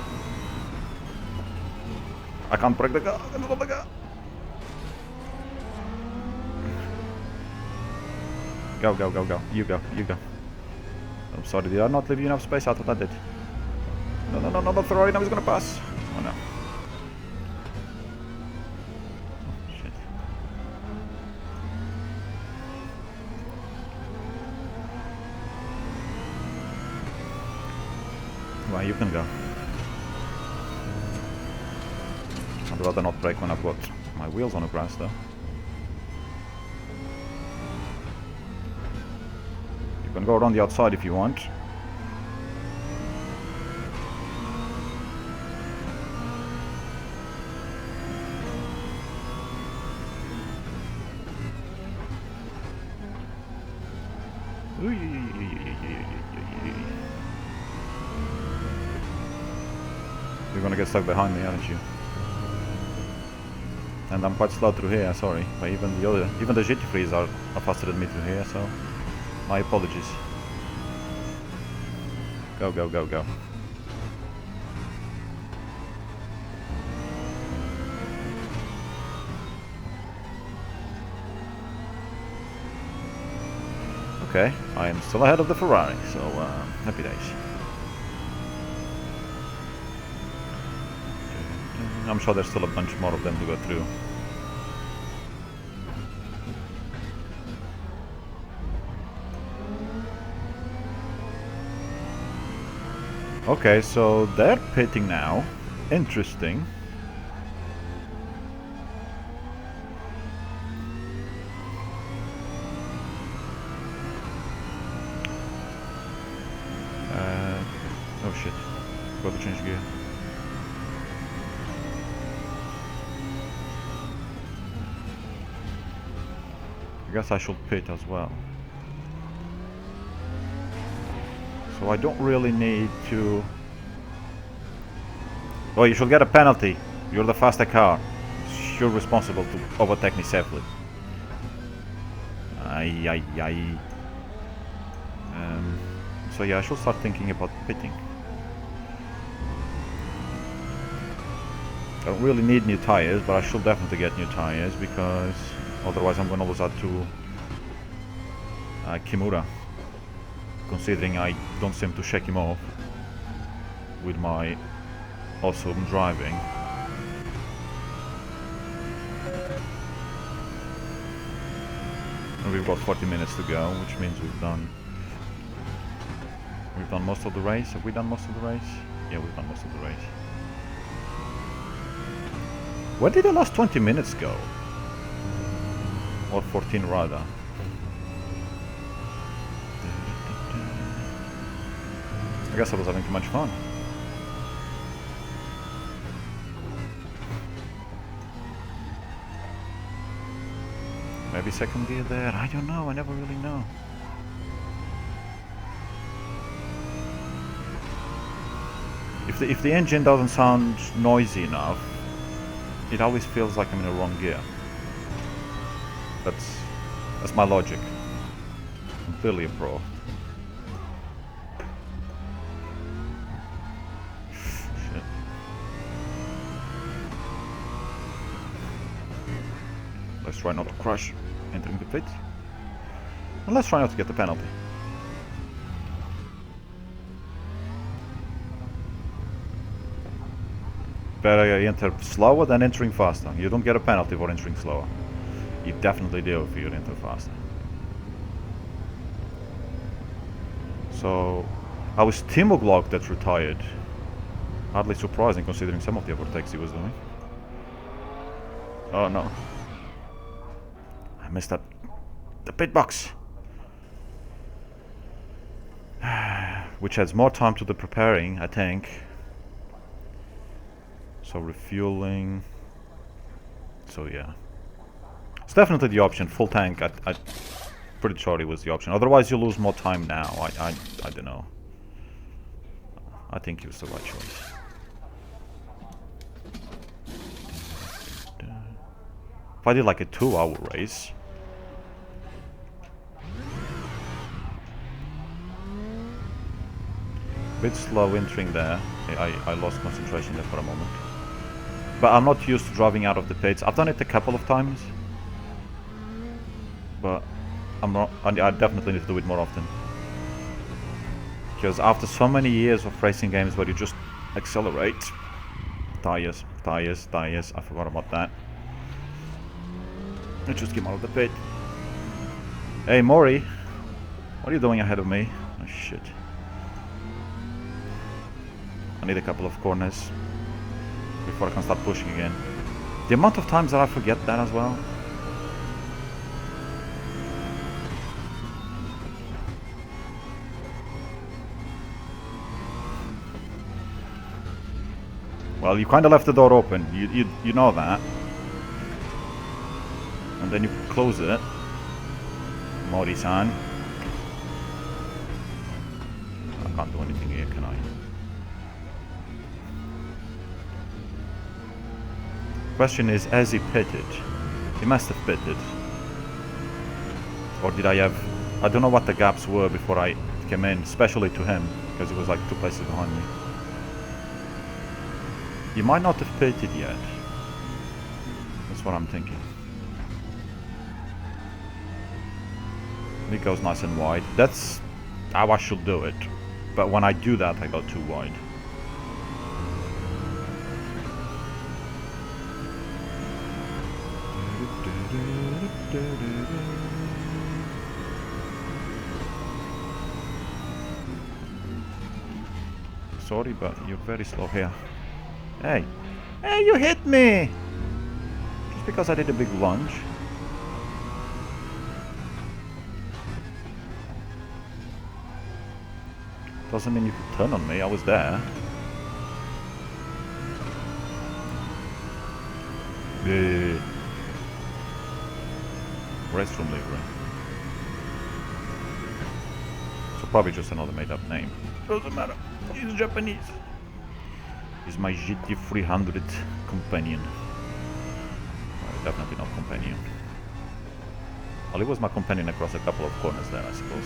I can't break the car. I can't stop the car. Go, go, go, go. You go, you go. I'm sorry, did I not leave you enough space? I thought I did. No, no, no, no, not Ferrari, now he's gonna pass. Oh no. Oh, shit. Well, you can go. I'd rather not brake when I've got my wheels on the grass though. You can go around the outside if you want. You're gonna get stuck behind me, aren't you? And I'm quite slow through here, sorry. But even the GT3s are faster than me through here, so my apologies. Go, go, go, go. Okay, I am still ahead of the Ferrari, so happy days. I'm sure there's still a bunch more of them to go through. Okay, so they're pitting now. Interesting. Oh shit. Got to change gear. I guess I should pit as well. So I don't really need to... Oh, you should get a penalty. You're the faster car. You're responsible to overtake me safely. Aye, aye, aye. So yeah, I should start thinking about pitting. I don't really need new tires, but I should definitely get new tires because otherwise I'm gonna lose out to Kimura. Considering I don't seem to shake him off with my awesome driving. And we've got 40 minutes to go, which means we've done most of the race. Have we done most of the race? Yeah, we've done most of the race. Where did the last 20 minutes go? Or 14 rather. I guess I was having too much fun. Maybe second gear there, I don't know, I never really know. If the engine doesn't sound noisy enough, it always feels like I'm in the wrong gear. That's my logic. I'm clearly a pro. Shit. Let's try not to crash entering the pit. And let's try not to get the penalty. Better enter slower than entering faster. You don't get a penalty for entering slower. You definitely do if you enter faster. So, I was Timo Glock that retired. Hardly surprising considering some of the overtakes he was doing. Oh no. I messed up. The pit box! Which adds more time to the preparing, I think. So refueling. So yeah. It's definitely the option. Full tank, I'm pretty sure it was the option. Otherwise you lose more time now. I don't know. I think it was the right choice. If I did like a 2-hour race. Bit slow entering there. I lost concentration there for a moment. But I'm not used to driving out of the pits. I've done it a couple of times. But I definitely need to do it more often. Because after so many years of racing games where you just accelerate. Tires, tires, tires. I forgot about that. I just came out of the pit. Hey Maury. What are you doing ahead of me? Oh shit. I need a couple of corners before I can start pushing again. The amount of times that I forget that as well. Well, you kind of left the door open. You know that. And then you close it. Mori-san. I can't do anything here, can I? Question is, has he pitted? He must have pitted. Or did I have... I don't know what the gaps were before I came in, especially to him, because he was like 2 places behind me. He might not have pitted yet. That's what I'm thinking. It goes nice and wide. That's how I should do it. But when I do that, I go too wide. Sorry, but you're very slow here. Hey! Hey, you hit me! Just because I did a big lunge. Doesn't mean you could turn on me, I was there. Restroom livery. So probably just another made up name. Doesn't matter. He's Japanese. He's my GT300 companion. Well, definitely not companion. Well, he was my companion across a couple of corners there, I suppose.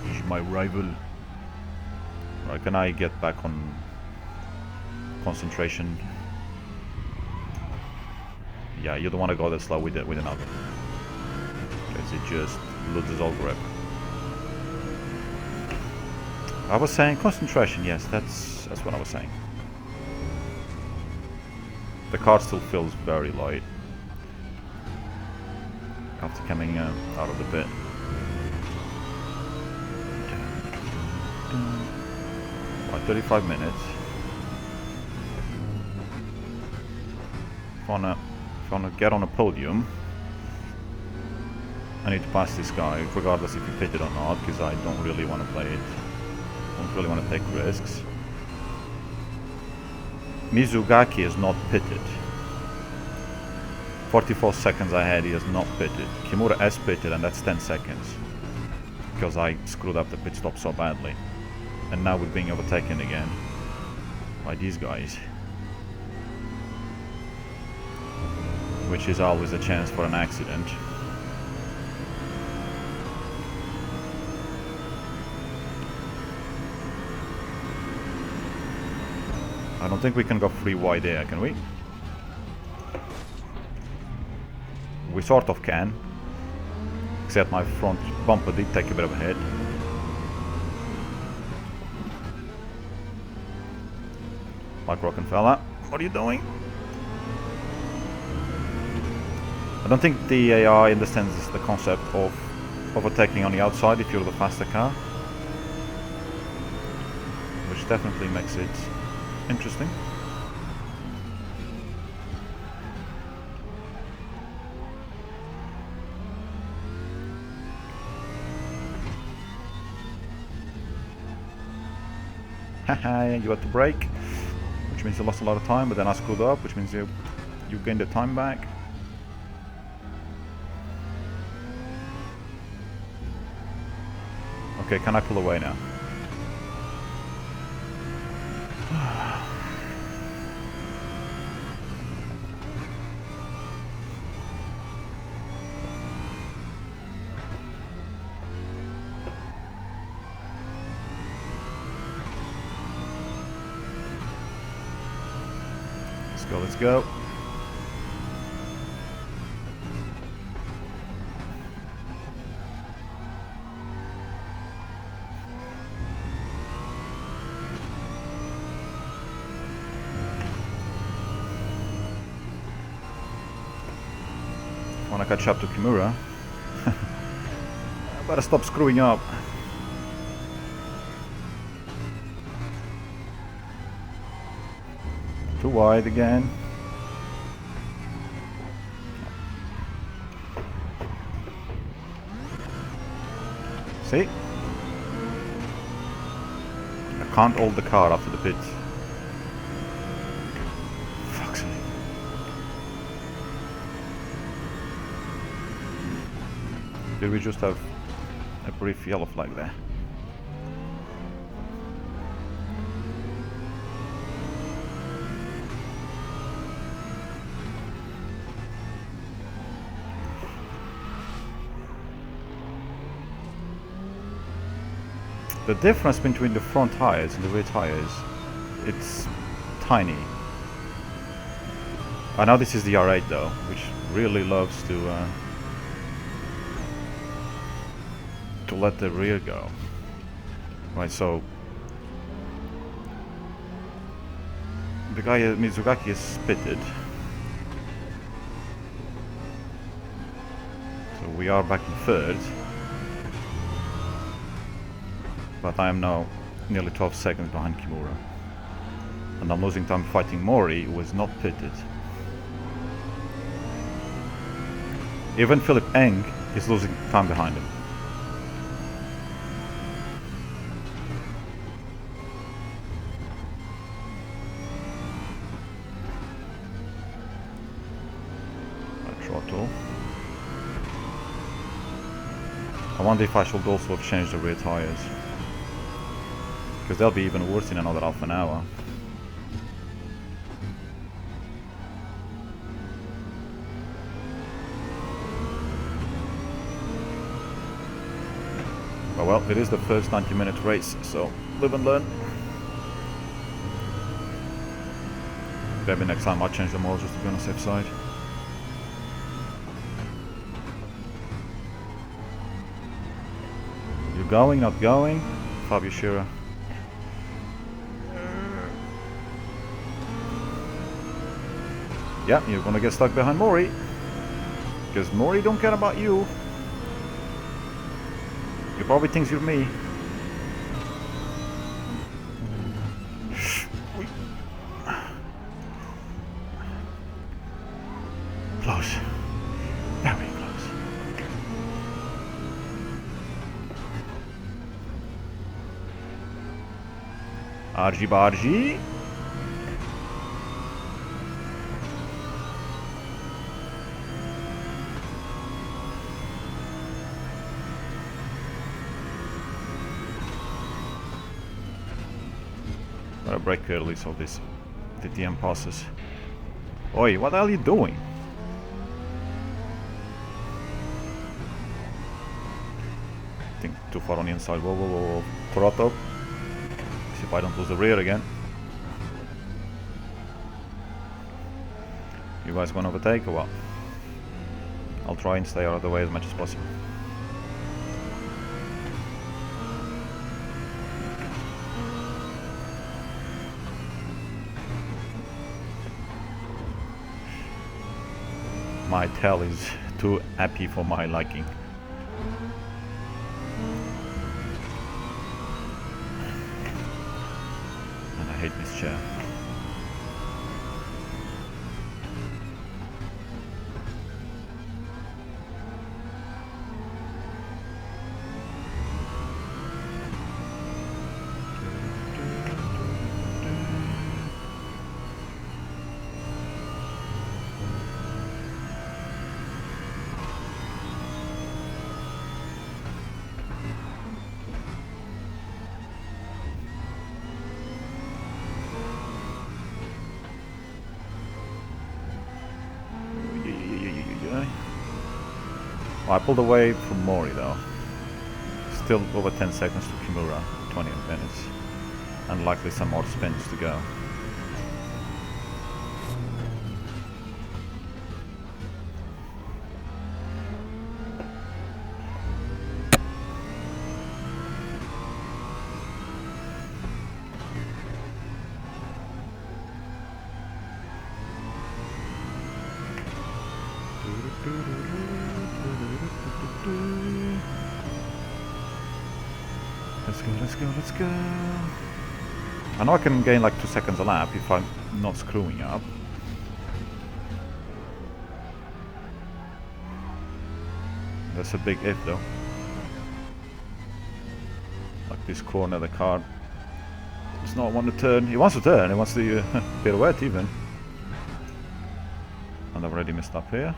He's my rival. Right, can I get back on concentration? Yeah, you don't want to go that slow with another. Because it just loses all grip. I was saying concentration, yes, that's what I was saying. The car still feels very light after coming out of the pit. Right, 35 minutes. If I wanna get on a podium, I need to pass this guy, regardless if he pitted or not, because I don't really want to play it. Don't really want to take risks. Mizugaki is not pitted. 44 seconds ahead, he has not pitted. Kimura has pitted, and that's 10 seconds. Because I screwed up the pit stop so badly. And now we're being overtaken again by these guys. Which is always a chance for an accident. I don't think we can go free wide there, can we? We sort of can. Except my front bumper did take a bit of a hit. Mike Rockenfella, what are you doing? I don't think the AI understands the concept of overtaking on the outside if you're the faster car. Which definitely makes it interesting. Haha, you had to brake, which means you lost a lot of time, but then I screwed up, which means you gained the time back. Okay, can I pull away now? Let's go. I want to catch up to Kimura. I better stop screwing up. Too wide again. See? I can't hold the car after the pit. Fuck's sake. Did we just have a brief yellow flag there? The difference between the front tires and the rear tires, it's tiny. I know this is the R8 though, which really loves to let the rear go. Right, so the guy Mizugaki is pitted. So we are back in third. But I am now nearly 12 seconds behind Kimura. And I'm losing time fighting Mori, who is not pitted. Even Philip Eng is losing time behind him. Throttle. I wonder if I should also have changed the rear tires. Because they'll be even worse in another half an hour. But well, it is the first 90-minute race, so live and learn. Maybe next time I'll change the models just to be on the safe side. You going, not going? Fabio Schirra. Yeah, you're gonna get stuck behind Mori. Because Mori don't care about you. He probably thinks you're me. Close. Very close. Argy bargy. Gotta brake early so this DTM passes. Oi, what are you doing? I think too far on the inside. Whoa, whoa, whoa, whoa. Throttle. See if I don't lose the rear again. You guys gonna overtake or what? I'll try and stay out of the way as much as possible. My tail is too happy for my liking. And I hate this chair. Oh, I pulled away from Mori though. Still over 10 seconds to Kimura, 20 minutes. And likely some more spins to go. Let's go, let's go, let's go. I know I can gain like 2 seconds a lap if I'm not screwing up. That's a big if though. Like this corner, the car does not want to turn. He wants to turn, he wants to pirouette even. And I've already messed up here.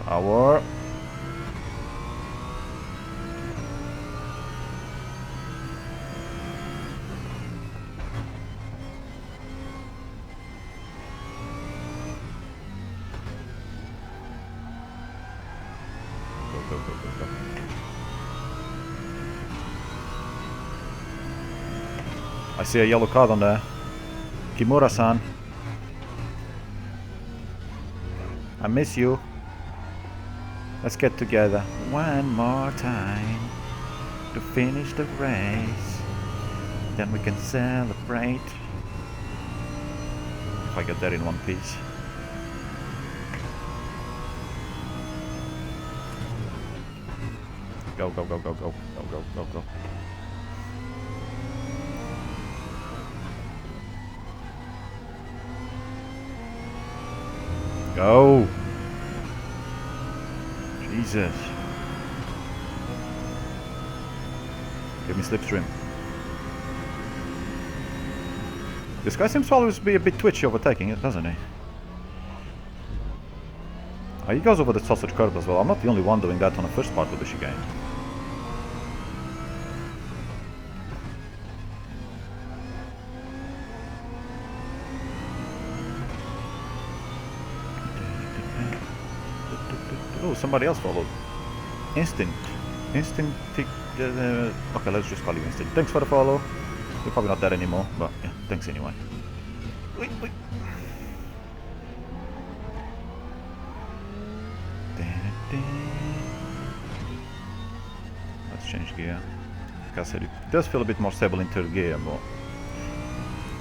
Power. Go, go, go, go, go. I see a yellow card on there. Kimura-san. I miss you. Let's get together one more time to finish the race. Then we can celebrate. If I get that in one piece. Go, go, go, go, go, go, go, go, go. Go! Jesus. Give me slipstream. This guy seems to always be a bit twitchy overtaking it, doesn't he? Oh, he goes over the sausage curve as well. I'm not the only one doing that on the first part of the chicane. Oh, somebody else followed. Instinct. Instinct. Okay, let's just call you Instinct. Thanks for the follow. You're probably not there anymore, but yeah, thanks anyway. Wait, wait. Let's change gear. Like I said, it does feel a bit more stable in third gear, but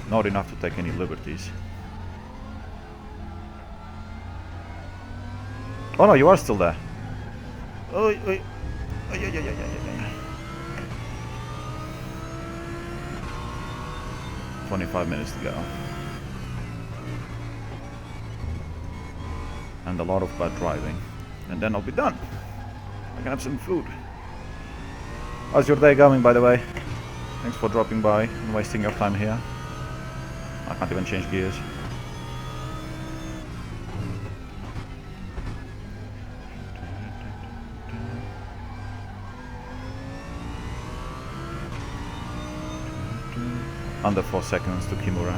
not enough to take any liberties. Oh no, you are still there. Oh, wait. Oh, yeah. 25 minutes to go. And a lot of bad driving. And then I'll be done. I can have some food. How's your day going, by the way? Thanks for dropping by and wasting your time here. I can't even change gears. Under 4 seconds to Kimura.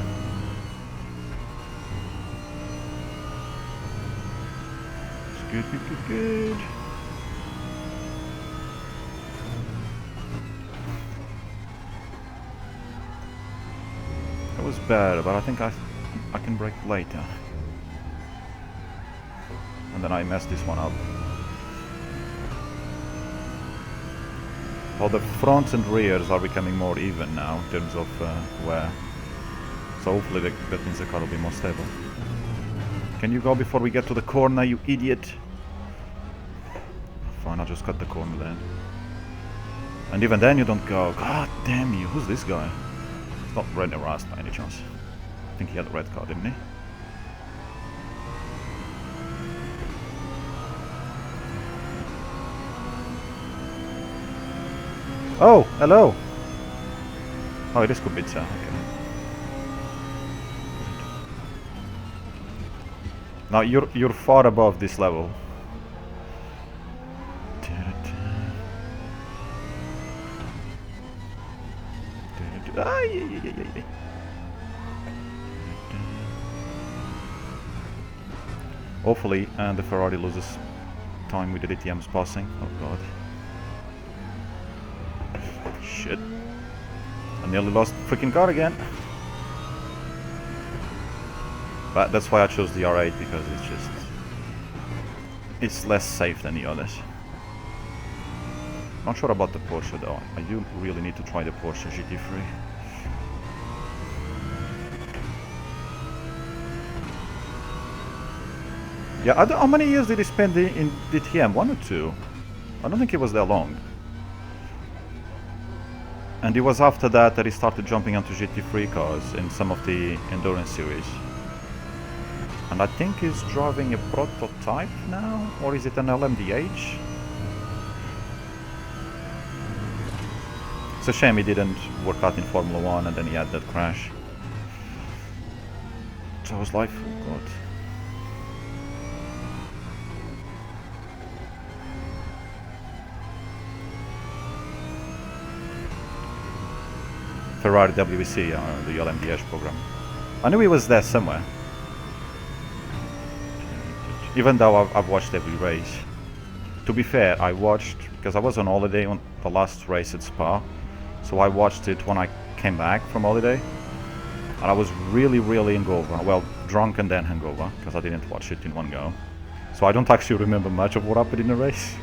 It's good, good, good, good. That was bad, but I think I can brake later. And then I messed this one up. Well, the fronts and rears are becoming more even now in terms of wear. So hopefully that means the car will be more stable. Can you go before we get to the corner, you idiot? Fine, I'll just cut the corner then. And even then you don't go. God damn you, who's this guy? It's not René Rast by any chance. I think he had a red car, didn't he? Oh, hello! Oh, it is Kubica, okay. Now you're far above this level. Hopefully, the Ferrari loses time with the DTM's passing. Oh god. Shit. I nearly lost freaking car again. But that's why I chose the R8, because it's less safe than the others. Not sure about the Porsche though. I do really need to try the Porsche GT3. Yeah, how many years did he spend in DTM? 1 or 2? I don't think it was that long. And it was after that he started jumping onto GT3 cars in some of the endurance series. And I think he's driving a prototype now, or is it an LMDH? It's a shame he didn't work out in Formula 1 and then he had that crash. So his life, oh god. Ferrari WEC, the LMDH program. I knew he was there somewhere. Even though I've watched every race. To be fair, I watched, because I was on holiday on the last race at Spa, so I watched it when I came back from holiday, and I was really hungover. Well, drunk and then hungover, because I didn't watch it in one go. So I don't actually remember much of what happened in the race.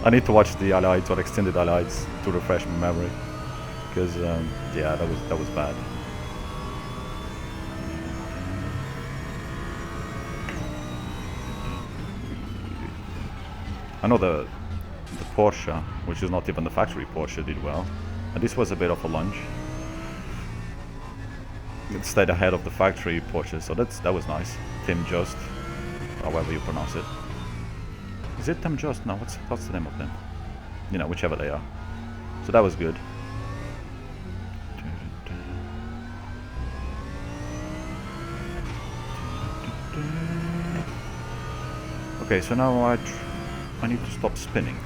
I need to watch the highlights or extended highlights to refresh my memory, because yeah, that was bad. I know the Porsche, which is not even the factory Porsche, did well. And this was a bit of a lunge. It stayed ahead of the factory Porsche, so that was nice. Tim Just, however you pronounce it. Is it Tim Just? No, what's the name of them? You know, whichever they are. So that was good. Okay, so now I need to stop spinning,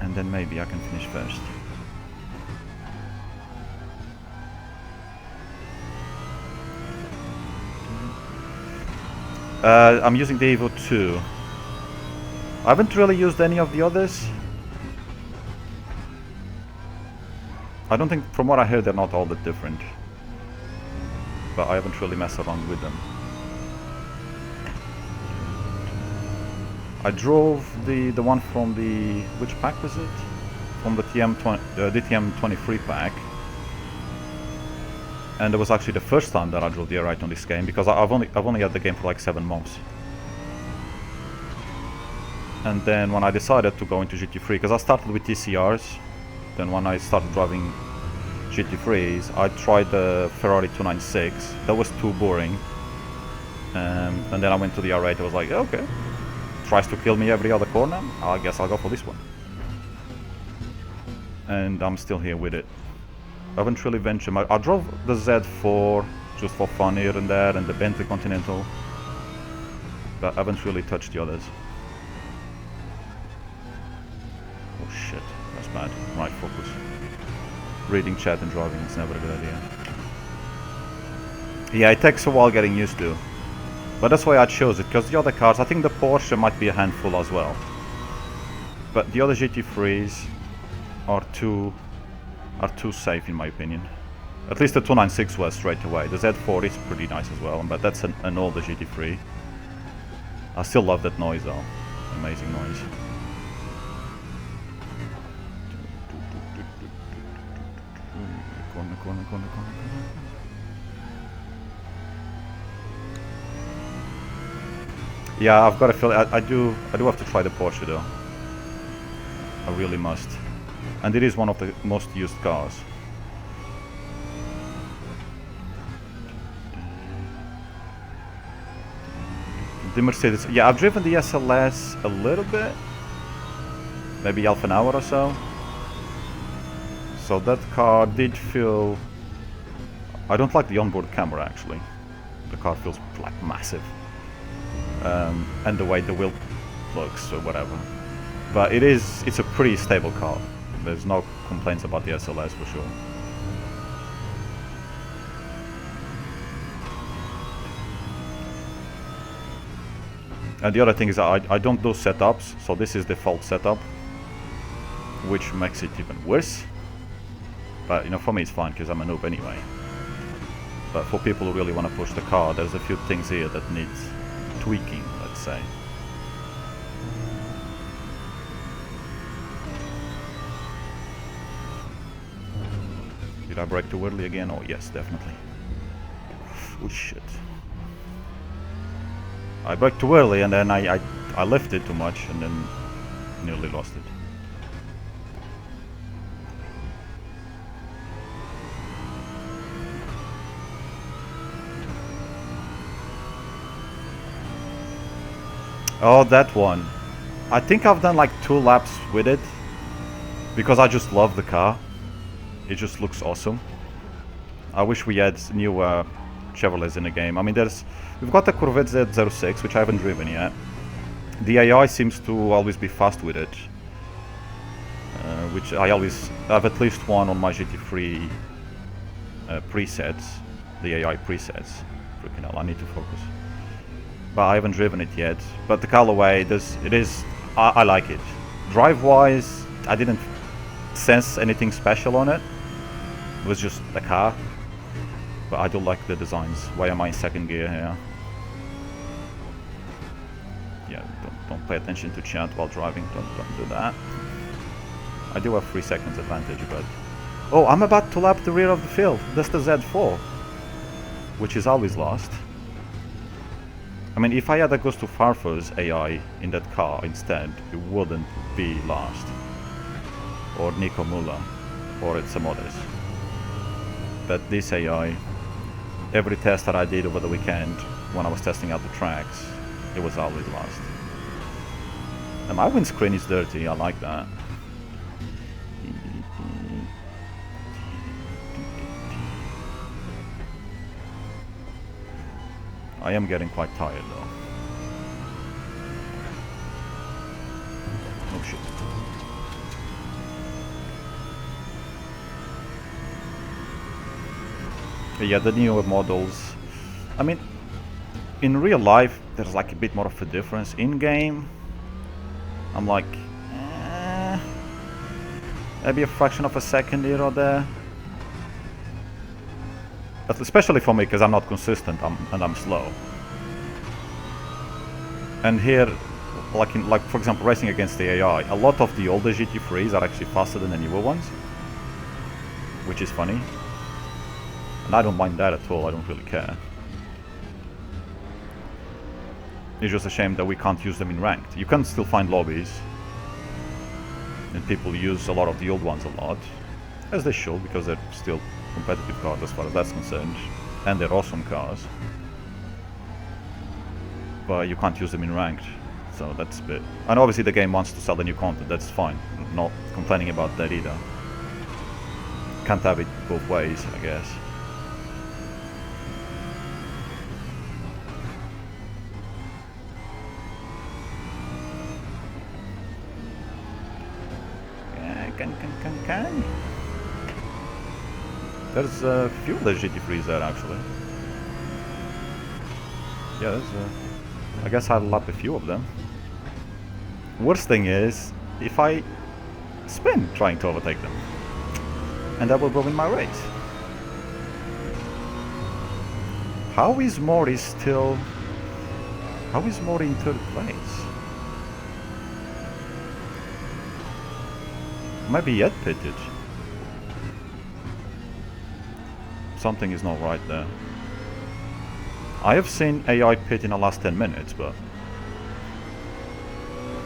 and then maybe I can finish first. I'm using the Evo 2. I haven't really used any of the others. I don't think, from what I heard, they're not all that different, but I haven't really messed around with them. I drove the one from the, which pack was it? From the DTM 23 pack. And it was actually the first time that I drove the R8 on this game, because I've only had the game for like 7 months. And then when I decided to go into GT3, because I started with TCRs, then when I started driving GT3s, I tried the Ferrari 296. That was too boring. And then I went to the R8. I was like, okay. Tries to kill me every other corner, I guess I'll go for this one. And I'm still here with it. I haven't really ventured. I drove the Z4 just for fun here and there, and the Bentley Continental, but I haven't really touched the others. Oh shit, that's bad. Right, focus. Reading chat and driving is never a good idea. Yeah, it takes a while getting used to. But that's why I chose it, because the other cars, I think the Porsche might be a handful as well. But the other GT3s are too safe in my opinion. At least the 296 was straight away. The Z4 is pretty nice as well, but that's an older GT3. I still love that noise though. Amazing noise. Corner. Yeah, I've got a feeling. I do have to try the Porsche though. I really must. And it is one of the most used cars. The Mercedes. Yeah, I've driven the SLS a little bit. Maybe half an hour or so. So that car did feel... I don't like the onboard camera actually. The car feels like massive. And the way the wheel looks or whatever. But it's a pretty stable car. There's no complaints about the SLS for sure. And the other thing is I don't do setups, so this is default setup, which makes it even worse. But you know, for me it's fine because I'm a noob anyway. But for people who really want to push the car, there's a few things here that needs tweaking, let's say. Did I brake too early again? Oh yes, definitely. Oh shit. I braked too early and then I lifted too much and then nearly lost it. Oh, that one. I think I've done like 2 laps with it because I just love the car. It just looks awesome. I wish we had new Chevrolets in the game. I mean, we've got the Corvette Z06, which I haven't driven yet. The AI seems to always be fast with it, which I always have at least one on my GT3 presets, the AI presets. Freaking hell, I need to focus. But I haven't driven it yet. But the colorway, I like it. Drive-wise, I didn't sense anything special on it. It was just a car. But I do like the designs. Why am I in second gear here? Yeah, don't pay attention to chat while driving. Don't do that. I do have 3 seconds advantage, but... Oh, I'm about to lap the rear of the field. That's the Z4. Which is always lost. I mean, if I had a Ghost to Farfur's AI in that car instead, it wouldn't be last. Or Nico Muller. Or some others. But this AI, every test that I did over the weekend, when I was testing out the tracks, it was always last. And my windscreen is dirty, I like that. I am getting quite tired though. Oh shit. But yeah, the newer models. I mean, in real life, there's like a bit more of a difference. In game, I'm like, maybe a fraction of a second here or there. But especially for me, because I'm not consistent and I'm slow. And here, like for example, racing against the AI, a lot of the older GT3s are actually faster than the newer ones, which is funny. And I don't mind that at all. I don't really care. It's just a shame that we can't use them in ranked. You can still find lobbies, and people use a lot of the old ones a lot, as they should, because they're still competitive cars as far as that's concerned, and they're awesome cars. But you can't use them in ranked, so that's a bit... And obviously the game wants to sell the new content, that's fine. I'm not complaining about that either. Can't have it both ways, I guess. Can. There's a few of the GT3s there actually. Yeah, I guess I'll lap a few of them. Worst thing is, if I spin trying to overtake them, and that will ruin my race. How is Mori in 3rd place? Maybe yet pitted. Something is not right there. I have seen AI pit in the last 10 minutes, but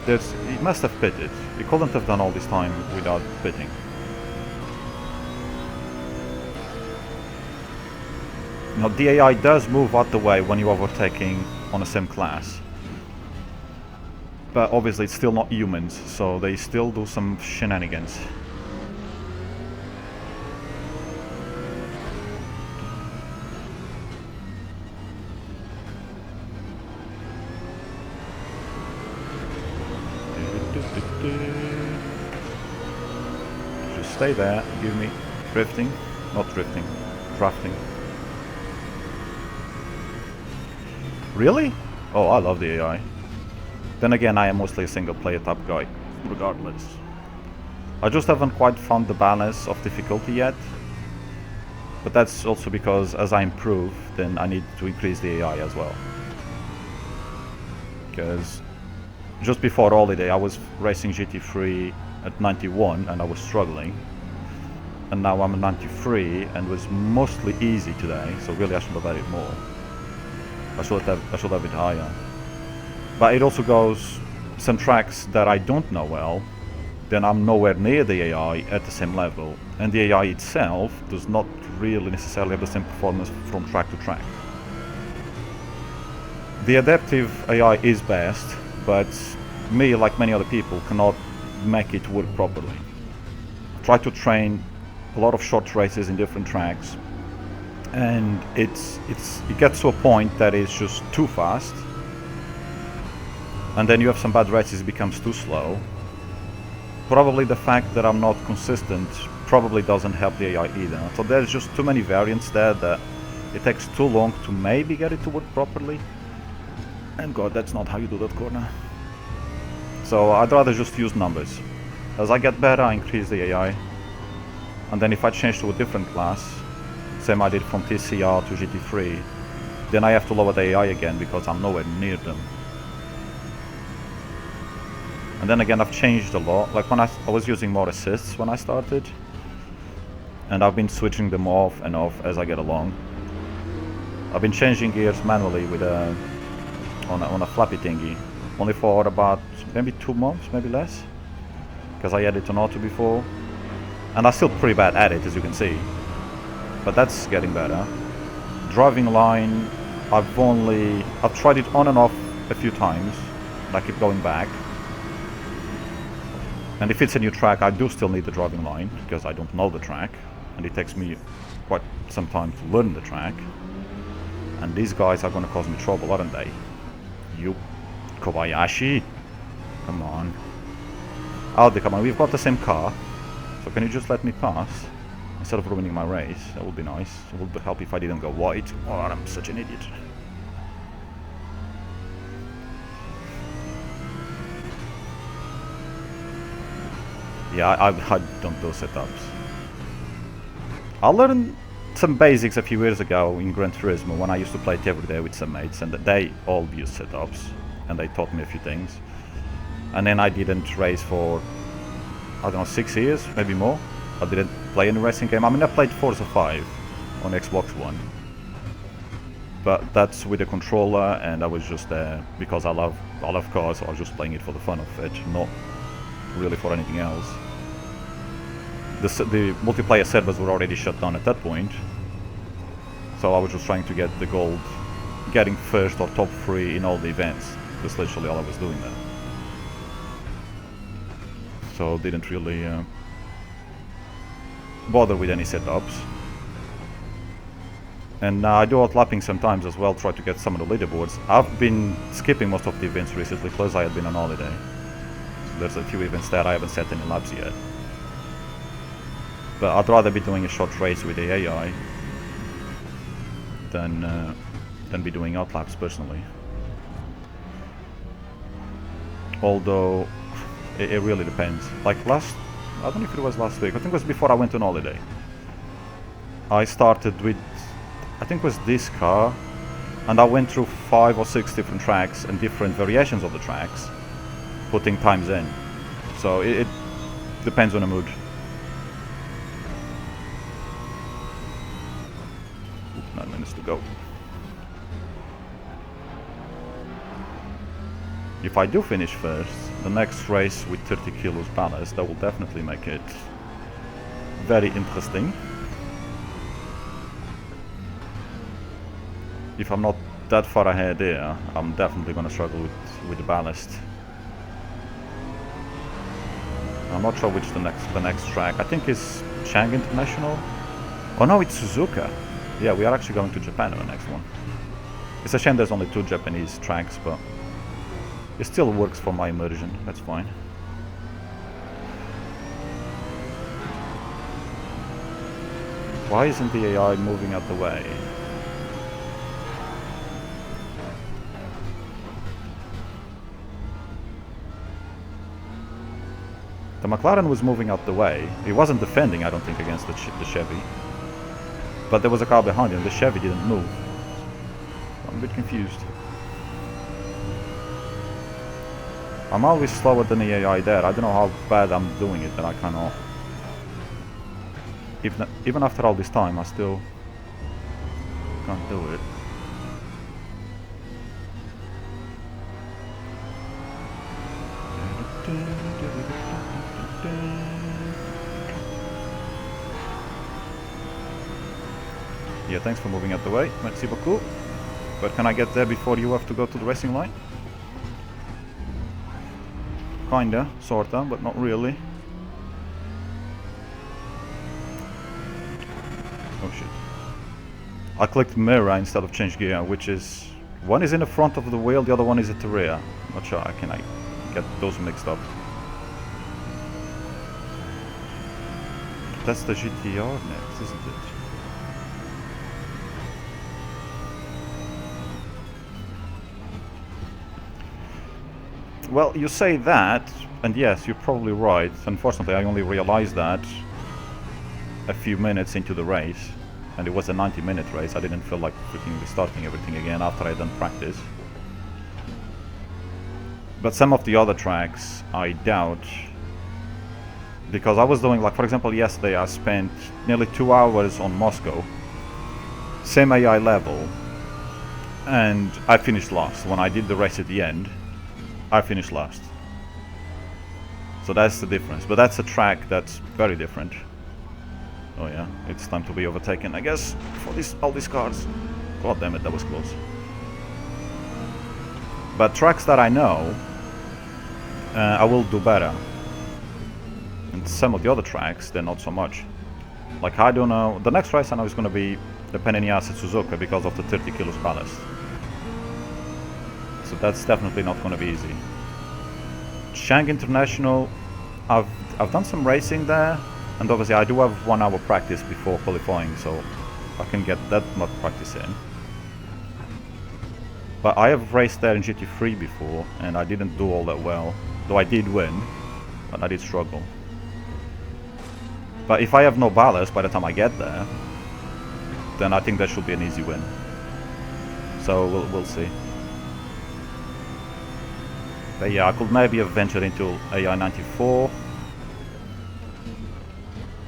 he must have pitted. He couldn't have done all this time without pitting. Now the AI does move out the way when you're overtaking on the same class. But obviously it's still not humans, so they still do some shenanigans. Just stay there, give me drifting, not drifting, drafting. Really? Oh, I love the AI. Then again, I am mostly a single player type guy, regardless. I just haven't quite found the balance of difficulty yet. But that's also because as I improve, then I need to increase the AI as well. Because just before holiday, I was racing GT3 at 91 and I was struggling. And now I'm at 93 and was mostly easy today, so really I should have had it more. I should have it higher. But it also goes some tracks that I don't know well, then I'm nowhere near the AI at the same level, and the AI itself does not really necessarily have the same performance from track to track. The adaptive AI is best, but me, like many other people, cannot make it work properly. I try to train a lot of short races in different tracks, and it gets to a point that it's just too fast, and then you have some bad races, it becomes too slow. Probably the fact that I'm not consistent probably doesn't help the AI either. So there's just too many variants there that it takes too long to maybe get it to work properly. And God, that's not how you do that corner. So I'd rather just use numbers. As I get better, I increase the AI. And then if I change to a different class, same I did from TCR to GT3, then I have to lower the AI again because I'm nowhere near them. And then again, I've changed a lot. Like when I was using more assists when I started, and I've been switching them off and off as I get along. I've been changing gears manually with on a flappy thingy, only for about maybe 2 months, maybe less, because I had it on auto before, and I'm still pretty bad at it, as you can see. But that's getting better. Driving line, I've tried it on and off a few times, and I keep going back. And if it's a new track, I do still need the driving line, because I don't know the track, and it takes me quite some time to learn the track. And these guys are going to cause me trouble, aren't they? You, Kobayashi, come on. Audi, come on, we've got the same car, so can you just let me pass? Instead of ruining my race, that would be nice. It would help if I didn't go wide. Oh, I'm such an idiot. Yeah, I don't do setups. I learned some basics a few years ago in Gran Turismo when I used to play it every day with some mates, and they all used setups, and they taught me a few things. And then I didn't race for, I don't know, 6 years, maybe more. I didn't play any racing game. I mean, I played Forza 5 on Xbox One, but that's with a controller, and I was just there because I love cars, so I was just playing it for the fun of it, not really for anything else. The multiplayer servers were already shut down at that point, so I was just trying to get the gold, getting first or top 3 in all the events. That's literally all I was doing there. So didn't really bother with any setups. And I do outlapping sometimes as well, try to get some of the leaderboards. I've been skipping most of the events recently, plus I had been on holiday. So there's a few events that I haven't set any laps yet. But I'd rather be doing a short race with the AI than be doing outlaps personally. Although it really depends. Like I don't know if it was last week, I think it was before I went on holiday. I started with, I think it was this car, and I went through 5 or 6 different tracks and different variations of the tracks, putting times in. So it depends on the mood. 9 minutes to go. If I do finish first, the next race with 30 kilos ballast, that will definitely make it very interesting. If I'm not that far ahead there, I'm definitely going to struggle with the ballast. I'm not sure which the next track. I think it's Chang International. Oh no, it's Suzuka. Yeah, we are actually going to Japan on the next one. It's a shame there's only 2 Japanese tracks, but it still works for my immersion. That's fine. Why isn't the AI moving out the way? The McLaren was moving out the way. He wasn't defending, I don't think, against the Chevy. But there was a car behind him. The Chevy didn't move. I'm a bit confused. I'm always slower than the AI there. I don't know how bad I'm doing it, but I cannot. Even after all this time, I still can't do it. Yeah, thanks for moving out the way. Merci beaucoup. But can I get there before you have to go to the racing line? Kinda, sorta, but not really. Oh shit. I clicked mirror instead of change gear, which is... one is in the front of the wheel, the other one is at the rear. Not sure, can I get those mixed up? That's the GTR next, isn't it? Well, you say that, and yes, you're probably right. Unfortunately, I only realized that a few minutes into the race, and it was a 90-minute race. I didn't feel like freaking restarting everything again after I'd done practice. But some of the other tracks, I doubt, because I was doing, like, for example, yesterday I spent nearly 2 hours on Moscow, same AI level, and I finished last. When I did the race at the end, I finished last. So that's the difference. But that's a track that's very different. Oh yeah, it's time to be overtaken, I guess, for all these cars. God damn it, that was close. But tracks that I know, I will do better. And some of the other tracks, they're not so much. Like, I don't know, the next race I know is going to be the Peninias at Suzuka because of the 30 kilos ballast. So that's definitely not going to be easy. Shang International, I've done some racing there, and obviously I do have 1 hour practice before qualifying, so I can get that much practice in. But I have raced there in GT3 before, and I didn't do all that well, though I did win, but I did struggle. But if I have no ballast by the time I get there, then I think that should be an easy win. So we'll see. But yeah, I could maybe have ventured into AI 94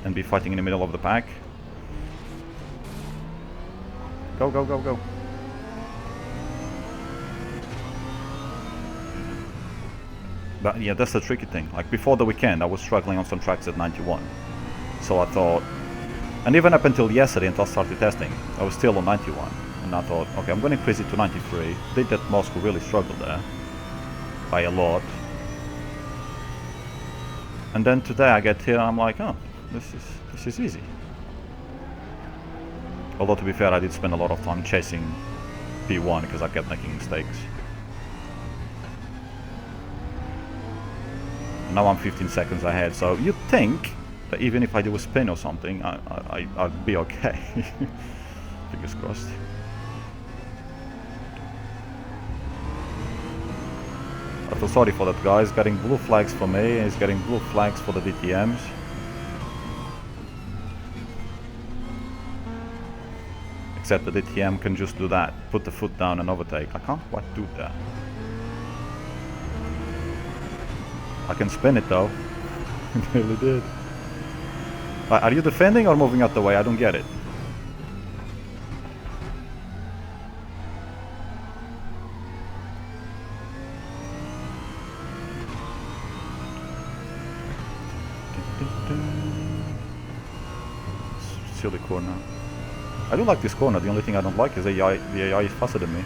and be fighting in the middle of the pack. Go, go, go, go. But yeah, that's the tricky thing. Like, before the weekend, I was struggling on some tracks at 91. So I thought, and even up until yesterday, until I started testing, I was still on 91. And I thought, okay, I'm going to increase it to 93. Did that Moscow really struggled there by a lot. And then today I get here and I'm like, oh, this is easy. Although, to be fair, I did spend a lot of time chasing P1 because I kept making mistakes. And now I'm 15 seconds ahead, so you'd think that even if I do a spin or something, I'd be okay. Fingers crossed. I feel sorry for that guy. He's getting blue flags for me, he's getting blue flags for the DTMs. Except the DTM can just do that, put the foot down and overtake. I can't quite do that. I can spin it though. It really did. Are you defending or moving out the way? I don't get it. Silly corner. I do like this corner. The only thing I don't like is the AI is faster than me.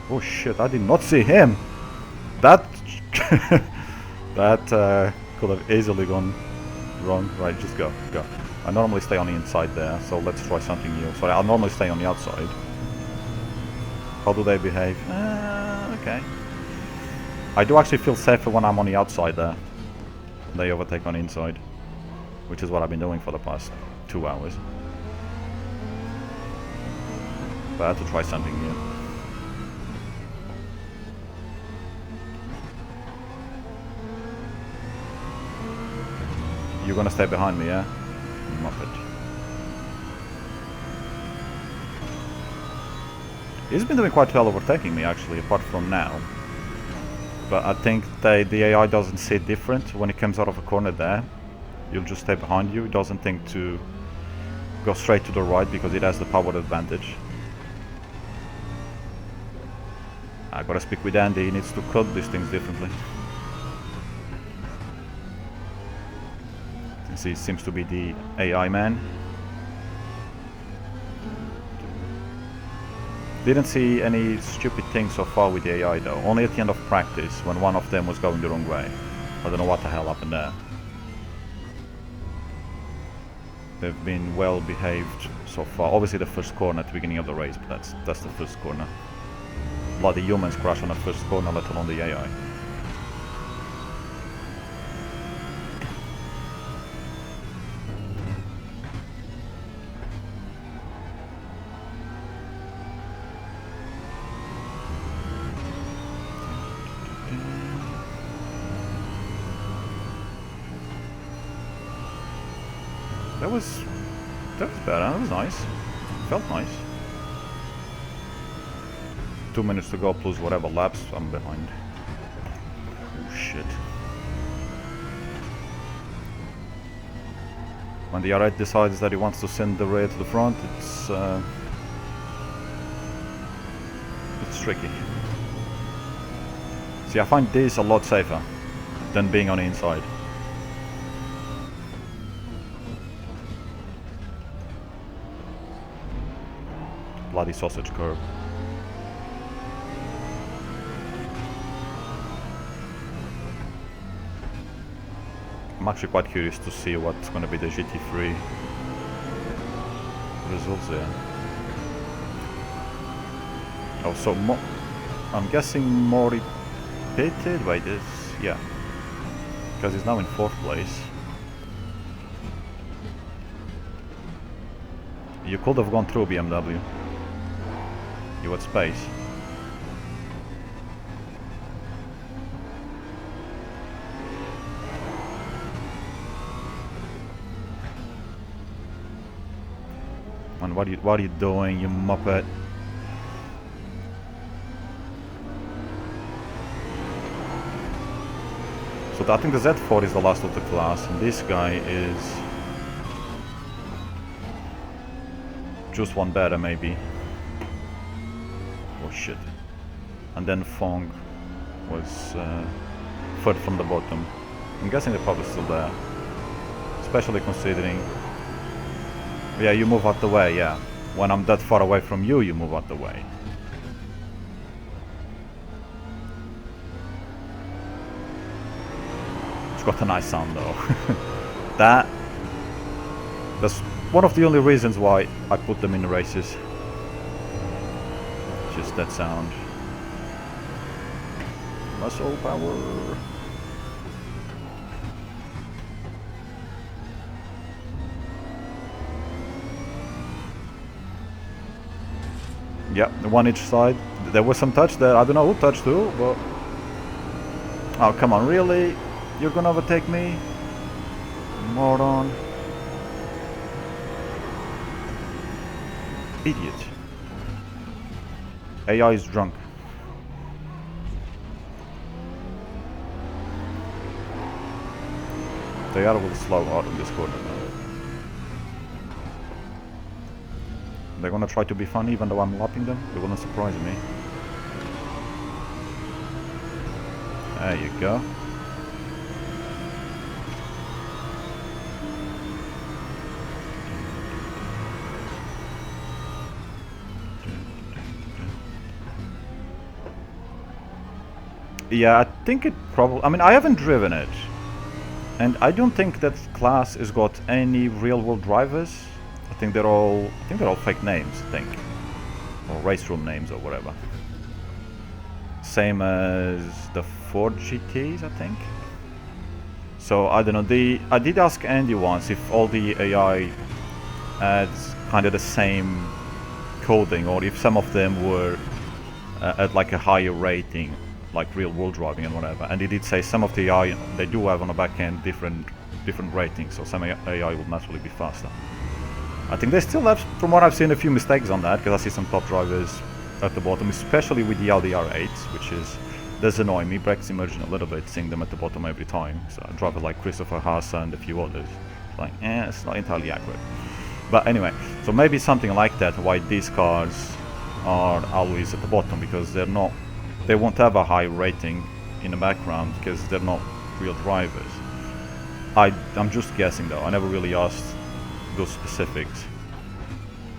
Oh shit, I did not see him! That... that could have easily gone wrong. Right, just go, go. I normally stay on the inside there, so let's try something new. Sorry, I'll normally stay on the outside. How do they behave? Okay. I do actually feel safer when I'm on the outside there. They overtake on the inside. Which is what I've been doing for the past 2 hours. But I had to try something new. You're gonna stay behind me, yeah? Muppet. He's been doing quite well overtaking me, actually, apart from now. But I think the AI doesn't see it different. When it comes out of a corner there, you'll just stay behind you. It doesn't think to go straight to the right because it has the power advantage. I gotta speak with Andy, he needs to code these things differently. Since he seems to be the AI man. Didn't see any stupid things so far with the AI though, only at the end of practice when one of them was going the wrong way. I don't know what the hell happened there. They've been well behaved so far. Obviously the first corner at the beginning of the race, but that's the first corner. Bloody humans crash on the first corner, let alone the AI. That was better, that was nice. Felt nice. 2 minutes to go plus whatever laps I'm behind. Oh shit. When the R8 decides that he wants to send the rear to the front, it's tricky. See, I find this a lot safer than being on the inside. Bloody sausage curb. I'm actually quite curious to see what's going to be the GT3 results there. Oh, so I'm guessing Mori pitted by this, yeah, because he's now in 4th place. You could have gone through BMW. You had space. Man, what are you doing, you muppet? So I think the Z4 is the last of the class, and this guy is just one better, maybe. Oh shit. And then Fong was 3rd from the bottom. I'm guessing the pub is still there. Especially considering... Yeah, you move out the way, yeah. When I'm that far away from you, you move out the way. It's got a nice sound though. That's one of the only reasons why I put them in races. Just that sound. Muscle power. Yep, one each side. There was some touch there. I don't know who touched who, but... Oh, come on, really? You're gonna overtake me? Moron. Idiot. AI is drunk. They are a little slow out in this corner now. They're gonna try to be fun even though I'm lapping them. They're gonna surprise me. There you go. Yeah, I think it probably... I mean, I haven't driven it. And I don't think that class has got any real-world drivers. I think they're all fake names, I think. Or race room names or whatever. Same as the Ford GTs, I think. So, I don't know. I did ask Andy once if all the AI had kind of the same coding, or if some of them were at like a higher rating, like real world driving and whatever. And he did say some of the AI, they do have on the back end different different ratings, so some AI will naturally be faster. I think they still have, from what I've seen, a few mistakes on that, because I see some top drivers at the bottom, especially with the RD1, which does annoy me, breaks immersion a little bit, seeing them at the bottom every time. So drivers like Christopher Haas and a few others, it's like, it's not entirely accurate. But anyway, so maybe something like that, why these cars are always at the bottom, because they won't have a high rating in the background, because they're not real drivers. I'm just guessing though, I never really asked those specifics,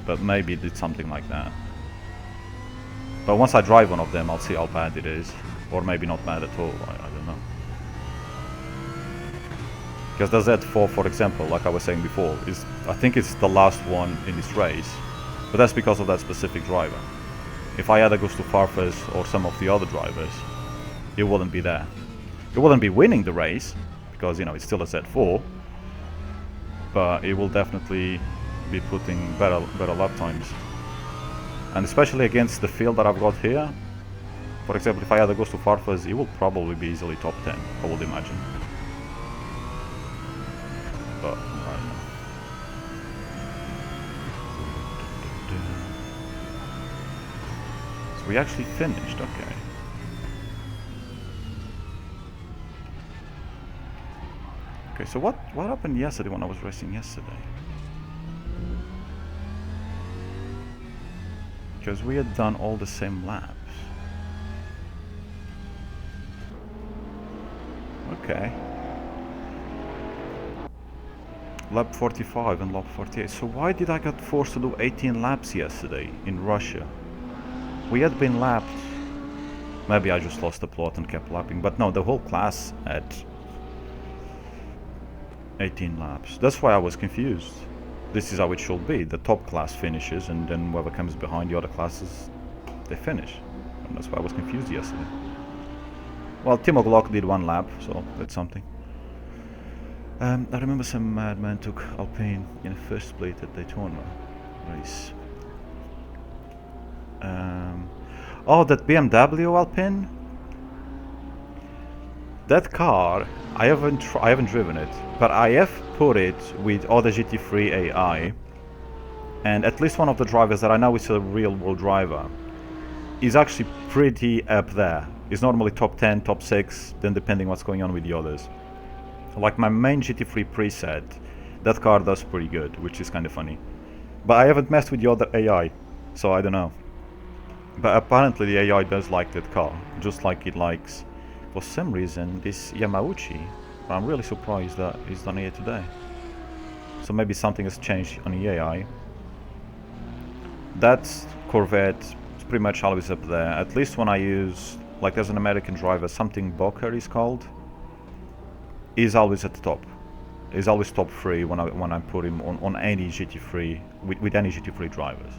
but maybe it did something like that. But once I drive one of them, I'll see how bad it is, or maybe not bad at all, I don't know. Because the Z4, for example, like I was saying before, I think it's the last one in this race, but that's because of that specific driver. If I had a Gusto Farfus or some of the other drivers, it wouldn't be there. It wouldn't be winning the race, because it's still a Z4, but it will definitely be putting better lap times. And especially against the field that I've got here, for example, if I had a Gusto Farfus, it will probably be easily top 10, I would imagine. But I don't know. So we actually finished, okay. Okay, so what happened yesterday when I was racing yesterday? Because we had done all the same laps. Okay. Lap 45 and lap 48. So why did I get forced to do 18 laps yesterday in Russia? We had been lapped. Maybe I just lost the plot and kept lapping. But no, the whole class had 18 laps. That's why I was confused. This is how it should be. The top class finishes, and then whoever comes behind the other classes, they finish. And that's why I was confused yesterday. Well, Timo Glock did one lap, so that's something. I remember some madman took Alpine in a first split at Daytona race. Oh, that BMW Alpine? That car, I haven't driven it, but I have put it with other GT3 AI, and at least one of the drivers that I know is a real world driver is actually pretty up there. It's normally top 10, top 6, then depending what's going on with the others. Like my main GT3 preset, that car does pretty good, which is kind of funny. But I haven't messed with the other AI, so I don't know. But apparently the AI does like that car, just like it likes, for some reason, this Yamauchi. I'm really surprised that it's done here today. So maybe something has changed on the AI. That Corvette is pretty much always up there, at least when I use, like there's an American driver, something Boker is called. He's always at the top. He's always top 3 when I put him on any GT3, with any GT3 drivers.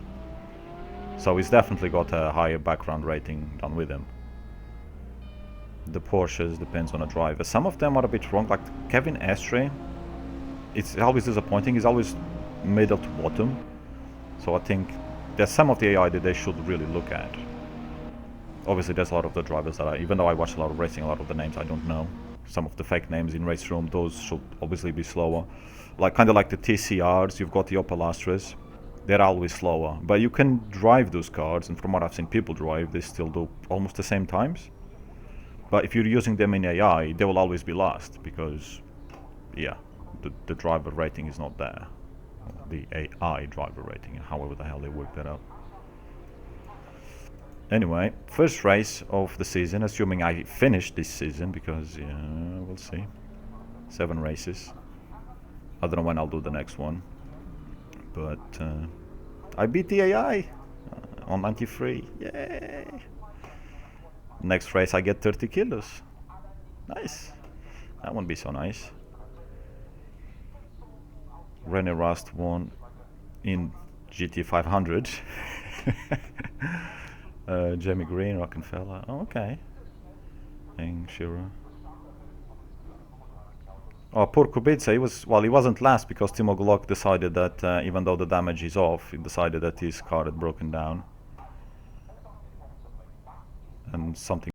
So he's definitely got a higher background rating than with him. The Porsches depends on the driver. Some of them are a bit wrong, like Kevin Estre. It's always disappointing. He's always middle to bottom. So I think there's some of the AI that they should really look at. Obviously there's a lot of the drivers that even though I watch a lot of racing, a lot of the names I don't know. Some of the fake names in race room, those should obviously be slower. Like kind of like the TCRs, you've got the Opel Astras. They're always slower, but you can drive those cars, and from what I've seen people drive, they still do almost the same times. But if you're using them in AI, they will always be last, because yeah, the driver rating is not there. The AI driver rating, however the hell they work that out. Anyway, first race of the season, assuming I finish this season, because yeah, we'll see. 7 races. I don't know when I'll do the next one. But I beat the AI on 93. Yay! Next race I get 30 kilos. Nice. That won't be so nice. René Rast won in GT 500. Jamie Green, Rockefeller. Oh, okay. And Shearer. Oh, poor Kubica. He wasn't last because Timo Glock decided that even though the damage is off, he decided that his car had broken down. And something